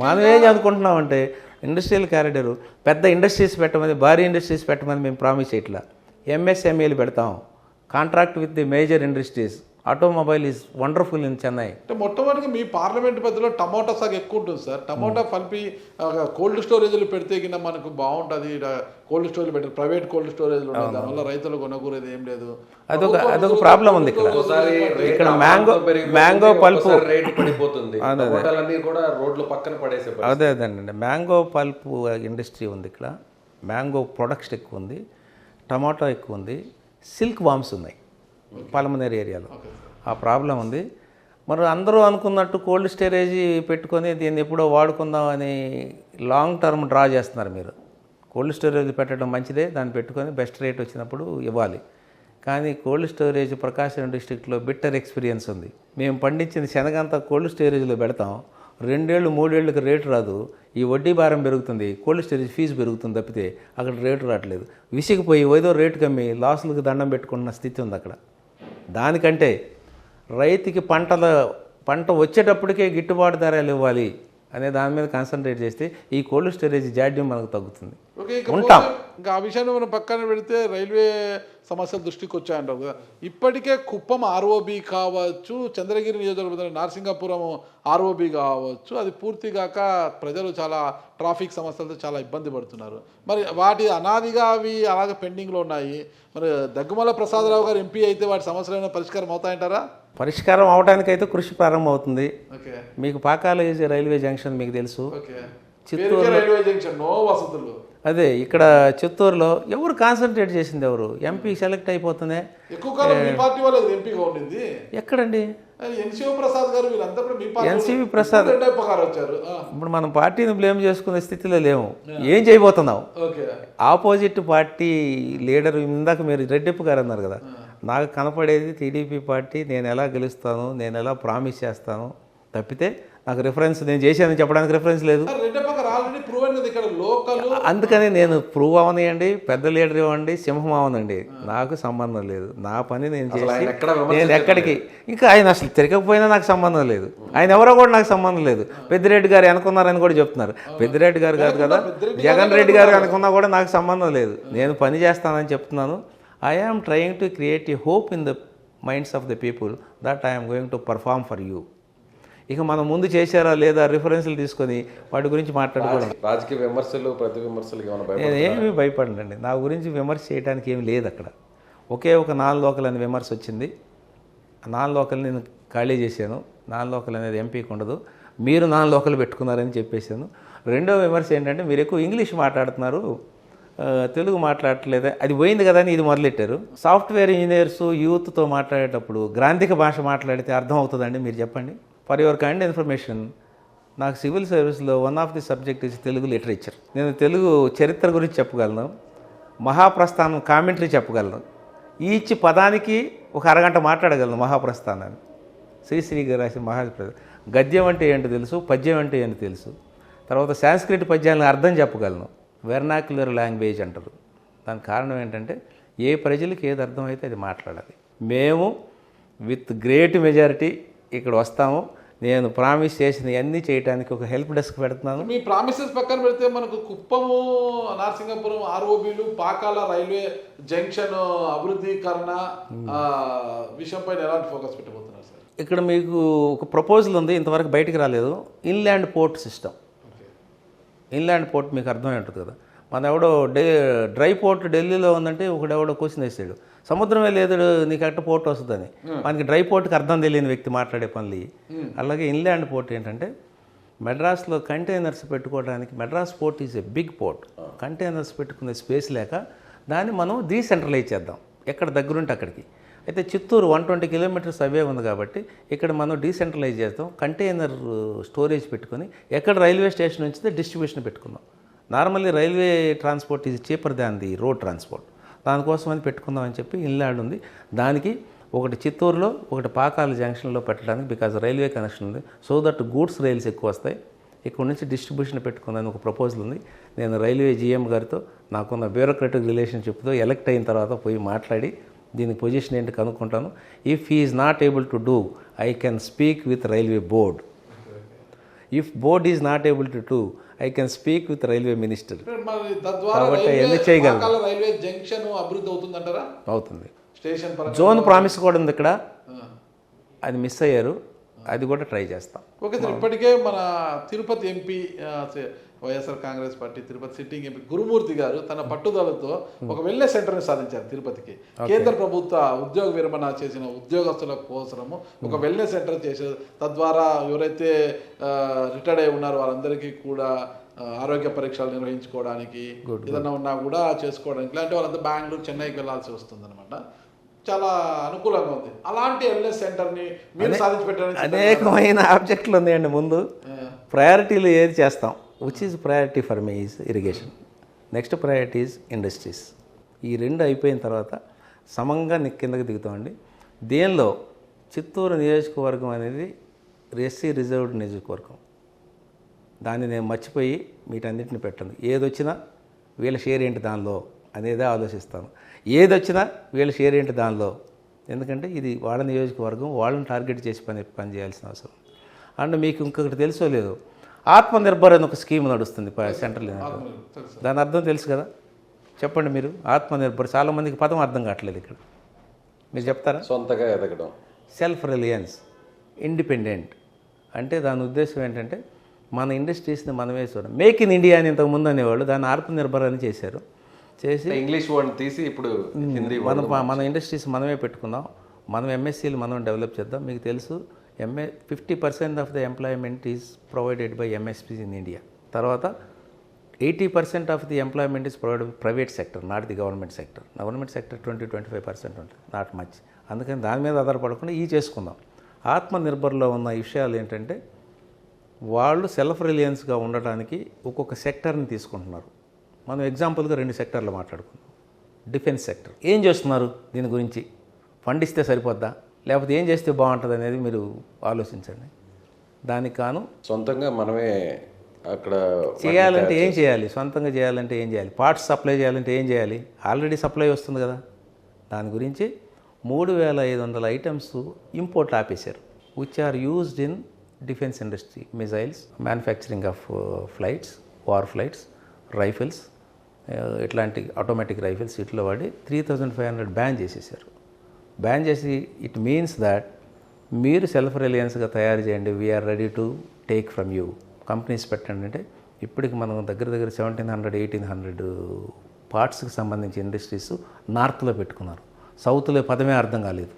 మనం ఏం అనుకుంటున్నామంటే ఇండస్ట్రియల్ క్యారిడర్ పెద్ద ఇండస్ట్రీస్ పెట్టమని, భారీ ఇండస్ట్రీస్ పెట్టమని మేము ప్రామిస్ చేయట్లా. ఎంఎస్ఎంఈలు పెడతాం, contract with the major industries. Automobile is wonderful in Chennai. అంటే మొట్టమొదటిగా మీ పార్లమెంట్ పరిధిలో టమోటా సాగు ఎక్కువ ఉంటుంది సార్. టమోటా కలిపి కోల్డ్ స్టోరేజ్లు పెడితే కింద మనకు బాగుంటుంది. కోల్డ్ స్టోరేజ్ పెట్టారు, ప్రైవేట్ కోల్డ్ స్టోరేజ్లు ఉన్నాయి. దానివల్ల రైతులు కొనకూరేది ఏం లేదు. అదొక ప్రాబ్లం ఉంది ఇక్కడ. మ్యాంగో పల్పు రేట్ పడిపోతుంది. కూడా రోడ్ల పక్కన పడేసే. అదేనండి, మ్యాంగో పల్పు ఇండస్ట్రీ ఉంది ఇక్కడ. మ్యాంగో ప్రొడక్షన్ ఎక్కువ ఉంది, టమాటా ఎక్కువ ఉంది, సిల్క్ వామ్స్ ఉన్నాయి పలమనేరు ఏరియాలో. ఆ ప్రాబ్లం ఉంది. మరి అందరూ అనుకున్నట్టు కోల్డ్ స్టోరేజ్ పెట్టుకొని దీన్ని ఎప్పుడో వాడుకుందామని లాంగ్ టర్మ్ డ్రా చేస్తున్నారు. మీరు కోల్డ్ స్టోరేజ్ పెట్టడం మంచిదే, దాన్ని పెట్టుకొని బెస్ట్ రేట్ వచ్చినప్పుడు ఇవ్వాలి. కానీ కోల్డ్ స్టోరేజ్ ప్రకాశం డిస్ట్రిక్ట్లో బిట్టర్ ఎక్స్పీరియన్స్ ఉంది. మేము పండించిన శనగంతా కోల్డ్ స్టోరేజ్లో పెడతాం, 2 ఏళ్ళు 3 ఏళ్ళకి రేటు రాదు. ఈ వడ్డీ భారం పెరుగుతుంది, కోల్డ్ స్టోరేజ్ ఫీజు పెరుగుతుంది తప్పితే అక్కడ రేటు రావట్లేదు. విసిగిపోయి ఏదో రేటు కమ్మి లాసులకు దండం పెట్టుకున్న స్థితి ఉంది అక్కడ. దానికంటే రైతుకి పంట వచ్చేటప్పటికే గిట్టుబాటు ధరలు ఇవ్వాలి. అనే దాని మీద కాన్సన్ట్రేట్ చేస్తే ఈ కోల్డ్ స్టోరేజ్ జాడ్యం మనకు తగ్గుతుంది. ఓకే, ఉంటాం. ఇంకా ఆ విషయాన్ని మనం పక్కన పెడితే రైల్వే సమస్యలు దృష్టికి వచ్చాయంటారు కదా. ఇప్పటికే కుప్పం ఆర్ఓబి కావచ్చు, చంద్రగిరి నియోజకవర్గం నార్సింగాపురం ఆర్ఓబి కావచ్చు, అది పూర్తి కాక ప్రజలు చాలా ట్రాఫిక్ సమస్యలతో చాలా ఇబ్బంది పడుతున్నారు. మరి వాటి అనాదిగా అవి అలాగే పెండింగ్లో ఉన్నాయి. మరి దగ్గుమల్ల ప్రసాదరావు గారు ఎంపీ అయితే వాటి సమస్యలు ఏమైనా పరిష్కారం అవుతాయంటారా? పరిష్కారం అవడానికైతే కృషి ప్రారంభం అవుతుంది. ఓకే, మీకు పాకాల రైల్వే జంక్షన్ మీకు తెలుసు. Okay, Chittoor railway junction no వసతులు. అదే ఇక్కడ చిత్తూరులో ఎవరు కాన్సన్ట్రేట్ చేసింది, ఎవరు ఎంపీ సెలెక్ట్ అయిపోతుంది. ఎక్కువ కాలం మీ పార్టీ వాళ్ళు ఎంపీగా ఉండింది ఎక్కడండి? ఎన్సీవి ప్రసాద్ గారు వీళ్ళంతా కూడా మీ పార్టీ ఎన్సీవి ప్రసాద్ వచ్చారు. ఇప్పుడు మనం పార్టీని బ్లేమ్ చేసుకునే స్థితిలో లేము. ఏం చేయబోతున్నావు? ఓకే, ఆపోజిట్ పార్టీ లీడర్ ఇందాక మీరు రెడ్డిప్పు గారు అన్నారు కదా, నాకు కనపడేది టీడీపీ పార్టీ, నేను ఎలా గెలుస్తాను, నేను ఎలా ప్రామిస్ చేస్తాను తప్పితే నాకు రిఫరెన్స్ నేను చేశానని చెప్పడానికి రిఫరెన్స్ లేదు. అందుకని నేను ప్రూవ్ అవనియండి, పెద్ద లీడర్ ఇవ్వండి, సింహం అవనండి, నాకు సంబంధం లేదు. నా పని నేను చేసి నేను ఎక్కడికి ఇంకా ఆయన అసలు తిరగకపోయినా నాకు సంబంధం లేదు. ఆయన ఎవరో కూడా నాకు సంబంధం లేదు. పెద్దిరెడ్డి గారు అనుకున్నారని కూడా చెప్తున్నారు. పెద్దిరెడ్డి గారు కాదు కదా, జగన్ రెడ్డి గారు అనుకున్నా కూడా నాకు సంబంధం లేదు. నేను పని చేస్తానని చెప్తున్నాను. I am trying to create a hope in the minds of the people that I'm going to perform for you. ఇక మనం ముందు చేశారా లేదా రిఫరెన్స్లు తీసుకొని వాటి గురించి మాట్లాడుకోవడం. రాజకీయ విమర్శలు, ప్రతి విమర్శలకు నేను ఏమీ భయపడండి. నా గురించి విమర్శ చేయడానికి ఏమి లేదు. అక్కడ ఒకే ఒక నాన్ లోకల్ అనే విమర్శ వచ్చింది. నాన్ లోకల్ నేను ఖాళీ చేశాను. నాన్ లోకల్ అనేది ఎంపీకి ఉండదు, మీరు నాన్ లోకల్ పెట్టుకున్నారని చెప్పేశాను. రెండో విమర్శ ఏంటంటే మీరు ఎక్కువ ఇంగ్లీష్ మాట్లాడుతున్నారు, తెలుగు మాట్లాడట్లేదే, అది పోయింది కదా అని ఇది మొదలెట్టారు. సాఫ్ట్వేర్ ఇంజనీర్స్ యూత్తో మాట్లాడేటప్పుడు గ్రాంధిక భాష మాట్లాడితే అర్థం అవుతుందండి? మీరు చెప్పండి. ఫర్ యువర్ కైండ్ ఇన్ఫర్మేషన్, నాకు సివిల్ సర్వీస్లో one of the subject is Telugu literature. నేను తెలుగు చరిత్ర గురించి చెప్పగలను, మహాప్రస్థానం కామెంటరీ చెప్పగలను, ఈచ్ పదానికి ఒక అరగంట మాట్లాడగలను మహాప్రస్థానాన్ని. శ్రీశ్రీ గారు రాసిన గద్యం అంటే ఏంటో తెలుసు, పద్యం అంటే ఏంటో తెలుసు. తర్వాత సాంస్క్రిట్ పద్యాలను అర్థం చెప్పగలను. వెర్నాక్యులర్ లాంగ్వేజ్ అంటారు. దానికి కారణం ఏంటంటే ఏ ప్రజలకు ఏది అర్థమైతే అది మాట్లాడాలి. మేము విత్ గ్రేట్ మెజారిటీ ఇక్కడ వస్తాము. నేను ప్రామిస్ చేసిన అన్నీ చేయడానికి ఒక హెల్ప్ డెస్క్ పెడుతున్నాను. మీ ప్రామిసెస్ పక్కన పెడితే మనకు కుప్పము, నార్సింగాపురం ఆర్ఓబీలు, పాకాల రైల్వే జంక్షన్ అభివృద్ధీకరణ విషయంపై ఎలాంటి ఫోకస్ పెట్టబోతున్నారు సార్? ఇక్కడ మీకు ఒక ప్రపోజల్ ఉంది, ఇంతవరకు బయటికి రాలేదు. Inland port system. Inland port మీకు అర్థమై ఉంటుంది కదా. మన ఎవడో డ్రై పోర్ట్ ఢిల్లీలో ఉందంటే ఒకడెవడో క్వశ్చన్ వేసాడు, సముద్రమే లేదు నీకు అట్ట పోర్ట్ వస్తుందని. మనకి డ్రై పోర్ట్కి అర్థం తెలియని వ్యక్తి మాట్లాడే పనులు. అలాగే ఇన్లాండ్ పోర్ట్ ఏంటంటే మెడ్రాస్లో కంటైనర్స్ పెట్టుకోవడానికి, Madras port is a big port. Containers పెట్టుకునే స్పేస్ లేక దాన్ని మనం డీసెంట్రలైజ్ చేద్దాం, ఎక్కడ దగ్గరుంటే అక్కడికి. అయితే చిత్తూరు 120 కిలోమీటర్స్ అవే ఉంది కాబట్టి ఇక్కడ మనం డీసెంట్రలైజ్ చేస్తాం. కంటైనర్ స్టోరేజ్ పెట్టుకొని ఎక్కడ రైల్వే స్టేషన్ ఉంచితే డిస్ట్రిబ్యూషన్ పెట్టుకుందాం. Normally railway transport is cheaper than the road transport. దానికోసం అని పెట్టుకుందాం అని చెప్పి ఇన్లాండ్ ఉంది. దానికి ఒకటి చిత్తూరులో, ఒకటి పాకాల జంక్షన్లో పెట్టడానికి, బికాజ్ రైల్వే కనెక్షన్ ఉంది, సో దట్ గూడ్స్ రైల్స్ ఎక్కువ వస్తాయి. ఇక్కడ నుంచి డిస్ట్రిబ్యూషన్ పెట్టుకుందని ఒక ప్రపోజల్ ఉంది. నేను రైల్వే జీఎం గారితో నాకున్న బ్యూరోక్రటిక్ రిలేషన్షిప్తో ఎలక్ట్ అయిన తర్వాత పోయి మాట్లాడి దీనికి పొజిషన్ ఏంటి కనుక్కుంటాను. If he is not able to do, I can speak with railway board. If board is not able to do, I can speak with railway minister. కాబట్టి ఎన్ని చేయగలరు. రైల్వే జంక్షన్ అభివృద్ధి అవుతుందంటారా? అవుతుంది. జోన్ ప్రామిస్ కూడా ఉంది ఇక్కడ, అది మిస్ అయ్యారు, అది కూడా ట్రై చేస్తాం. ఓకే సార్, ఇప్పటికే మన Tirupati MP YSR Congress party Tirupati sitting MP Gurumurthy garu తన పట్టుదలతో ఒక వెల్నెస్ సెంటర్ని సాధించారు తిరుపతికి. కేంద్ర ప్రభుత్వ ఉద్యోగ విరమణ చేసిన ఉద్యోగస్తుల కోసము ఒక వెల్నెస్ సెంటర్ చేశారు. తద్వారా ఎవరైతే రిటైర్డ్ అయి ఉన్నారో వాళ్ళందరికీ కూడా ఆరోగ్య పరీక్షలు నిర్వహించుకోవడానికి, ఏదైనా ఉన్నా కూడా చేసుకోవడానికి, ఇలాంటి వాళ్ళంతా బెంగళూరు, చెన్నైకి వెళ్ళాల్సి వస్తుందన్నమాట. చాలా అనుకూలంగా ఉంది. అలాంటి వెల్నెస్ సెంటర్ని మీరు సాధించి పెట్టడానికి అనేకమైన ఆబ్జెక్టులు ఉన్నాయండి. ముందు ప్రయారిటీలు ఏది చేస్తాం, which is priority for me is irrigation, next priority is industries. ఈ రెండు అయిపోయిన తర్వాత సమంగా కిందకి దిగుతామండి. దీనిలో చిత్తూరు నియోజకవర్గం అనేది ఎస్సీ రిజర్వ్డ్ నియోజకవర్గం. దాన్ని నేను మర్చిపోయి వీటన్నిటిని పెట్టను. ఏదొచ్చినా వీళ్ళ షేర్ ఏంటి దానిలో అనేదే ఆలోచిస్తాను. ఏదొచ్చినా వీళ్ళ షేర్ ఏంటి దానిలో, ఎందుకంటే ఇది వాళ్ళ నియోజకవర్గం, వాళ్ళని టార్గెట్ చేసి పని చేయాల్సిన అవసరం. అండ్ మీకు ఇంకొకటి తెలుసో లేదు, ఆత్మనిర్భర్ అని ఒక స్కీమ్ నడుస్తుంది సెంట్రల్ దాని అర్థం తెలుసు కదా, చెప్పండి మీరు. ఆత్మనిర్భర్ చాలామందికి పదం అర్థం కావట్లేదు ఇక్కడ, మీరు చెప్తారా? సొంతగా ఎదగడం, సెల్ఫ్ రిలయన్స్, ఇండిపెండెంట్ అంటే దాని ఉద్దేశం ఏంటంటే మన ఇండస్ట్రీస్ని మనమే చూడండి. మేక్ ఇన్ ఇండియా అని ఇంతకుముందు అనేవాళ్ళు, దాన్ని ఆత్మనిర్భర్ అని చేశారు. చేసి ఇంగ్లీష్ వర్డ్ తీసి ఇప్పుడు హిందీ మన ఇండస్ట్రీస్ మనమే పెట్టుకుందాం, మనం ఎంఎస్సీలు మనం డెవలప్ చేద్దాం. మీకు తెలుసు 50% of the employment is provided by MSPs in India. తర్వాత 80% of the employment is provided private sector, not the government sector. Government sector 20-25% ఉంటుంది, నాట్ మచ్. అందుకని దాని మీద ఆధారపడకుండా చేసుకుందాం. ఆత్మనిర్భర్లో ఉన్న విషయాలు ఏంటంటే వాళ్ళు సెల్ఫ్ రిలయన్స్గా ఉండటానికి ఒక్కొక్క సెక్టర్ని తీసుకుంటున్నారు. మనం ఎగ్జాంపుల్గా 2 సెక్టర్లు మాట్లాడుకుందాం. డిఫెన్స్ సెక్టర్ ఏం చేస్తున్నారు, దీని గురించి ఫండ్ ఇస్తే సరిపోద్దా, లేకపోతే ఏం చేస్తే బాగుంటుంది అనేది మీరు ఆలోచించండి. దానికి కాను సొంతంగా మనమే అక్కడ చేయాలంటే ఏం చేయాలి, సొంతంగా చేయాలంటే ఏం చేయాలి, పార్ట్స్ సప్లై చేయాలంటే ఏం చేయాలి, ఆల్రెడీ సప్లై వస్తుంది కదా. దాని గురించి 3500 ఐటమ్స్ ఇంపోర్ట్ ఆపేశారు, which are used in defence industry, missiles, manufacturing of flights, war flights, rifles, ఇట్లాంటి ఆటోమేటిక్ రైఫిల్స్ ఇట్లా వాడి 3500 బ్యాన్ చేసేసారు. బ్యాన్ చేసి ఇట్ మీన్స్ దాట్ మీరు సెల్ఫ్ రిలయన్స్గా తయారు చేయండి, we are ready to take from you, companies పెట్టండి అంటే ఇప్పటికి మనం దగ్గర 1700-1800 పార్ట్స్కి సంబంధించి ఇండస్ట్రీస్ నార్త్లో పెట్టుకున్నారు. సౌత్లో పదమే అర్థం కాలేదు.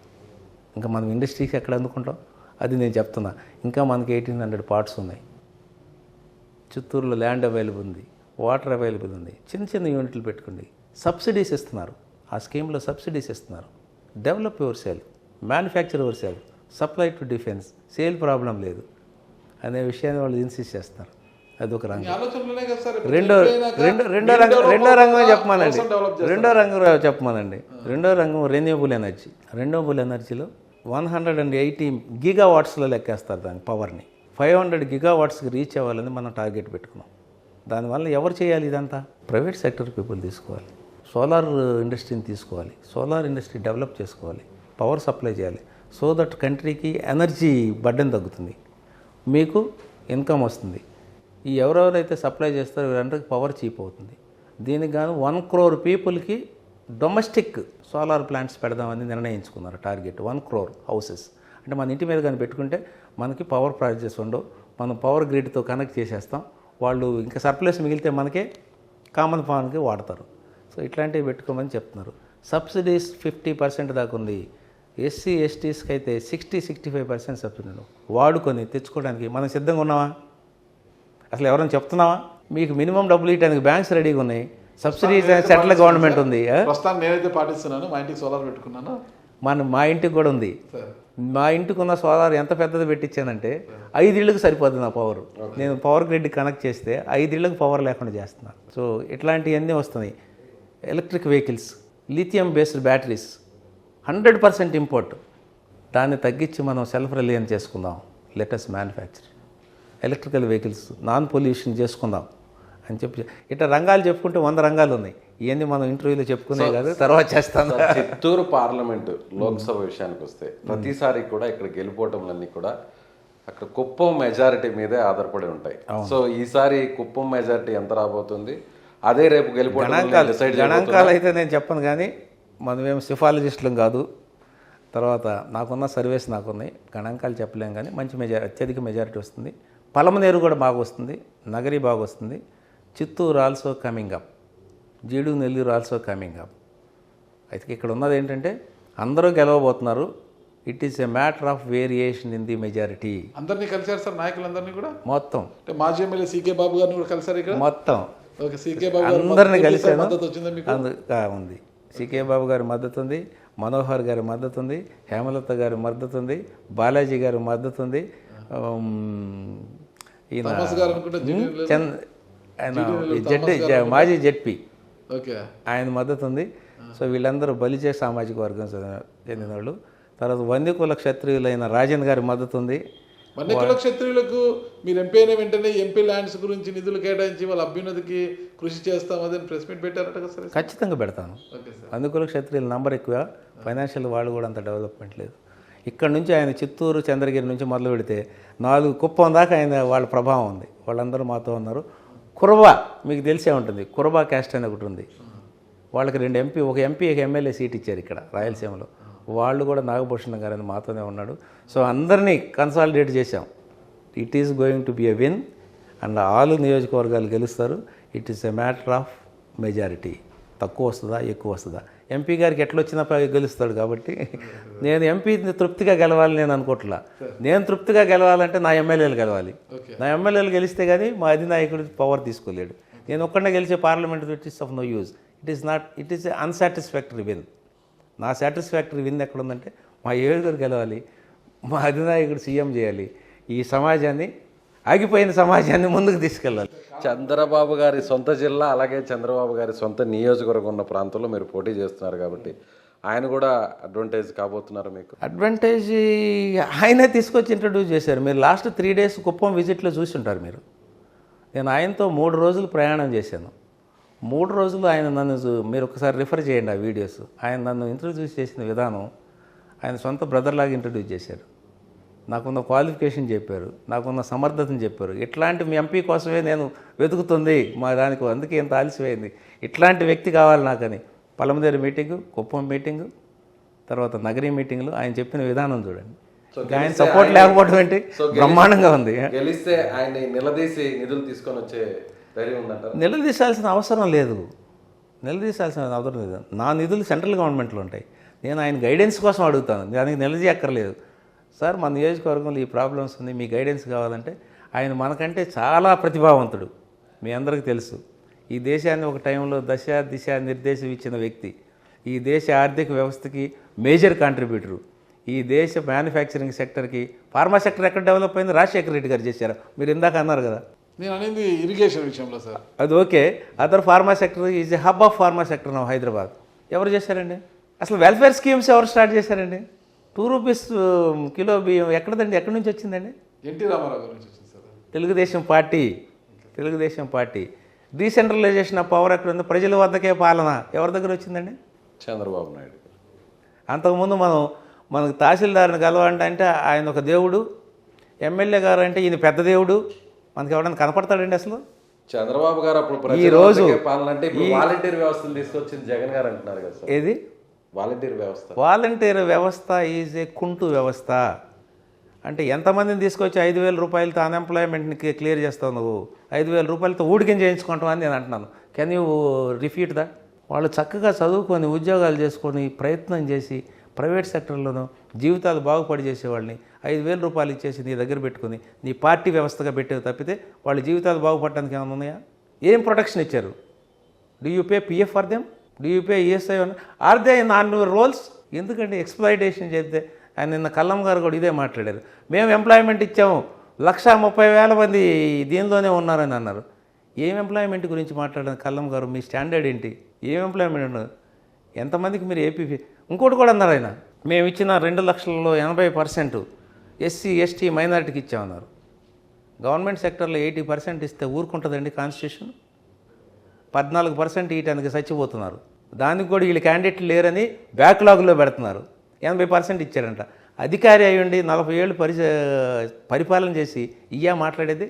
ఇంకా మనం ఇండస్ట్రీకి ఎక్కడ అందుకుంటాం, అది నేను చెప్తున్నా. ఇంకా మనకి 1800 పార్ట్స్ ఉన్నాయి. చిత్తూరులో ల్యాండ్ అవైలబుల్ ఉంది, వాటర్ అవైలబుల్ ఉంది. చిన్న యూనిట్లు పెట్టుకోండి, సబ్సిడీస్ ఇస్తున్నారు. ఆ స్కీమ్లో సబ్సిడీస్ ఇస్తున్నారు. Develop your self, manufacture your self, supply to defence, sale problem లేదు అనే విషయాన్ని వాళ్ళు ఇన్సిస్ట్ చేస్తున్నారు. అదొక రంగం. రెండో రంగం చెప్పమానండి. రెండో రంగం రెన్యూబుల్ ఎనర్జీ. రెన్యూబుల్ ఎనర్జీలో 180 గీగావాట్స్లో లెక్కేస్తారు దాని పవర్ని. 500 గీగావాట్స్కి రీచ్ అవ్వాలని మనం టార్గెట్ పెట్టుకున్నాం. దానివల్ల ఎవరు చేయాలి ఇదంతా? ప్రైవేట్ సెక్టర్ పీపుల్ తీసుకోవాలి. సోలార్ ఇండస్ట్రీని తీసుకోవాలి, సోలార్ ఇండస్ట్రీ డెవలప్ చేసుకోవాలి, పవర్ సప్లై చేయాలి. సో దట్ కంట్రీకి ఎనర్జీ బర్డెన్ తగ్గుతుంది, మీకు ఇన్కమ్ వస్తుంది. ఈ ఎవరెవరైతే సప్లై చేస్తారో వీరందరికీ పవర్ చీప్ అవుతుంది. దీనికి గాను 1 crore పీపుల్కి డొమెస్టిక్ సోలార్ ప్లాంట్స్ పెడదామని నిర్ణయించుకున్నారు. Target 1 crore houses. అంటే మన ఇంటి మీద కానీ పెట్టుకుంటే మనకి పవర్ ప్రాజెక్ట్స్ ఉండవు, మనం పవర్ గ్రిడ్తో కనెక్ట్ చేసేస్తాం. వాళ్ళు ఇంకా సర్ప్లస్ మిగిలితే మనకే కామన్ పాన్కి వాడతారు. సో ఇట్లాంటివి పెట్టుకోమని చెప్తున్నారు. సబ్సిడీస్ 50% దాకా ఉంది. ఎస్సీ ఎస్టీస్కి అయితే 60-65% సబ్సిడీ వాడుకొని తెచ్చుకోవడానికి మనం సిద్ధంగా ఉన్నామా? అసలు ఎవరైనా చెప్తున్నావా? మీకు మినిమం డబ్బులు ఇవ్వడానికి బ్యాంక్స్ రెడీగా ఉన్నాయి, సబ్సిడీ సెంట్రల్ గవర్నమెంట్ ఉంది. ప్రస్తుతానికి నేనైతే పాటిస్తున్నాను, మా ఇంటికి సోలార్ పెట్టుకున్నాను. మా ఇంటికి కూడా ఉంది. మా ఇంటికి ఉన్న సోలార్ ఎంత పెద్దది పెట్టించానంటే 5 ఇళ్ళకి సరిపోతుంది నా పవర్. నేను పవర్ గ్రిడ్ కనెక్ట్ చేస్తే 5 ఇళ్ళకి పవర్ లేకుండా చేస్తున్నాను. సో ఇట్లాంటివన్నీ వస్తున్నాయి. Electric vehicles, lithium based batteries 100% import. దాన్ని తగ్గించి మనం సెల్ఫ్ రిలయన్స్ చేసుకుందాం. Let us manufacture electrical vehicles, non pollution చేసుకుందాం అని చెప్పి ఇట్లా రంగాలు చెప్పుకుంటే 100 రంగాలు ఉన్నాయి. ఇవన్నీ మనం ఇంటర్వ్యూలో చెప్పుకునే కాదు, తర్వాత చేస్తాను. చిత్తూరు పార్లమెంటు లోక్సభ విషయానికి వస్తే ప్రతిసారి కూడా ఇక్కడ గెలుపోవటంలన్నీ కూడా అక్కడ కుప్పం మెజారిటీ మీదే ఆధారపడి ఉంటాయి. సో ఈసారి కుప్పం మెజారిటీ ఎంత రాబోతుంది, అదే రేపు గణాంకాలు అయితే నేను చెప్పను, కానీ మనమేమో సిఫాలజిస్టులం కాదు. తర్వాత నాకున్న సర్వేస్ నాకున్నాయి, గణాంకాలు చెప్పలేం, కానీ మంచి అత్యధిక మెజారిటీ వస్తుంది. పలమనేరు కూడా బాగా వస్తుంది, నగరి బాగా వస్తుంది. చిత్తూరు ఆల్సో కమింగ్ అప్, జీడు నెల్లూరు ఆల్సో కమింగ్ అప్. అయితే ఇక్కడ ఉన్నది ఏంటంటే అందరూ గెలవబోతున్నారు. It is a matter of variation in the majority. అందరినీ కలిసారు సార్, నాయకులందరినీ కూడా మొత్తం. అంటే మాజీ ఎమ్మెల్యే సీకే బాబు గారిని కూడా కలిసారు ఇక్కడ మొత్తం. ఓకే, సీకే బాబు అందరినీ కలిసాను. ఉంది. సీకే బాబు గారి మద్దతు ఉంది, మనోహర్ గారి మద్దతు ఉంది, హేమలత గారి మద్దతు ఉంది, బాలాజీ గారి మద్దతు ఉంది, ఆయన మాజీ జెడ్పీ ఆయన మద్దతు ఉంది. సో వీళ్ళందరూ బలిజే సామాజిక వర్గం చెందిన వాళ్ళు. తర్వాత వన్యకుల క్షత్రియులైన రాజన్ గారి మద్దతు ఉంది. వన్యకుల క్షత్రియులకు మీరు ఎంపీ అయిన వెంటనే ఎంపీ ల్యాండ్స్ గురించి నిధులు కేటాయించి వాళ్ళ అభ్యున్నతికి కృషి చేస్తాం అదే ప్రెస్ మీట్ పెట్టారట కదా సార్? ఖచ్చితంగా పెడతాను. వన్యకుల క్షత్రియుల నంబర్ ఎక్కువ, ఫైనాన్షియల్ వాళ్ళు కూడా అంత డెవలప్మెంట్ లేదు. ఇక్కడ నుంచి ఆయన చిత్తూరు చంద్రగిరి నుంచి మొదలు పెడితే 4 కుప్పం దాకా ఆయన వాళ్ళ ప్రభావం ఉంది. వాళ్ళందరూ మాతో ఉన్నారు. కురబా మీకు తెలిసే ఉంటుంది, కురబా క్యాస్ట్ అని ఒకటి ఉంది. వాళ్ళకి ఒక ఎంపీ ఎమ్మెల్యే సీట్ ఇచ్చారు ఇక్కడ రాయలసీమలో. వాళ్ళు కూడా నాగభూషణ్ గారని మాతోనే ఉన్నాడు. సో అందరినీ కన్సాలిడేట్ చేశాం. It is going to B a win and all నియోజకవర్గాలు గెలుస్తారు. It is a matter of majority. తక్కువ వస్తుందా ఎక్కువ వస్తుందా, ఎంపీ గారికి ఎట్లా వచ్చినా గెలుస్తాడు. కాబట్టి నేను ఎంపీని తృప్తిగా గెలవాలి నేను అనుకోవట్లా. నేను తృప్తిగా గెలవాలంటే నా ఎమ్మెల్యేలు గెలవాలి. నా ఎమ్మెల్యేలు గెలిస్తే కానీ మా అధినాయకుడు పవర్ తీసుకోలేడు. నేను ఒక్కడే గెలిచే parliament which is of no use. It is unsatisfactory win. నా సాటిస్ఫాక్టరీ విన్ ఎక్కడుందంటే మా ఏడుగురు గెలవాలి, మా అధినాయకుడు సీఎం చేయాలి, ఈ సమాజాన్ని, ఆగిపోయిన సమాజాన్ని ముందుకు తీసుకెళ్ళాలి. చంద్రబాబు గారి సొంత జిల్లా అలాగే చంద్రబాబు గారి సొంత నియోజకవర్గం ఉన్న ప్రాంతంలో మీరు పోటీ చేస్తున్నారు కాబట్టి ఆయన కూడా అడ్వాంటేజ్ కాబోతున్నారు మీకు. అడ్వాంటేజ్ ఆయనే తీసుకొచ్చి ఇంట్రడ్యూస్ చేశారు. మీరు లాస్ట్ 3 days కుప్పం విజిట్లో చూసి ఉంటారు మీరు. నేను ఆయనతో 3 రోజులు ప్రయాణం చేశాను. 3 రోజులు ఆయన నన్ను మీరు ఒకసారి రిఫర్ చేయండి ఆ వీడియోస్. ఆయన నన్ను ఇంట్రడ్యూస్ చేసిన విధానం, ఆయన సొంత బ్రదర్లాగా ఇంట్రడ్యూస్ చేశారు. నాకున్న క్వాలిఫికేషన్ చెప్పారు, నాకున్న సమర్థతను చెప్పారు. ఇట్లాంటి మీ ఎంపీ కోసమే నేను వెతుకుతుంది మా దానికి, అందుకే ఎంత ఆలస్యమైంది. ఇట్లాంటి వ్యక్తి కావాలి నాకని పలమదేరు మీటింగు, కుప్పం మీటింగు, తర్వాత నగరీ మీటింగ్లు ఆయన చెప్పిన విధానం చూడండి. ఆయన సపోర్ట్ లేకపోవడం ఏంటి, బ్రహ్మాండంగా ఉంది. గెలిస్తే ఆయన్ని నిలదీసి నిధులు తీసుకొని వచ్చే ధైర్యం ఉందంటారు. నిలదీసాల్సిన అవసరం లేదు. నా నిధులు సెంట్రల్ గవర్నమెంట్లో ఉంటాయి. నేను ఆయన గైడెన్స్ కోసం అడుగుతాను, దానికి నిలదీయక్కర్లేదు. సార్ మా నియోజకవర్గంలో ఈ ప్రాబ్లమ్స్ ఉంది, మీ గైడెన్స్ కావాలంటే ఆయన మనకంటే చాలా ప్రతిభావంతుడు. మీ అందరికీ తెలుసు. ఈ దేశాన్ని ఒక టైంలో దిశ నిర్దేశం ఇచ్చిన వ్యక్తి. ఈ దేశ ఆర్థిక వ్యవస్థకి మేజర్ కాంట్రిబ్యూటరు. ఈ దేశ మ్యానుఫ్యాక్చరింగ్ సెక్టర్కి, ఫార్మా సెక్టర్ ఎక్కడ డెవలప్ అయింది, రాజశేఖర రెడ్డి గారు చేశారు. మీరు ఇందాక అన్నారు కదా, నేను అనేది ఇరిగేషన్ విషయంలో సార్. అది okay. Other pharma sector is a hub of pharma sector నా హైదరాబాద్. ఎవరు చేశారండి? అసలు వెల్ఫేర్ స్కీమ్స్ ఎవరు స్టార్ట్ చేశారండి? 2 rupees కిలో బియ్యం ఎక్కడదండి, ఎక్కడి నుంచి వచ్చిందండి? ఎన్టీ రామారావు గారి నుంచి వచ్చింది sir. Telugu Desam party. Decentralisation of power ఎక్కడ ఉంది? ప్రజల వద్దకే పాలన ఎవరి దగ్గర వచ్చిందండి? చంద్రబాబు నాయుడు. అంతకుముందు మనకు తహసీల్దార్ని కలవాలంటే ఆయన ఒక దేవుడు, ఎమ్మెల్యే గారు అంటే ఈయన పెద్ద దేవుడు. మనకి ఎవరైనా కనపడతాడండి అసలు? చంద్రబాబు గారు అప్పుడు ఈ రోజు పాలన అంటే వాలంటీర్ వ్యవస్థను తీసుకొచ్చింది జగన్ గారు అంటున్నారు కదా సార్. ఏది వాలంటీర్ వ్యవస్థ ఈజ్ ఏ కుంటు వ్యవస్థ. అంటే ఎంతమందిని తీసుకొచ్చి 5,000 రూపాయలతో అన్ఎంప్లాయ్మెంట్ని క్లియర్ చేస్తావు నువ్వు? 5,000 రూపాయలతో ఊడికం చేయించుకుంటావు అని నేను అంటున్నాను. కెన్ యూ రిపీట్ దా? వాళ్ళు చక్కగా చదువుకొని ఉద్యోగాలు చేసుకొని ప్రయత్నం చేసి ప్రైవేట్ సెక్టర్లోనూ జీవితాలు బాగుపడి చేసేవాళ్ళని 5,000 రూపాయలు ఇచ్చేసి నీ దగ్గర పెట్టుకుని నీ పార్టీ వ్యవస్థగా పెట్టేవి తప్పితే వాళ్ళ జీవితాలు బాగుపడడానికి ఏమైనా ఉన్నాయా? ఏం ప్రొటెక్షన్ ఇచ్చారు? Do you pay PF for them? Do you pay ESI? Are they non rolls? ఎందుకంటే ఎక్స్ప్లాయిటేషన్ చేస్తే ఆయన నిన్న కల్లం గారు కూడా ఇదే మాట్లాడారు. మేము ఎంప్లాయ్మెంట్ ఇచ్చాము, 130,000 మంది దీనిలోనే ఉన్నారని అన్నారు. ఏం ఎంప్లాయ్మెంట్ గురించి మాట్లాడారు కల్లం గారు? మీ స్టాండర్డ్ ఏంటి? ఏం ఎంప్లాయ్మెంట్ ఉండదు? ఎంతమందికి మీరు ఏపీ? ఇంకోటి కూడా అన్నారు ఆయన, మేము ఇచ్చిన 2 లక్షలలో 80% ఎస్సీ ఎస్టీ మైనారిటీకి ఇచ్చామన్నారు. గవర్నమెంట్ సెక్టర్లో 80% ఇస్తే ఊరుకుంటుందండి కాన్స్టిట్యూషన్? 14% ఇయటానికి చచ్చిపోతున్నారు. దానికి కూడా వీళ్ళు క్యాండిడేట్లు లేరని బ్యాక్లాగ్లో పెడుతున్నారు. 80% ఇచ్చారంట. అధికారి అయ్యండి 40 ఏళ్ళు పరిపాలన చేసి మాట్లాడేది?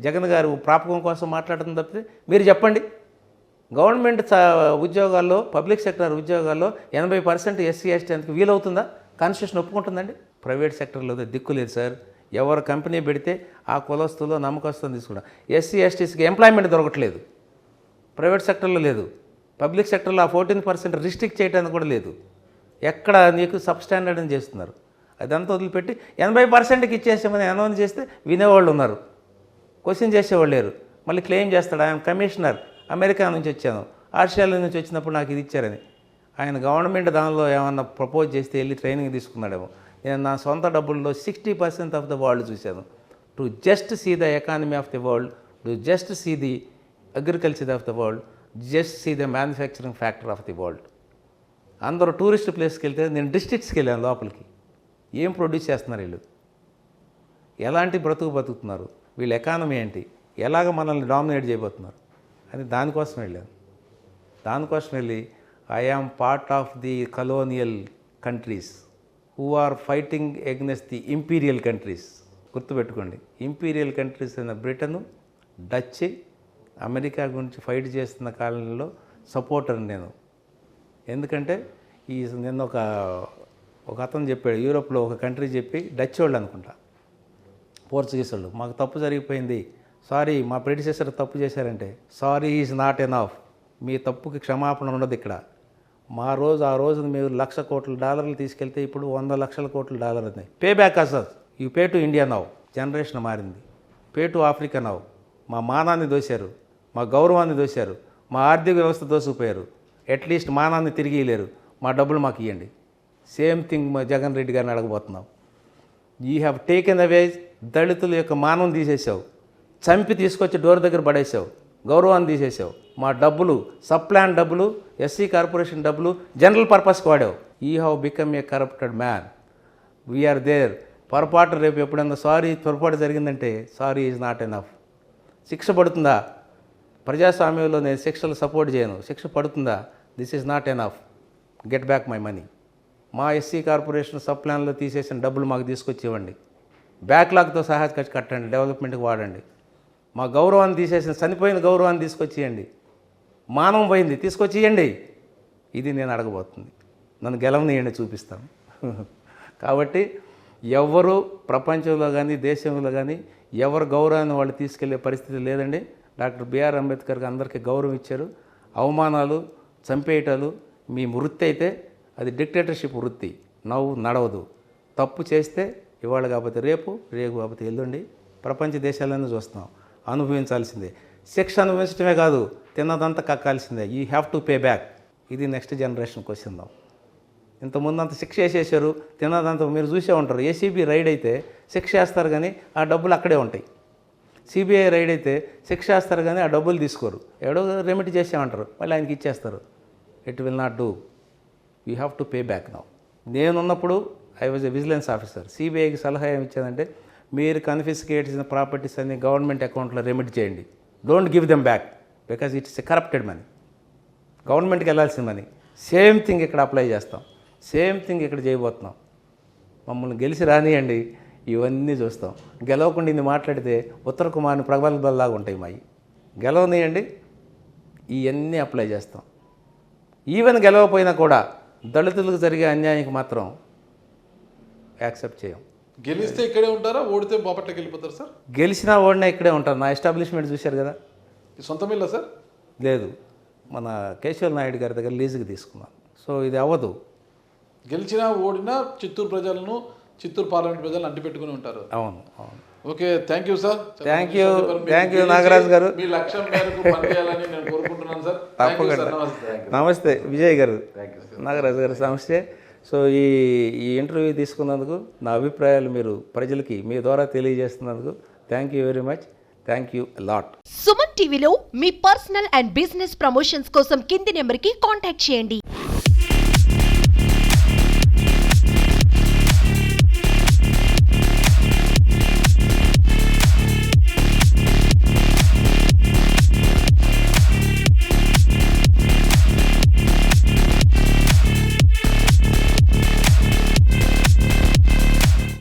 జగన్ గారు ప్రాపకం కోసం మాట్లాడుతుంది తప్పితే మీరు చెప్పండి. గవర్నమెంట్ ఉద్యోగాల్లో, పబ్లిక్ సెక్టర్ ఉద్యోగాల్లో 80% ఎస్సీ ఎస్టీ అందుకు వీలవుతుందా? కాన్స్టిట్యూషన్ ఒప్పుకుంటుందండి? ప్రైవేట్ సెక్టర్లో దిక్కు లేదు సార్. ఎవరు కంపెనీ పెడితే ఆ కులస్తులో నమ్మకస్తుని తీసుకున్నాం. ఎస్సీ ఎస్టీస్కి ఎంప్లాయ్మెంట్ దొరకట్లేదు, ప్రైవేట్ సెక్టర్లో లేదు. పబ్లిక్ సెక్టర్లో ఆ 14% రిస్ట్రిక్ట్ చేయడానికి కూడా లేదు. ఎక్కడ నీకు సబ్స్టాండర్డ్ అని చేస్తున్నారు. అదంతా వదిలిపెట్టి 80%కి ఇచ్చేసామని అనౌన్స్ చేస్తే వినేవాళ్ళు ఉన్నారు, క్వశ్చన్ చేసేవాళ్ళు లేరు. మళ్ళీ క్లెయిమ్ చేస్తాడు, ఆయన కమిషనర్, అమెరికా నుంచి వచ్చాను, ఆస్ట్రేలియా నుంచి వచ్చినప్పుడు నాకు ఇది ఇచ్చారని. ఆయన గవర్నమెంట్ దానిలో ఏమన్నా ప్రపోజ్ చేస్తే వెళ్ళి ట్రైనింగ్ తీసుకున్నాడేమో. నేను నా సొంత డబ్బుల్లో 60% ఆఫ్ ద వరల్డ్ చూశాను. To just see the economy of the world, to just see the agriculture of the world, just see the manufacturing factor of the world. అందరూ టూరిస్ట్ ప్లేస్కి వెళ్తే నేను డిస్ట్రిక్ట్స్కి వెళ్ళాను లోపలికి. ఏం ప్రొడ్యూస్ చేస్తున్నారు వీళ్ళు? ఎలాంటి బతుకుతున్నారు? వీళ్ళ ఎకానమీ ఏంటి? ఎలాగ మనల్ని డామినేట్ చేయబోతున్నారు అని దానికోసం వెళ్ళాను. దానికోసం వెళ్ళి I am part of the colonial countries who are fighting against the imperial countries. గుర్తుపెట్టుకోండి. ఇంపీరియల్ కంట్రీస్ అయిన బ్రిటను, డచ్, అమెరికా గురించి ఫైట్ చేస్తున్న కాలంలో సపోర్టర్ నేను. ఎందుకంటే నిన్న ఒక అతను చెప్పాడు, యూరోప్లో ఒక కంట్రీ చెప్పి, డచ్ వాళ్ళు అనుకుంటా, పోర్చుగీస్ వాళ్ళు, మాకు తప్పు జరిగిపోయింది, సారీ మా ప్రెడిసెసర్ తప్పు చేశారంటే, సారీ ఈజ్ నాట్ ఎనఫ్, మీ తప్పుకి క్షమాపణ ఉండదు ఇక్కడ. ఆ రోజున మీరు $1,00,000 కోట్ల తీసుకెళ్తే ఇప్పుడు $100 లక్షల ఉన్నాయి. పే బ్యాక్ అసలు you pay to India now. Generation మారింది. Pay to Africa now. మా మానాన్ని దోశారు, మా గౌరవాన్ని దోశారు, మా ఆర్థిక వ్యవస్థ దోసుకుపోయారు. అట్లీస్ట్ మానాన్ని తిరిగి ఇవ్వలేరు, మా డబ్బులు మాకు ఇవ్వండి. సేమ్ థింగ్ మా జగన్ రెడ్డి గారిని అడగబోతున్నాం. యూ హ్యావ్ టేకెన్ అవే, దళితుల యొక్క మానం తీసేసావు, చంపి తీసుకొచ్చి డోర్ దగ్గర పడేసావు, గౌరవాన్ని తీసేసావు. మా డబ్బులు, సప్లాన్ డబ్బులు, ఎస్సీ కార్పొరేషన్ డబ్బులు జనరల్ పర్పస్కి వాడావు. You have become a corrupted man. We are there. పొరపాటు రేపు ఎప్పుడన్నా పొరపాటు జరిగిందంటే సారీ ఈజ్ నాట్ ఎనఫ్. శిక్ష పడుతుందా? ప్రజాస్వామ్యంలో నేను శిక్షలు సపోర్ట్ చేయను. శిక్ష పడుతుందా? This is not enough, get back my money. మా ఎస్సీ కార్పొరేషన్ సప్లాన్లో తీసేసిన డబ్బులు మాకు తీసుకొచ్చి ఇవ్వండి. బ్యాక్లాగ్తో సహా కట్టండి, డెవలప్మెంట్కి వాడండి. మా గౌరవాన్ని తీసేసిన, చనిపోయిన గౌరవాన్ని తీసుకొచ్చి ఇవ్వండి. మానవం పోయింది, తీసుకొచ్చి ఇవ్వండి. ఇది నేను అడగబోతుంది. నన్ను గెలవనియండి, చూపిస్తాను. కాబట్టి ఎవరు ప్రపంచంలో కానీ దేశంలో కానీ ఎవరు గౌరవాన్ని వాళ్ళు తీసుకెళ్లే పరిస్థితి లేదండి. డాక్టర్ బిఆర్ అంబేద్కర్కి అందరికీ గౌరవం ఇచ్చారు. అవమానాలు, చంపేయటాలు మీ వృత్తి అయితే అది డిక్టేటర్షిప్ వృత్తి. నడవదు. తప్పు చేస్తే ఇవాళ కాకపోతే రేపు కాకపోతే ఎల్లుండి ప్రపంచ దేశాలను చూస్తున్నాం. అనుభవించాల్సిందే. శిక్ష అనుభవించడమే కాదు, తిన్నదంతా కక్కాల్సిందే. You have to pay back. ఇది నెక్స్ట్ జనరేషన్కి వస్తుందాం. ఇంతకుముందు అంత శిక్ష వేసేసారు, తిన్నదంతా మీరు చూసే ఉంటారు. ఏసీబీ రైడ్ అయితే శిక్ష వేస్తారు కానీ ఆ డబ్బులు అక్కడే ఉంటాయి. సిబిఐ రైడ్ అయితే శిక్ష వేస్తారు కానీ ఆ డబ్బులు తీసుకోరు. ఎవడో రెమెడీ చేసామంటారు, మళ్ళీ ఆయనకి ఇచ్చేస్తారు. It will not do. You have to pay back now. నేనున్నప్పుడు I was a vigilance officer. సిబిఐకి సలహా ఏమి ఇచ్చానంటే, మీరు కన్ఫిస్కేట్ చేసిన ప్రాపర్టీస్ అన్ని గవర్నమెంట్ అకౌంట్లో రెమెడీ చేయండి. Don't give them back because it's a corrupted money, గవర్నమెంట్కి వెళ్ళాల్సిన మనీ. సేమ్ థింగ్ ఇక్కడ అప్లై చేస్తాం, సేమ్ థింగ్ ఇక్కడ చేయబోతున్నాం. మమ్మల్ని గెలిచి రానియండి, ఇవన్నీ చూస్తాం. గెలవకుండా ఇది మాట్లాడితే ఉత్తర కుమార్ని ప్రగల్భాల్లాగా ఉంటాయి మాయి. గెలవనియండి, ఇవన్నీ అప్లై చేస్తాం. ఈవెన్ గెలవపోయినా కూడా దళితులకు జరిగే అన్యాయానికి మాత్రం యాక్సెప్ట్ చేయం. గెలిస్తే ఇక్కడే ఉంటారా, ఓడితే బాపట్లకి వెళ్ళిపోతారు సార్? గెలిచినా ఓడినా ఇక్కడే ఉంటారు. నా ఎస్టాబ్లిష్మెంట్ చూశారు కదా. సొంతం ఇల్లా సార్? లేదు, మన కేశవ నాయుడు గారి దగ్గర లీజుకి తీసుకున్నాను. సో ఇది అవ్వదు. గెలిచినా ఓడినా చిత్తూరు ప్రజలను, చిత్తూరు పార్లమెంట్ ప్రజలను అంటిపెట్టుకుని ఉంటారు. అవును. Okay, thank you sir. Thank you Nagaraju గారు. మీ లక్ష్యం మేరకు పనిచేయాలని నేను కోరుకుంటున్నాను సార్. తప్పకుండా. నమస్తే విజయ్ గారు, నాగరాజు గారు నమస్తే. సో ఈ ఇంటర్వ్యూ తీసుకున్నందుకు, నా అభిప్రాయాలు మీరు ప్రజలకి మీ ద్వారా తెలియజేస్తున్నందుకు thank you very much. Thank you lot. Suman టీవీలో మీ పర్సనల్ అండ్ బిజినెస్ ప్రమోషన్స్ కోసం కింది నెంబర్కి కాంటాక్ట్ చేయండి.